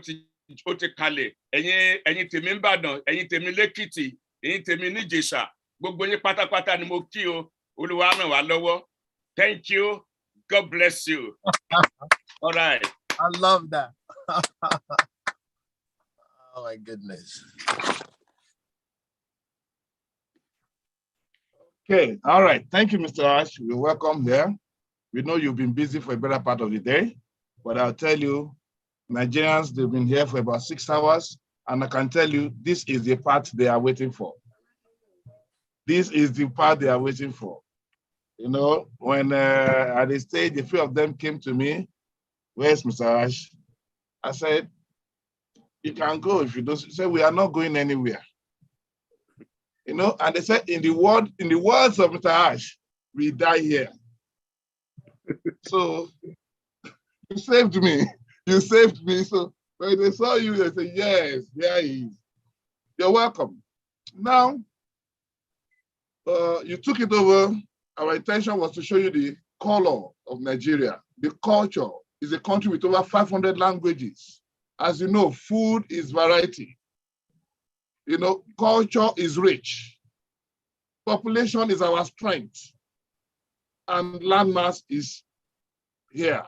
Speaker 3: ti kalẹ̀. Ẹ̀yin tèmi ń Ìbàdàn, ẹ̀yin tèmi l'Ékìtì, ẹ̀yin tèmi n'Ìjẹ̀ṣà, gbogbo yín pátápátá ni mo kí o. Olúwa ràn wá lọ́wọ́. Thank you. God bless you. All right.
Speaker 16: I love that. Oh my goodness. Okay, all right. Thank you, Mr. Ash. You're welcome here. We know you've been busy for a better part of the day, but I'll tell you, Nigerians, they've been here for about 6 hours, and I can tell you, this is the part they are waiting for. This is the part they are waiting for. You know, when at the stage, a few of them came to me, where's Mr. Ash? I said, you can go if you don't. He said, we are not going anywhere. You know, and they said, in the words of Mr. Ash, we die here. So you saved me. You saved me. So when they saw you, they said, yes, here he is. You're welcome. Now, you took it over. Our intention was to show you the color of Nigeria. The culture is a country with over 500 languages. As you know, food is variety. You know, culture is rich. Population is our strength. And landmass is here.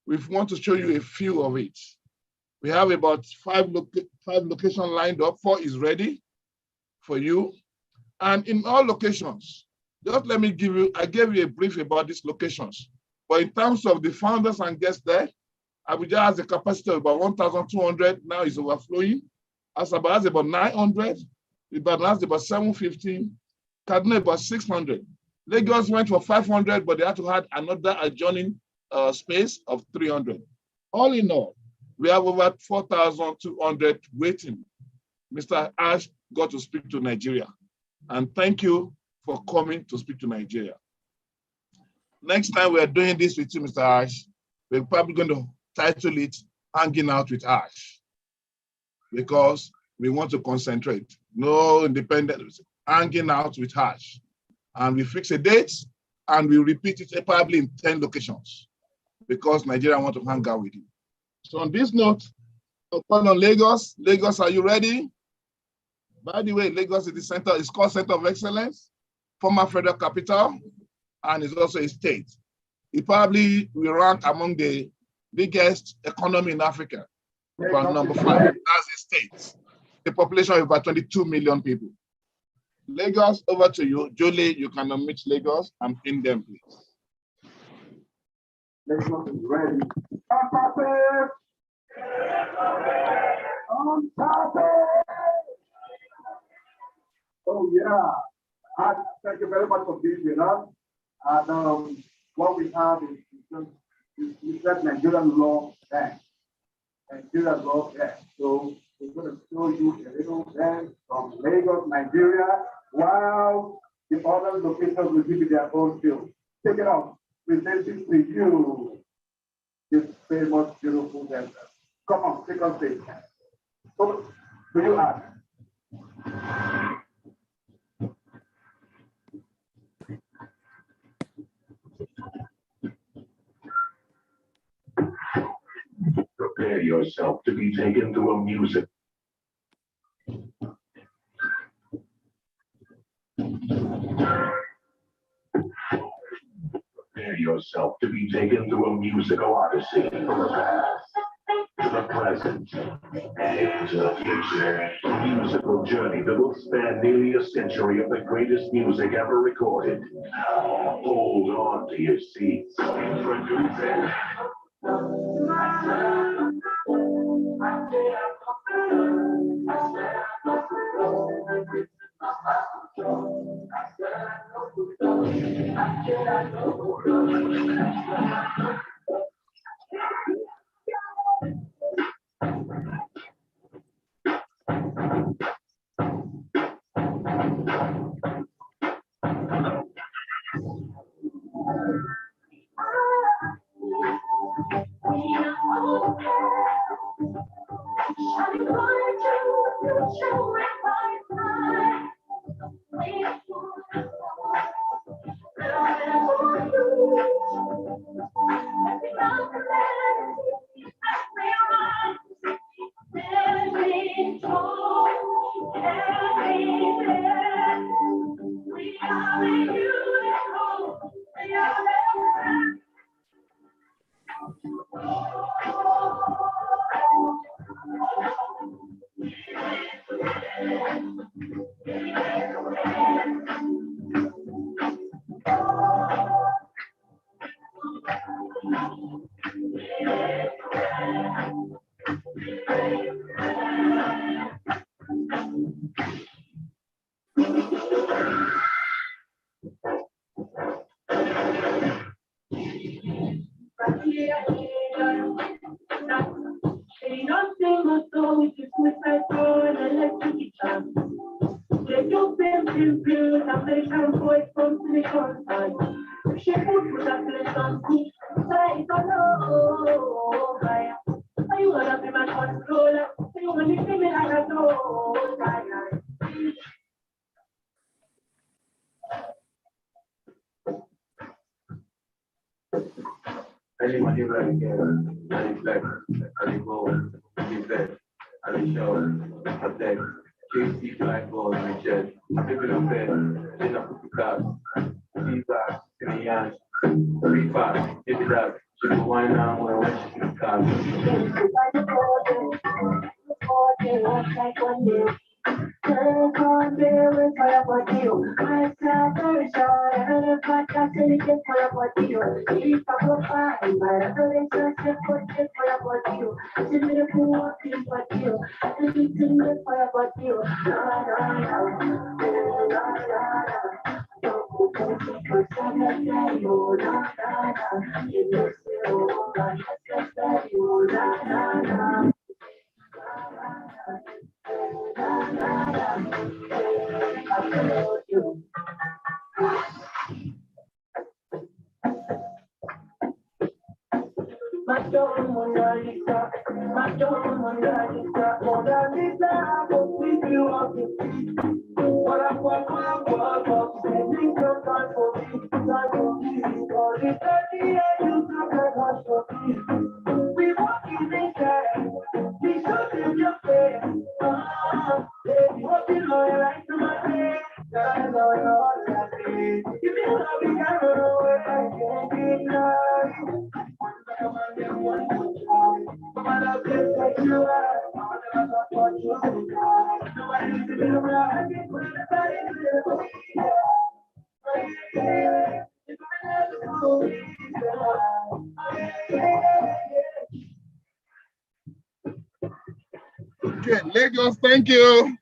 Speaker 16: We want to show you a few of it. We have about five locations lined up. 4 is ready for you. And in all locations, just let me give you, I gave you a brief about these locations. But in terms of the founders and guests there, Abuja has a capacity of about 1,200. Now it's overflowing. Asaba has about 900. Ibadan has about 750. Kaduna about 600. Lagos went for 500, but they had to add another adjoining space of 300. All in all, we have over 4,200 waiting. Mr. Ash got to speak to Nigeria. And thank you for coming to speak to Nigeria. Next time we are doing this with you, Mr. Ash, we're probably going to title it Hanging Out with Ash, because we want to concentrate. No independence, hanging out with Hajj. And we fix a date and we repeat it probably in 10 locations because Nigeria want to hang out with you. So on this note, I'll call on Lagos. Lagos, are you ready? By the way, Lagos is the center, it's called Center of Excellence, former federal capital, and it's also a state. It probably will rank among the biggest economy in Africa. About number 5, that's a state. A population of about 22 million people. Lagos, over to you. Julie, you can unmute Lagos and pin them, please.
Speaker 2: Lagos is ready. Oh yeah. Thank you very much for being with us. And what we have is that Nigerian law bank. Nigerian law bank. So we're going to show you a little bank from Lagos, Nigeria, while the other locations will give you their own field. Take it out. Presenting to you this famous, beautiful dancer. Come on, take on stage. So, do you ask? Prepare yourself to be taken through a music. Prepare yourself to be taken through a musical odyssey from the past to the present and into the future. A musical journey that will span nearly a century of the greatest music ever recorded. Now, hold on to your seats. Introducing anyone here again, any flex, any goal, any bet, any show, a deck, JC flag ball, and jet, living a bed, in a cookie class, feedback, in the yan, 3-5, if it up, she can wind down when I went to the car.
Speaker 16: Okay, Lagos, thank you.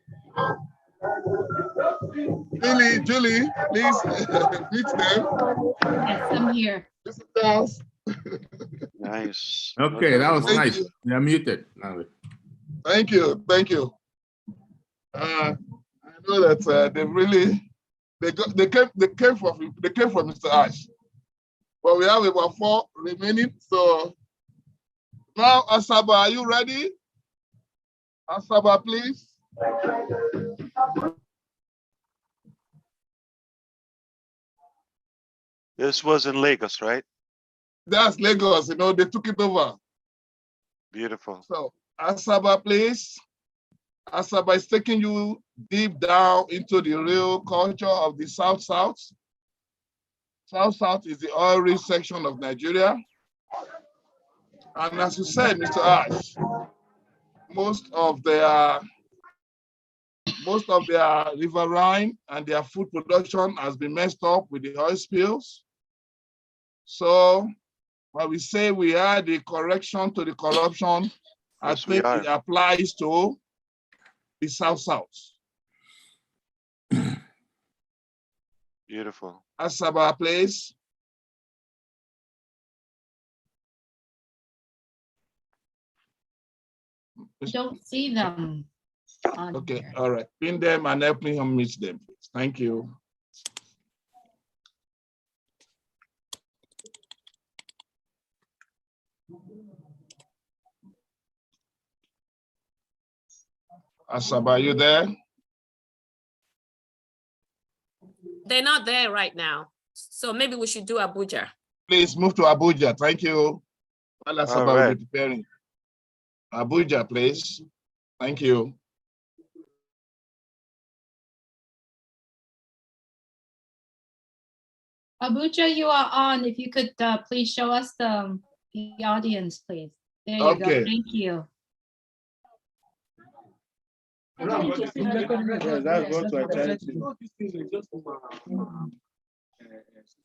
Speaker 16: Julie, please meet them.
Speaker 8: Yes, I'm here.
Speaker 11: Nice.
Speaker 1: Okay, that was nice. You're muted.
Speaker 16: Thank you, thank you. I know that they came from Mr. Ash, but we have about 4 remaining. So now, Asaba, are you ready? Asaba, please.
Speaker 11: This was in Lagos, right?
Speaker 16: That's Lagos, you know, they took it over.
Speaker 11: Beautiful.
Speaker 16: So, Asaba, please. Asaba is taking you deep down into the real culture of the South-South. South-South is the oil-rich section of Nigeria. And as you said, Mr. Ash, most of their riverine and their food production has been messed up with the oil spills. So when we say we are the correction to the corruption, I think it applies to the South-South.
Speaker 11: Beautiful.
Speaker 16: Asaba, please.
Speaker 8: I don't see them.
Speaker 16: Okay, all right. Pin them and help me unmute them, please. Thank you. Asaba, are you there?
Speaker 9: They're not there right now. So maybe we should do Abuja.
Speaker 16: Please move to Abuja. Thank you. While Asaba will be preparing. Abuja, please. Thank you.
Speaker 8: Abuja, you are on. If you could please show us the audience, please. There you go. Thank you.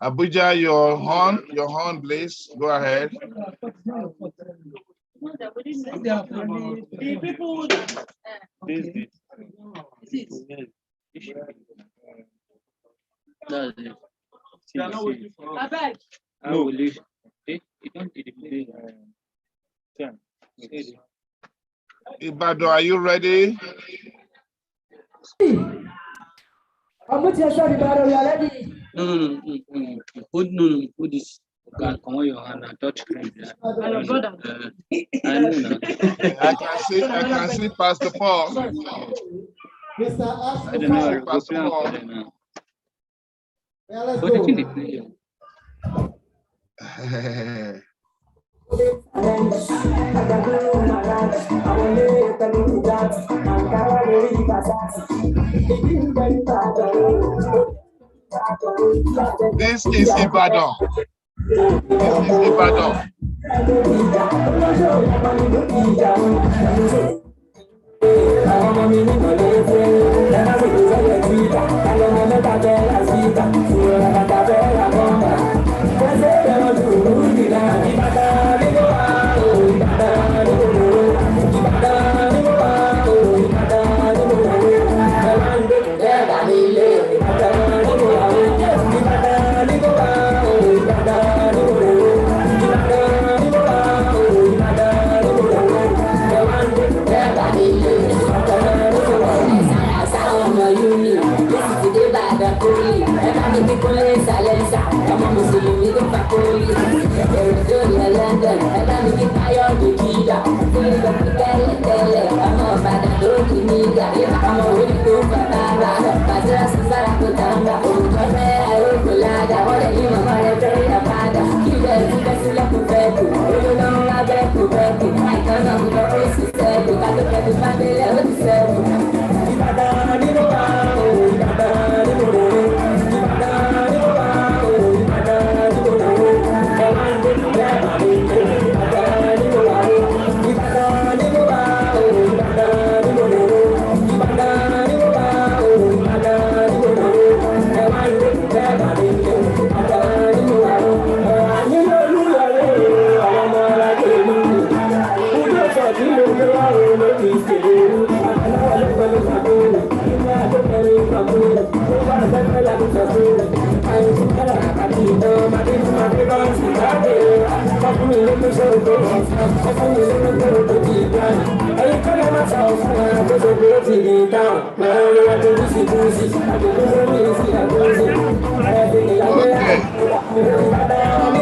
Speaker 16: Abuja, your horn, please. Go ahead. Ibado, are you ready?
Speaker 10: No. Put this. Come on, your hand and touch screen.
Speaker 16: I can see Pastor Paul.
Speaker 10: I don't know.
Speaker 16: Pastor Paul.
Speaker 10: Yeah, let's go.
Speaker 16: This is Ibadan. This is Ibadan. Okay.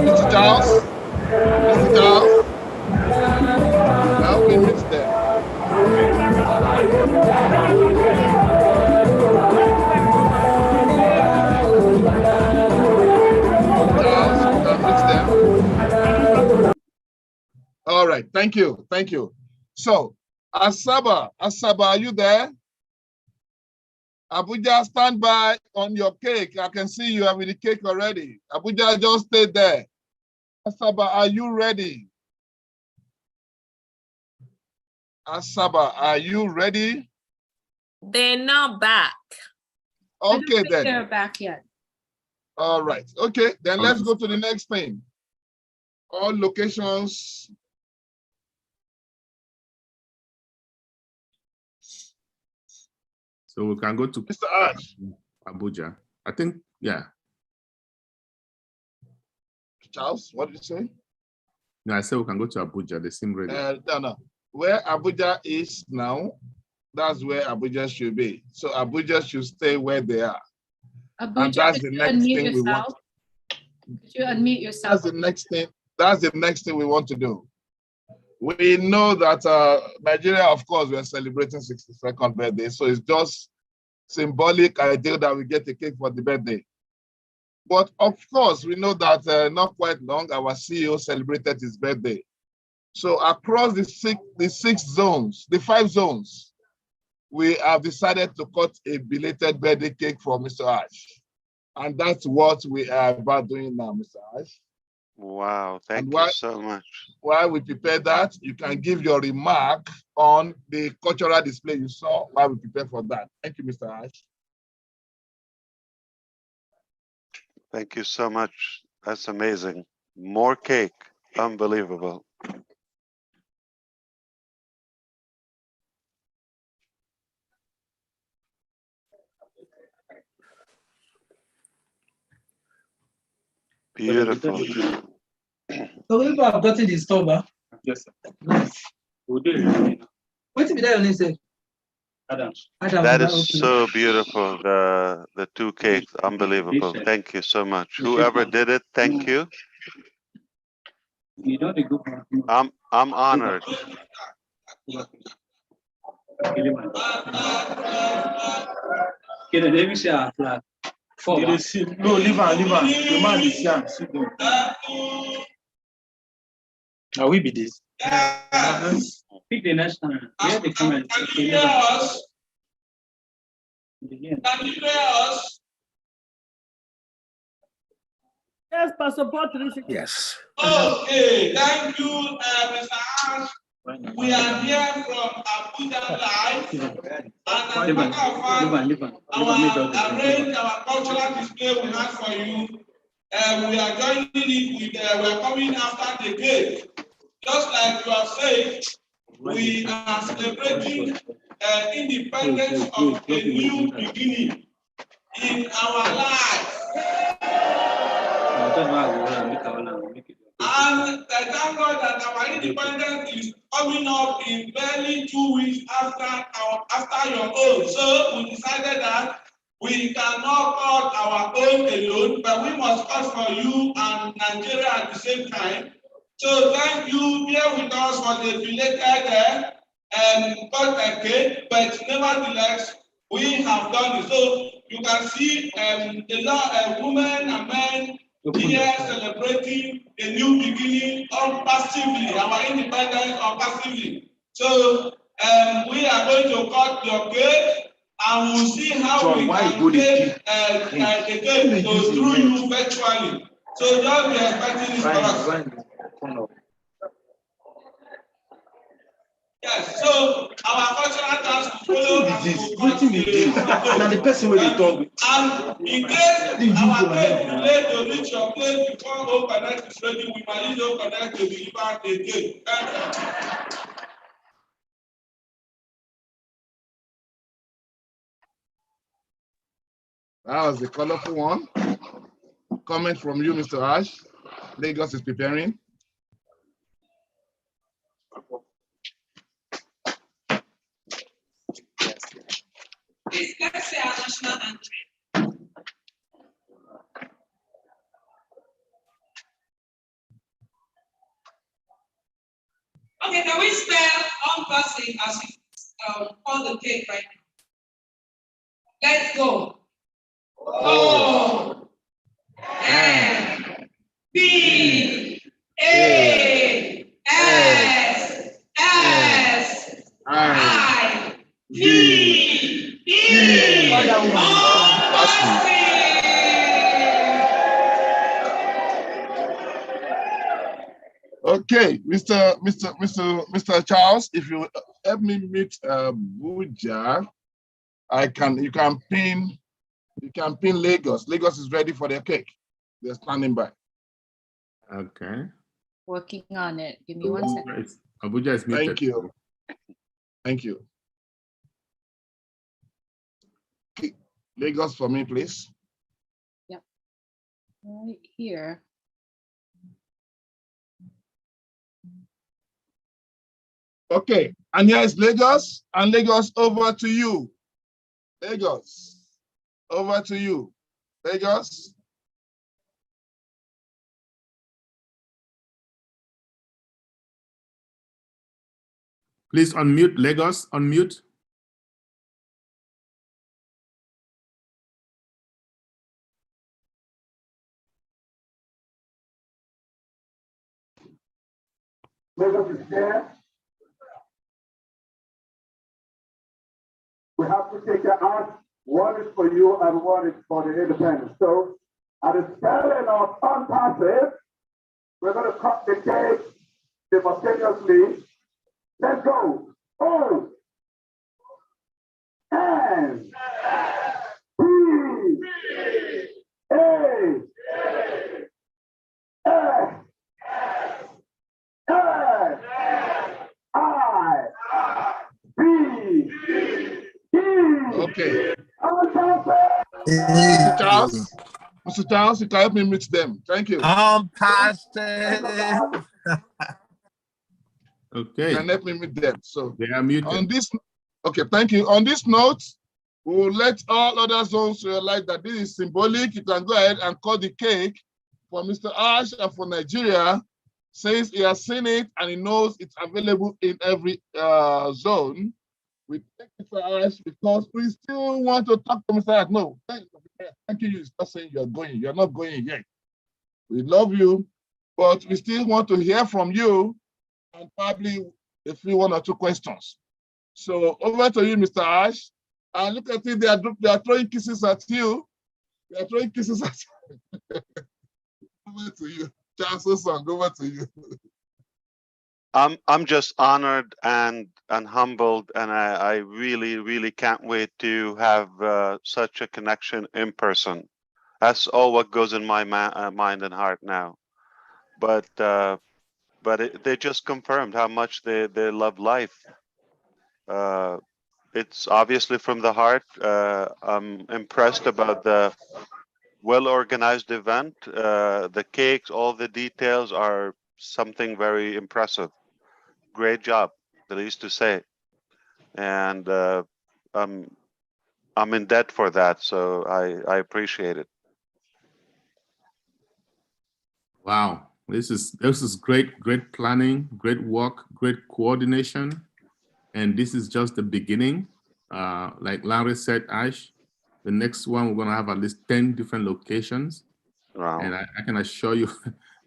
Speaker 16: Mr. Charles. Mr. Charles. Help me mix them. Charles, you can mix them. All right. Thank you. Thank you. So, Asaba, are you there? Abuja, stand by on your cake. I can see you have the cake already. Abuja, just stay there. Asaba, are you ready? Asaba, are you ready?
Speaker 9: They're not back.
Speaker 16: Okay, then.
Speaker 8: They're back yet.
Speaker 16: All right. Okay, then let's go to the next thing. All locations.
Speaker 1: So we can go to
Speaker 16: Mr. Ash.
Speaker 1: Abuja. I think, yeah.
Speaker 16: Charles, what did you say?
Speaker 1: No, I said we can go to Abuja. They seem ready.
Speaker 16: No. Where Abuja is now, that's where Abuja should be. So Abuja should stay where they are.
Speaker 8: Abuja,
Speaker 16: and that's the next thing we want.
Speaker 8: Could you unmute yourself?
Speaker 16: That's the next thing. That's the next thing we want to do. We know that Nigeria, of course, we are celebrating 62nd birthday. So it's just symbolic idea that we get a cake for the birthday. But of course, we know that not quite long, our CEO celebrated his birthday. So across the five zones, we have decided to cut a belated birthday cake for Mr. Ash. And that's what we are about doing now, Mr. Ash.
Speaker 11: Wow, thank you so much.
Speaker 16: While we prepare that, you can give your remark on the cultural display you saw while we prepare for that. Thank you, Mr. Ash.
Speaker 11: Thank you so much. That's amazing. More cake. Unbelievable. Beautiful.
Speaker 18: So we have gotten the store. Yes, sir. Nice. What did be that on say? Adam.
Speaker 11: That is so beautiful. The two cakes, unbelievable. Thank you so much. Whoever did it, thank you. I'm honored.
Speaker 18: No, leave on. The man is here. Sit down. Now we be this. Pick the next time. Where the camera is.
Speaker 7: Yes, Pastor Patrick.
Speaker 5: Yes.
Speaker 13: Okay, thank you, Mr. Ash. We are here from Abuja Live, and as a matter of fact, arrange our cultural display we have for you. We are joining it with, we are coming after the cake. Just like you are saying, we are celebrating independence of a new beginning in our lives. And thank God that our independence is coming up in barely 2 weeks after your own. So we decided that we cannot cut our own alone, but we must cut for you and Nigeria at the same time. So thank you, bear with us for the belated cut cake, but nevertheless, we have done it. So you can see a lot of women and men here celebrating a new beginning unpassively, our independence unpassively. So we are going to cut your cake, and we'll see how
Speaker 10: John,
Speaker 13: we
Speaker 10: why
Speaker 13: can
Speaker 10: you
Speaker 13: take the cake to through you virtually. So just be expecting this for us. Yes, so our cultural dance will follow as we cut the cake.
Speaker 10: Now the person will talk with.
Speaker 13: And in case our cake is late to reach your place before Home Connect is ready, we might use Home Connect to deliver the cake.
Speaker 16: That was a colorful one. Comment from you, Mr. Ash. Lagos is preparing.
Speaker 19: Please, let's say our national anthem. Okay, can we spell on person as we on the cake right now? Let's go. O N B A S S I V E.
Speaker 16: Okay, Mr. Charles, if you help me meet Buja, you can pin Lagos. Lagos is ready for their cake. They're standing by.
Speaker 1: Okay.
Speaker 17: Working on it. Give me 1 second.
Speaker 1: Abuja is muted.
Speaker 16: Thank you. Thank you. Okay. Lagos for me, please.
Speaker 17: Yep. Right here.
Speaker 16: Okay, and here is Lagos, and Lagos over to you. Lagos, over to you. Lagos.
Speaker 1: Please unmute, Lagos, unmute.
Speaker 2: Lagos is there. We have to take your out. One is for you and one is for the independent. So at the spelling of unpassive, we're going to cut the cake simultaneously. Let's go. O N B A S S I B E.
Speaker 16: Okay.
Speaker 2: Unpassive.
Speaker 16: Mr. Charles, you can help me meet them. Thank you.
Speaker 1: Unpassive. Okay.
Speaker 16: You can help me meet them. So
Speaker 1: they are muted.
Speaker 16: On this, okay, thank you. On this note, we will let all other zones realize that this is symbolic. You can go ahead and cut the cake for Mr. Ash and for Nigeria, since he has seen it and he knows it's available in every zone. We thank Mr. Ash because we still want to talk to Mr. Ash. No, thank you. He's not saying you're going. You're not going yet. We love you, but we still want to hear from you and probably a few 1 or 2 questions. So over to you, Mr. Ash. And look at it, they are throwing kisses at you. They are throwing kisses at you. Over to you. Charles Song, over to you.
Speaker 11: I'm just honored and humbled, and I really can't wait to have such a connection in person. That's all what goes in my mind and heart now. But they just confirmed how much they love life. It's obviously from the heart. I'm impressed about the well-organized event. The cakes, all the details are something very impressive. Great job, the least to say. And I'm in debt for that, so I appreciate it.
Speaker 1: Wow, this is great planning, great work, great coordination, and this is just the beginning. Like Larry said, Ash, the next one we're gonna have at least 10 different locations.
Speaker 11: Wow.
Speaker 1: And I can assure you,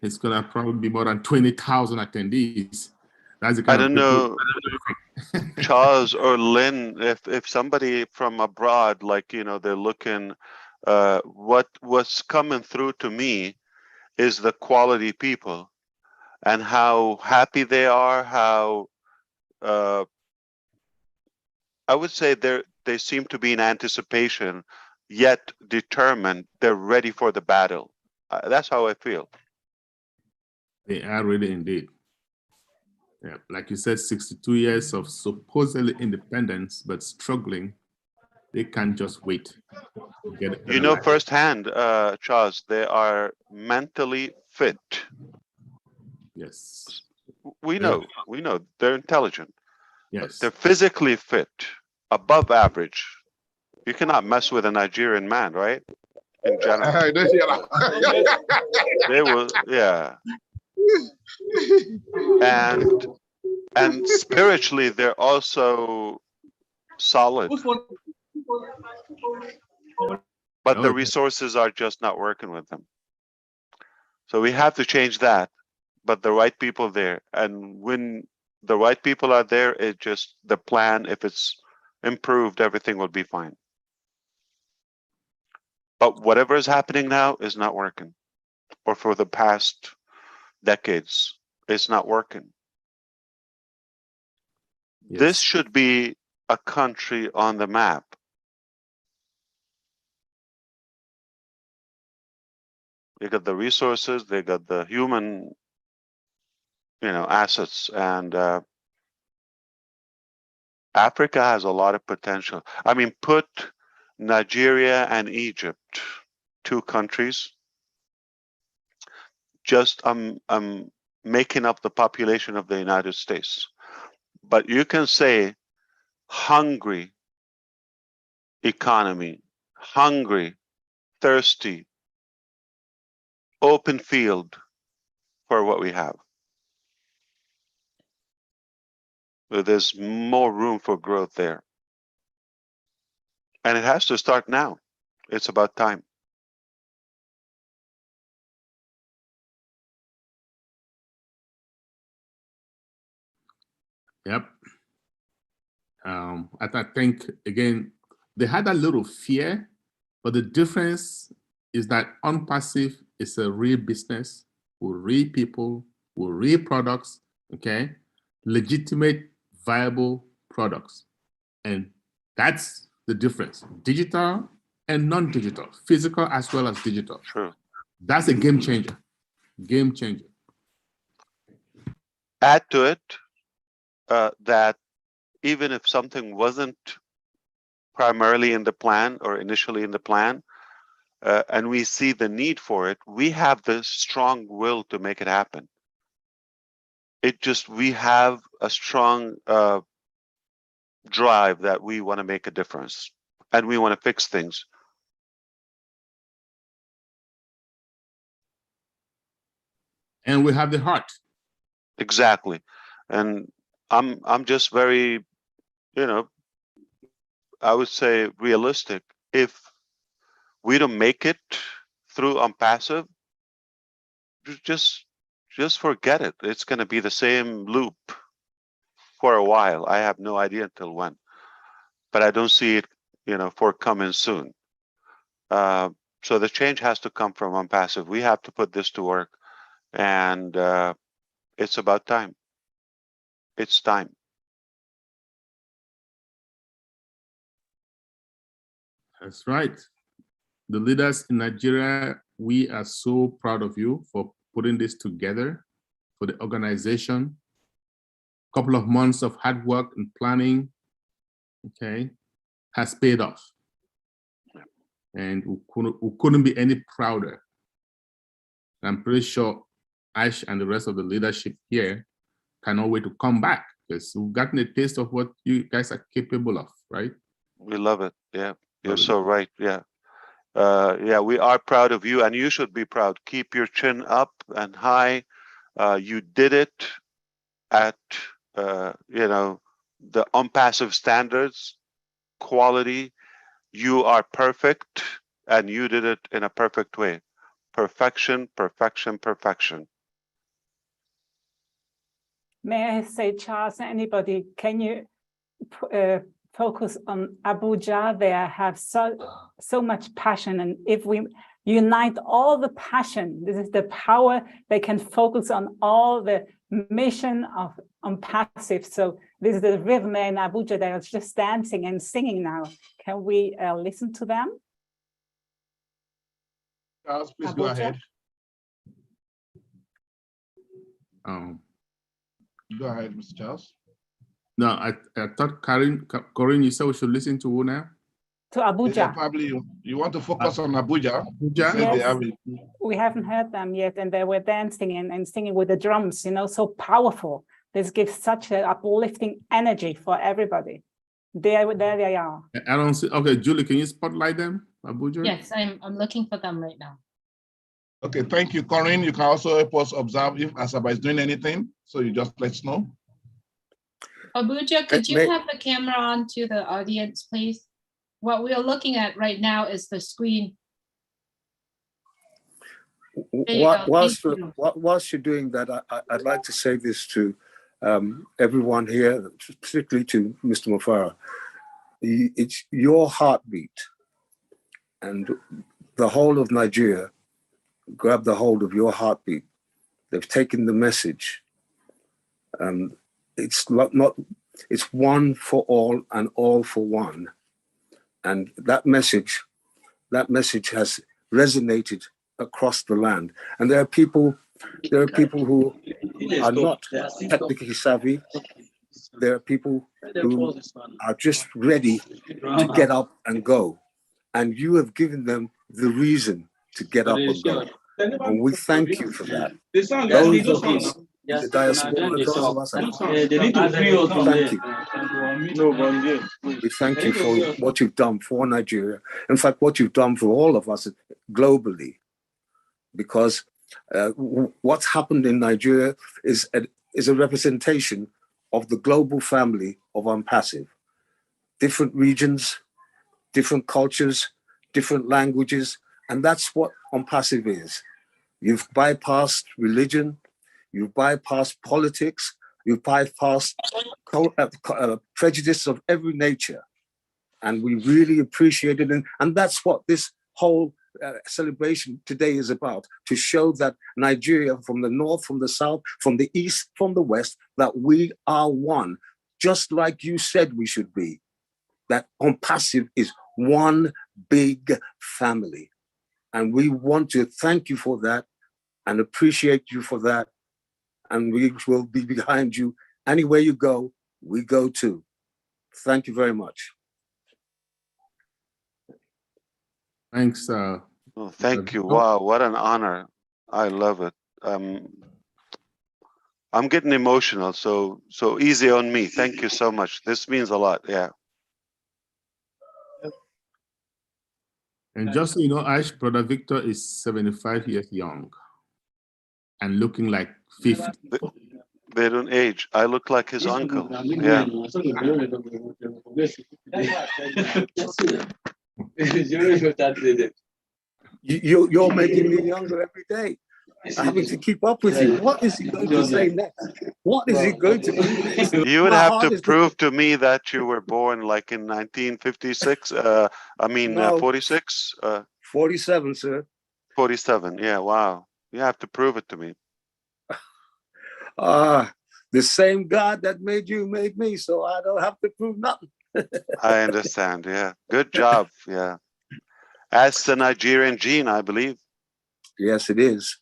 Speaker 1: it's gonna probably be more than 20,000 attendees. That's the kind
Speaker 11: I don't know. Charles or Lynn, if somebody from abroad, like, you know, they're looking, what's coming through to me is the quality people and how happy they are, how I would say they seem to be in anticipation, yet determined. They're ready for the battle. That's how I feel.
Speaker 1: They are really indeed. Yeah, like you said, 62 years of supposedly independence, but struggling. They can't just wait to get a
Speaker 11: You
Speaker 1: better
Speaker 11: know
Speaker 1: life.
Speaker 11: firsthand, Charles, they are mentally fit.
Speaker 1: Yes.
Speaker 11: We know they're intelligent.
Speaker 1: Yes.
Speaker 11: They're physically fit, above average. You cannot mess with a Nigerian man, right? In general. They will, yeah. And spiritually, they're also solid. But the resources are just not working with them. So we have to change that. But the right people there. And when the right people are there, it just, the plan, if it's improved, everything will be fine. But whatever is happening now is not working. Or for the past decades, it's not working.
Speaker 1: Yes.
Speaker 11: This should be a country on the map. They got the resources, they got the human, assets, and Africa has a lot of potential. I mean, put Nigeria and Egypt, 2 countries, just making up the population of the United States. But you can say hungry economy, hungry, thirsty, open field for what we have. There's more room for growth there. And it has to start now. It's about time.
Speaker 1: Yep. I think, again, they had a little fear, but the difference is that OnPassive is a real business with real people, with real products, okay? Legitimate, viable products. And that's the difference. Digital and non-digital, physical as well as digital.
Speaker 11: True.
Speaker 1: That's a game changer. Game changer.
Speaker 11: Add to it that even if something wasn't primarily in the plan or initially in the plan, and we see the need for it, we have the strong will to make it happen. We have a strong drive that we want to make a difference and we want to fix things.
Speaker 1: And we have the heart.
Speaker 11: Exactly. And I'm just very, I would say realistic. If we don't make it through OnPassive, just forget it. It's going to be the same loop for a while. I have no idea until when, but I don't see it, forthcoming soon. So the change has to come from OnPassive. We have to put this to work, and it's about time. It's time.
Speaker 1: That's right. The leaders in Nigeria, we are so proud of you for putting this together for the organization. A couple of months of hard work and planning, okay, has paid off. And we couldn't be any prouder. I'm pretty sure Ash and the rest of the leadership here cannot wait to come back because we've gotten a taste of what you guys are capable of, right?
Speaker 11: We love it. Yeah, you're so right. Yeah. Yeah, we are proud of you, and you should be proud. Keep your chin up and high. You did it at, the OnPassive standards, quality. You are perfect, and you did it in a perfect way. Perfection, perfection, perfection.
Speaker 4: May I say, Charles, anybody, can you focus on Abuja? They have so much passion, and if we unite all the passion, this is the power, they can focus on all the mission on passive. So this is the rhythm in Abuja. They are just dancing and singing now. Can we listen to them?
Speaker 16: Charles, please
Speaker 4: Abuja?
Speaker 16: go ahead. Go ahead, Mr. Charles.
Speaker 1: No, I thought Corinne, you said we should listen to who now?
Speaker 4: To Abuja.
Speaker 16: Yeah, probably you want to focus on Abuja.
Speaker 1: Abuja?
Speaker 4: Yes, we haven't heard them yet, and they were dancing and singing with the drums, you know, so powerful. This gives such an uplifting energy for everybody. There they are.
Speaker 1: I don't see. Okay, Julie, can you spotlight them, Abuja?
Speaker 8: Yes, I'm looking for them right now.
Speaker 16: Okay, thank you, Corinne. You can also help us observe if Asaba is doing anything. So you just let us know.
Speaker 8: Abuja, could you have the camera on to the audience, please? What we are looking at right now is the screen.
Speaker 14: Whilst you're doing that, I'd like to say this to everyone here, particularly to Mr. Mufara. It's your heartbeat, and the whole of Nigeria grab the hold of your heartbeat. They've taken the message. It's it's one for all and all for one. And that message has resonated across the land. And there are people who are not technically savvy. There are people who are just ready to get up and go. And you have given them the reason to get up and go. And we thank you for that. Those of us, the diaspora, those of us, thank you. We thank you for what you've done for Nigeria. In fact, what you've done for all of us globally. Because what's happened in Nigeria is a representation of the global family of Unpassive. Different regions, different cultures, different languages, and that's what Unpassive is. You've bypassed religion, you've bypassed politics, you've bypassed prejudice of every nature. And we really appreciate it. And that's what this whole celebration today is about, to show that Nigeria, from the north, from the south, from the east, from the west, that we are one, just like you said we should be. That Unpassive is one big family. And we want to thank you for that and appreciate you for that. And we will be behind you. Anywhere you go, we go too. Thank you very much.
Speaker 1: Thanks.
Speaker 11: Thank you. Wow, what an honor. I love it. I'm getting emotional, so easy on me. Thank you so much. This means a lot. Yeah.
Speaker 1: And just so you know, Ash, Brother Victor is 75 years young and looking like 50.
Speaker 11: They don't age. I look like his uncle. Yeah.
Speaker 14: You're making me younger every day. I'm having to keep up with you. What is he going to say next? What is he going to do next?
Speaker 11: You would have to prove to me that you were born like in 1956. I mean, 46.
Speaker 14: 47, sir.
Speaker 11: 47. Yeah. Wow. You have to prove it to me.
Speaker 14: The same God that made you made me, so I don't have to prove nothing.
Speaker 11: I understand. Yeah. Good job. Yeah. That's the Nigerian gene, I believe.
Speaker 14: Yes, it is.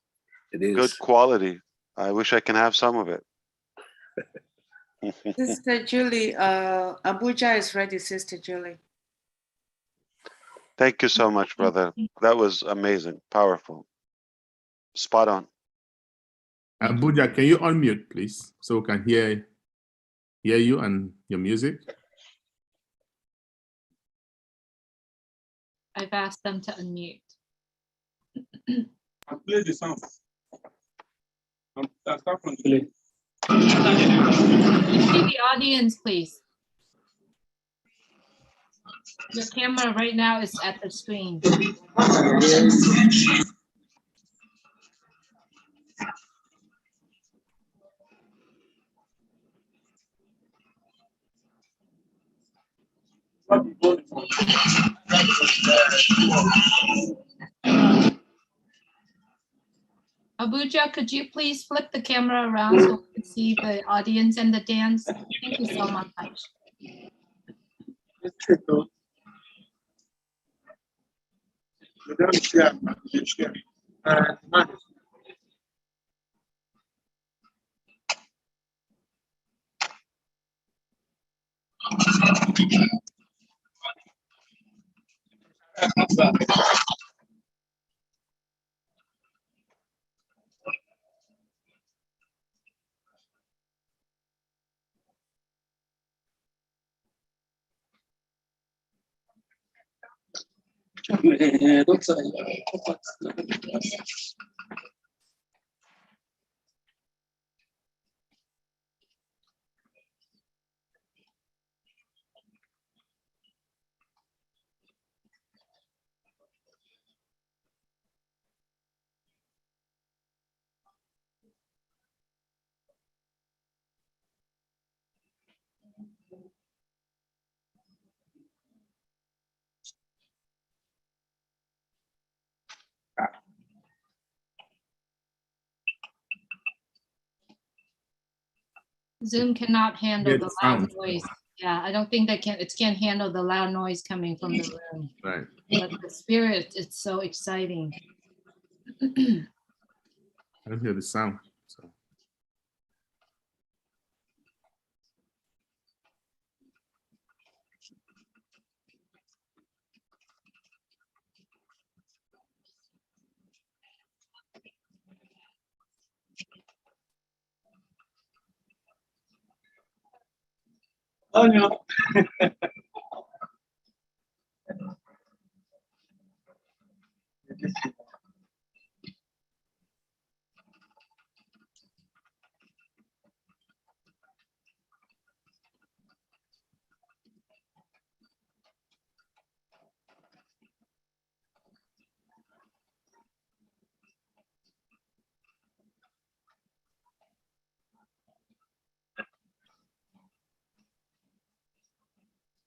Speaker 14: It is.
Speaker 11: Good quality. I wish I can have some of it.
Speaker 22: Sister Julie, Abuja is ready, Sister Julie.
Speaker 11: Thank you so much, brother. That was amazing. Powerful. Spot on.
Speaker 1: Abuja, can you unmute, please, so we can hear you and your music?
Speaker 8: I've asked them to unmute.
Speaker 13: I'll play the song. I'll start from play.
Speaker 8: See the audience, please. Your camera right now is at the screen. Abuja, could you please flip the camera around so we can see the audience and the dance? Thank you so much. Zoom cannot handle the loud noise. Yeah, I don't think it can't handle the loud noise coming from the room.
Speaker 1: Right.
Speaker 8: But the spirit, it's so exciting.
Speaker 1: I don't hear the sound. So.
Speaker 18: Oh no.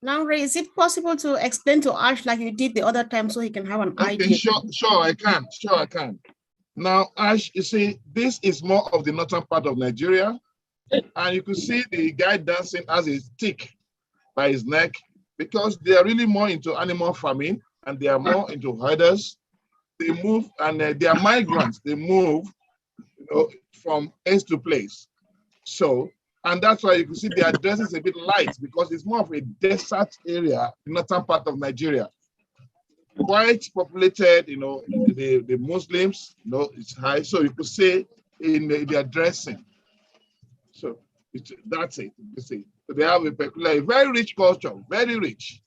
Speaker 12: Now, Ray, is it possible to explain to Ash like you did the other time so he can have an idea?
Speaker 16: Okay, sure, I can. Now, Ash, you see, this is more of the northern part of Nigeria, and you can see the guy dancing has a stick by his neck because they are really more into animal farming and they are more into herders. They move and they are migrants. They move, from place to place. So, and that's why you can see their dress is a bit light because it's more of a desert area, the northern part of Nigeria. Quite populated, the Muslims, it's high. So you could say in their dressing. So that's it. You see, so they have a peculiar, very rich culture, very rich,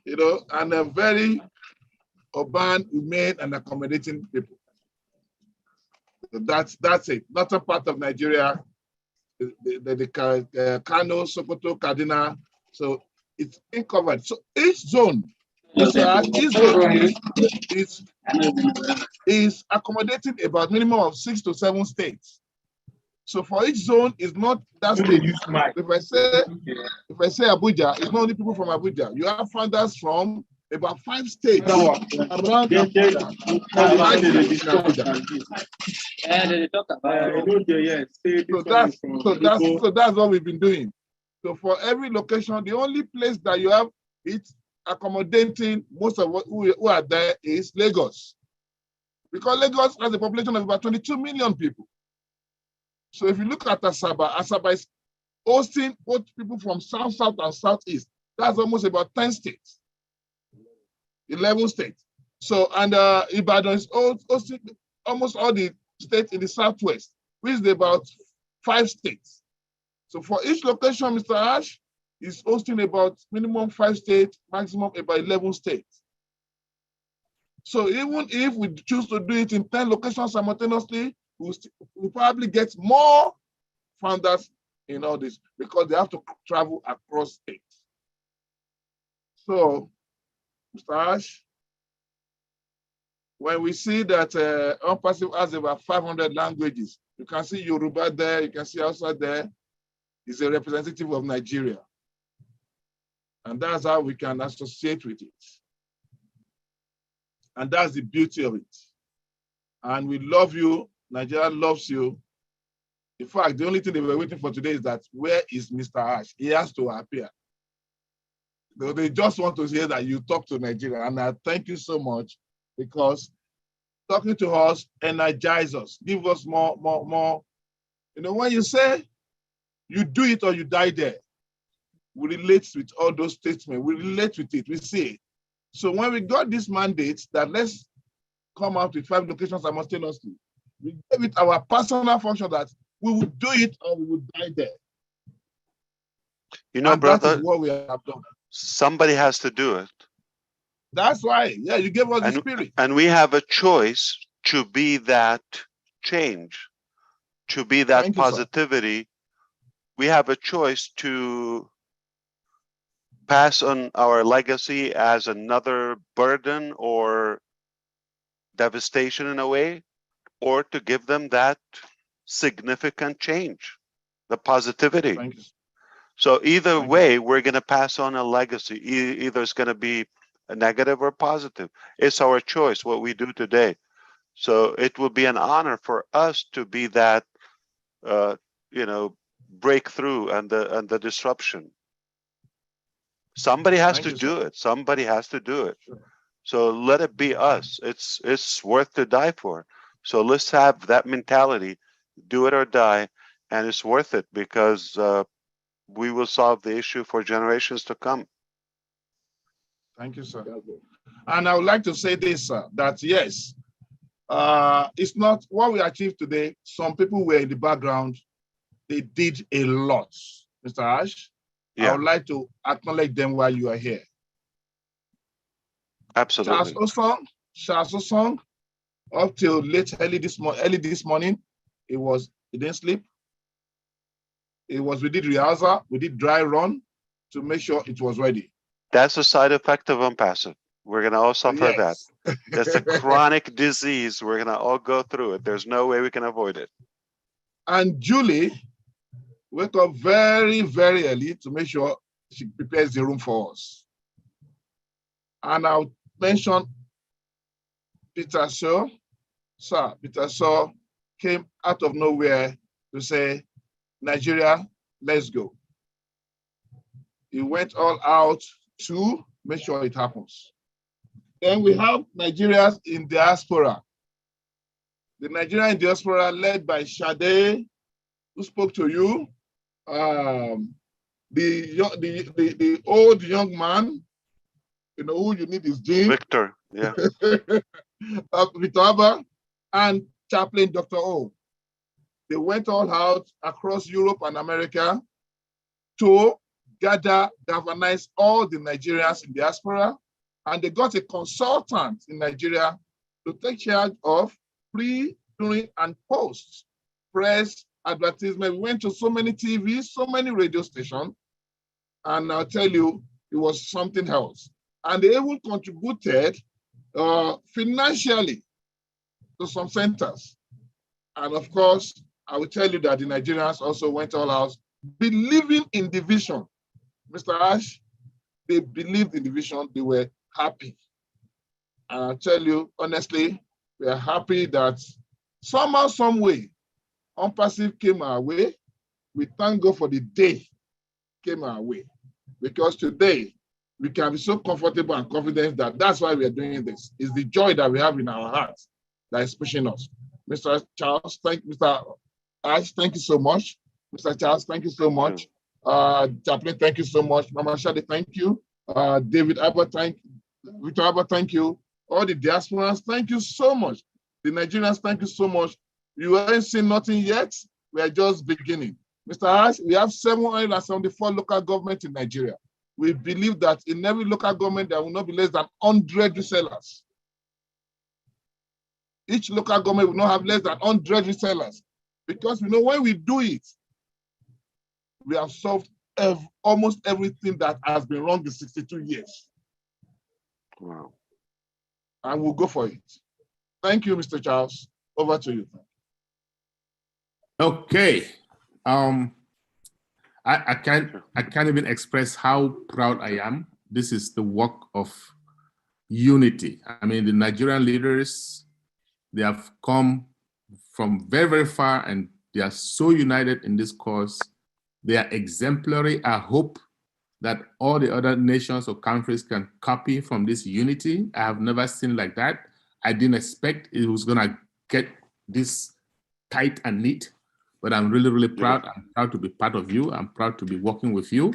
Speaker 16: and a very urban, humane, and accommodating people. So that's it. Northern part of Nigeria, the Kano, Sokoto, Kaduna. So it's covered. So each zone, is accommodating about minimum of 6 to 7 states. So for each zone is not that state. If I say Abuja, it's not only people from Abuja. You have founders from about 5 states around Abuja. So that's what we've been doing. So for every location, the only place that you have it accommodating most of who are there is Lagos. Because Lagos has a population of about 22 million people. So if you look at Asaba is hosting both people from South, South, and Southeast. That's almost about 10 states, 11 states. So, and Ibadan is hosting almost all the states in the Southwest, which is about 5 states. So for each location, Mr. Ash is hosting about minimum 5 states, maximum about 11 states. So even if we choose to do it in 10 locations simultaneously, we'll probably get more founders in all this because they have to travel across states. So, Mr. Ash, when we see that Unpassive has about 500 languages, you can see Yoruba there, you can see Hausa there, is a representative of Nigeria. And that's how we can associate with it. And that's the beauty of it. And we love you. Nigeria loves you. In fact, the only thing they were waiting for today is that where is Mr. Ash? He has to appear. They just want to hear that you talk to Nigeria. And I thank you so much, because talking to us energizes us, give us more. You know, when you say you do it or you die there, we relate with all those statements. We relate with it. We see it. So when we got this mandate that let's come out with 5 locations simultaneously, we gave it our personal function that we would do it or we would die there.
Speaker 11: You know,
Speaker 16: and
Speaker 11: brother,
Speaker 16: that is what we have done.
Speaker 11: Somebody has to do it.
Speaker 16: That's why, yeah, you gave us the spirit.
Speaker 11: And we have a choice to be that change, to be that
Speaker 16: Thank you,
Speaker 11: positivity. We have a choice to pass on our legacy as another burden or devastation in a way, or to give them that significant change, the positivity.
Speaker 16: Thank you.
Speaker 11: So either way, we're going to pass on a legacy. Either it's going to be a negative or positive. It's our choice, what we do today. So it will be an honor for us to be that, you know, breakthrough and the disruption. Somebody has to do it. Somebody has to do it. So let it be us. It's worth to die for. So let's have that mentality, do it or die, and it's worth it, because we will solve the issue for generations to come.
Speaker 16: Thank you, sir. And I would like to say this, sir, that yes, it's not what we achieved today. Some people were in the background. They did a lot. Mr. Ash, I would like to acknowledge them while you are here.
Speaker 11: Absolutely.
Speaker 16: Charles Osong, up till early this morning, he didn't sleep. We did rehearsal, we did dry run to make sure it was ready.
Speaker 11: That's a side effect of impassive. We're going to all suffer that. That's a chronic disease. We're going to all go through it. There's no way we can avoid it.
Speaker 16: And Julie wake up very, very early to make sure she prepares the room for us. And I'll mention Peter Shaw. Sir, Peter Shaw came out of nowhere to say, Nigeria, let's go. He went all out to make sure it happens. Then we have Nigerians in diaspora. The Nigerian diaspora led by Sade, who spoke to you. The old young man, you know, who you need is Jim.
Speaker 11: Victor, yeah.
Speaker 16: Victor Abba and Chaplain Dr. O. They went all out across Europe and America to galvanize all the Nigerians in diaspora, and they got a consultant in Nigeria to take charge of pre, during, and post press advertisement. We went to so many TVs, so many radio stations, and I'll tell you, it was something else. And they even contributed financially to some centers. And of course, I will tell you that the Nigerians also went all out, believing in the vision. Mr. Ash, they believed in the vision, they were happy. And I'll tell you, honestly, we are happy that somehow, some way, Unpassive came our way. We thank God for the day came our way. Because today, we can be so comfortable and confident that that's why we are doing this. It's the joy that we have in our hearts that is pushing us. Mr. Charles, Mr. Ash, thank you so much. Mr. Charles, thank you so much. Chaplain, thank you so much. Mama Shade, thank you. David Albert, Victor Albert, thank you. All the diasporans, thank you so much. The Nigerians, thank you so much. You ain't seen nothing yet. We are just beginning. Mr. Ash, we have 774 local governments in Nigeria. We believe that in every local government, there will not be less than 100 resellers. Each local government will not have less than 100 resellers. Because we know when we do it, we have solved almost everything that has been wrong in 62 years.
Speaker 11: Wow.
Speaker 16: And we'll go for it. Thank you, Mr. Charles. Over to you.
Speaker 1: Okay. I I can't even express how proud I am. This is the work of unity. I mean, the Nigerian leaders, they have come from very, very far, and they are so united in this cause. They are exemplary. I hope that all the other nations or countries can copy from this unity. I have never seen like that. I didn't expect it was gonna get this tight and neat, but I'm really, really proud. I'm proud to be part of you. I'm proud to be working with you.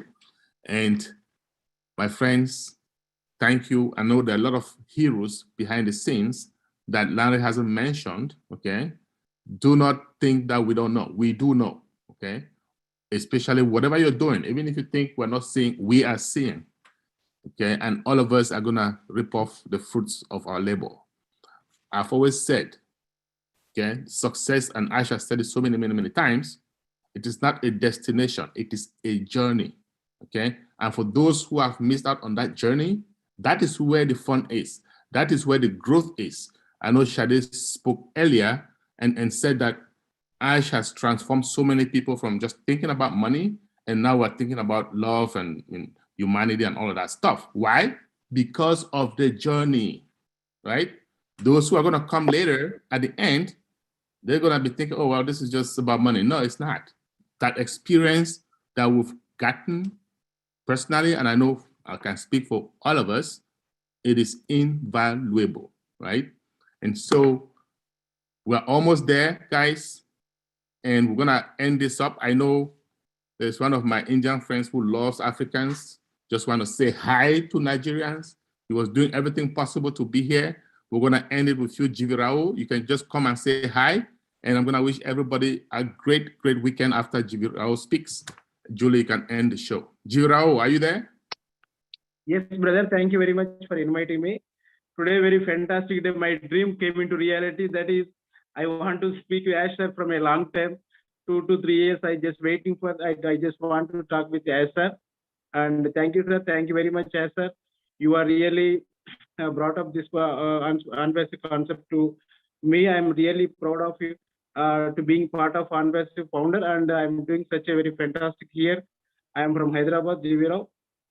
Speaker 1: And my friends, thank you. I know there are a lot of heroes behind the scenes that Larry hasn't mentioned, okay? Do not think that we don't know. We do know, okay? Especially whatever you're doing, even if you think we're not seeing, we are seeing, okay? And all of us are gonna rip off the fruits of our labor. I've always said, okay, success, and Aisha said it so many, many, many times, it is not a destination, it is a journey, okay? And for those who have missed out on that journey, that is where the fun is. That is where the growth is. I know Shade spoke earlier and said that Ash has transformed so many people from just thinking about money, and now we're thinking about love and humanity and all of that stuff. Why? Because of the journey, right? Those who are gonna come later at the end, they're gonna be thinking, oh, well, this is just about money. No, it's not. That experience that we've gotten personally, and I know I can speak for all of us, it is invaluable, right? And so we're almost there, guys, and we're gonna end this up. I know there's one of my Indian friends who loves Africans, just want to say hi to Nigerians. He was doing everything possible to be here. We're gonna end it with you, Jivirao. You can just come and say hi, and I'm gonna wish everybody a great, great weekend after Jivirao speaks. Julie, you can end the show. Jivirao, are you there?
Speaker 6: Yes, brother. Thank you very much for inviting me. Today, very fantastic day. My dream came into reality. That is, I want to speak to Ash sir from a long time, 2 to 3 years. I just waiting for. I just want to talk with Ash sir. And thank you, sir. Thank you very much, Ash sir. You are really brought up this Unvest concept to me. I'm really proud of you to being part of Unvest founder, and I'm doing such a very fantastic year. I am from Hyderabad, Jivirao,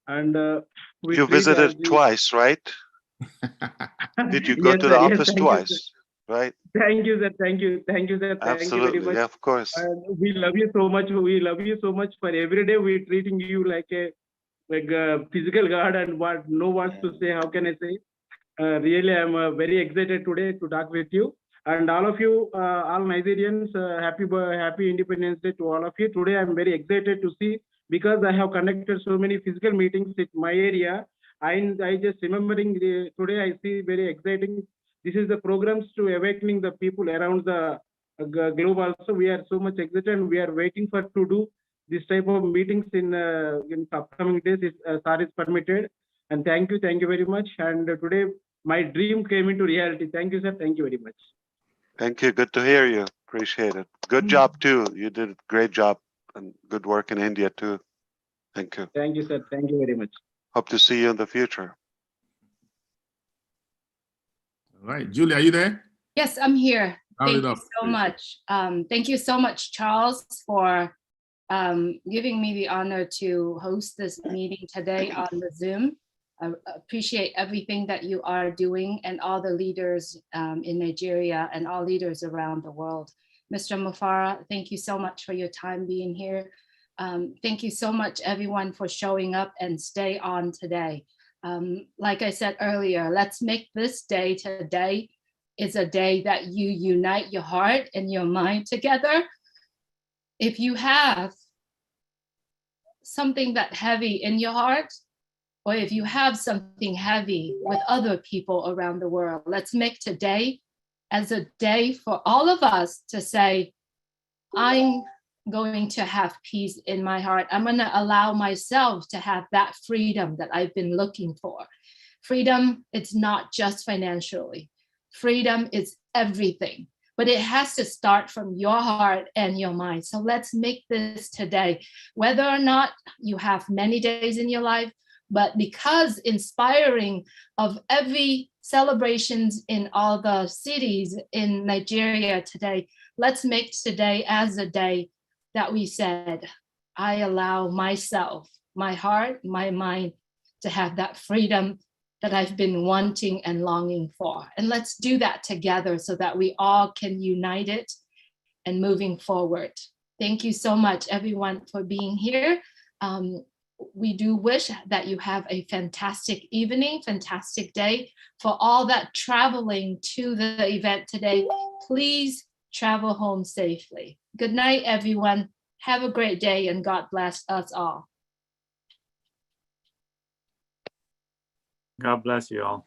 Speaker 6: and
Speaker 11: you visited twice, right? Did you go
Speaker 6: yes,
Speaker 11: to
Speaker 6: sir,
Speaker 11: the
Speaker 6: yes,
Speaker 11: office twice, right?
Speaker 6: Thank you, sir. Thank you. Thank you, sir. Thank
Speaker 11: Absolutely,
Speaker 6: you very much.
Speaker 11: yeah, of course.
Speaker 6: We love you so much. We love you so much. For every day, we're treating you like a physical god, and what no wants to say. How can I say? Really, I'm very excited today to talk with you. And all of you, all Nigerians, happy Independence Day to all of you. Today, I'm very excited to see, because I have conducted so many physical meetings in my area. I just remembering today, I see very exciting. This is the programs to awakening the people around the globe. Also, we are so much excited, and we are waiting for to do this type of meetings in upcoming days, if SAR is permitted. And thank you very much. And today, my dream came into reality. Thank you, sir. Thank you very much.
Speaker 11: Thank you. Good to hear you. Appreciate it. Good job too. You did a great job, and good work in India too. Thank you.
Speaker 6: Thank you, sir. Thank you very much.
Speaker 11: Hope to see you in the future.
Speaker 1: All right, Julie, are you there?
Speaker 17: Yes, I'm here.
Speaker 1: Thank
Speaker 17: you so much. Thank you so much, Charles, for giving me the honor to host this meeting today on the Zoom. I appreciate everything that you are doing, and all the leaders in Nigeria and all leaders around the world. Mr. Mufara, thank you so much for your time being here. Thank you so much, everyone, for showing up and stay on today. Like I said earlier, let's make this day today is a day that you unite your heart and your mind together. If you have something that heavy in your heart, or if you have something heavy with other people around the world, let's make today as a day for all of us to say, I'm going to have peace in my heart. I'm going to allow myself to have that freedom that I've been looking for. Freedom, it's not just financially. Freedom is everything, but it has to start from your heart and your mind. So let's make this today, whether or not you have many days in your life, but because inspiring of every celebrations in all the cities in Nigeria today, let's make today as a day that we said, I allow myself, my heart, my mind to have that freedom that I've been wanting and longing for. And let's do that together so that we all can unite it and moving forward. Thank you so much, everyone, for being here. We do wish that you have a fantastic evening, fantastic day. For all that traveling to the event today, please travel home safely. Good night, everyone. Have a great day and God bless us all.
Speaker 15: God bless you all.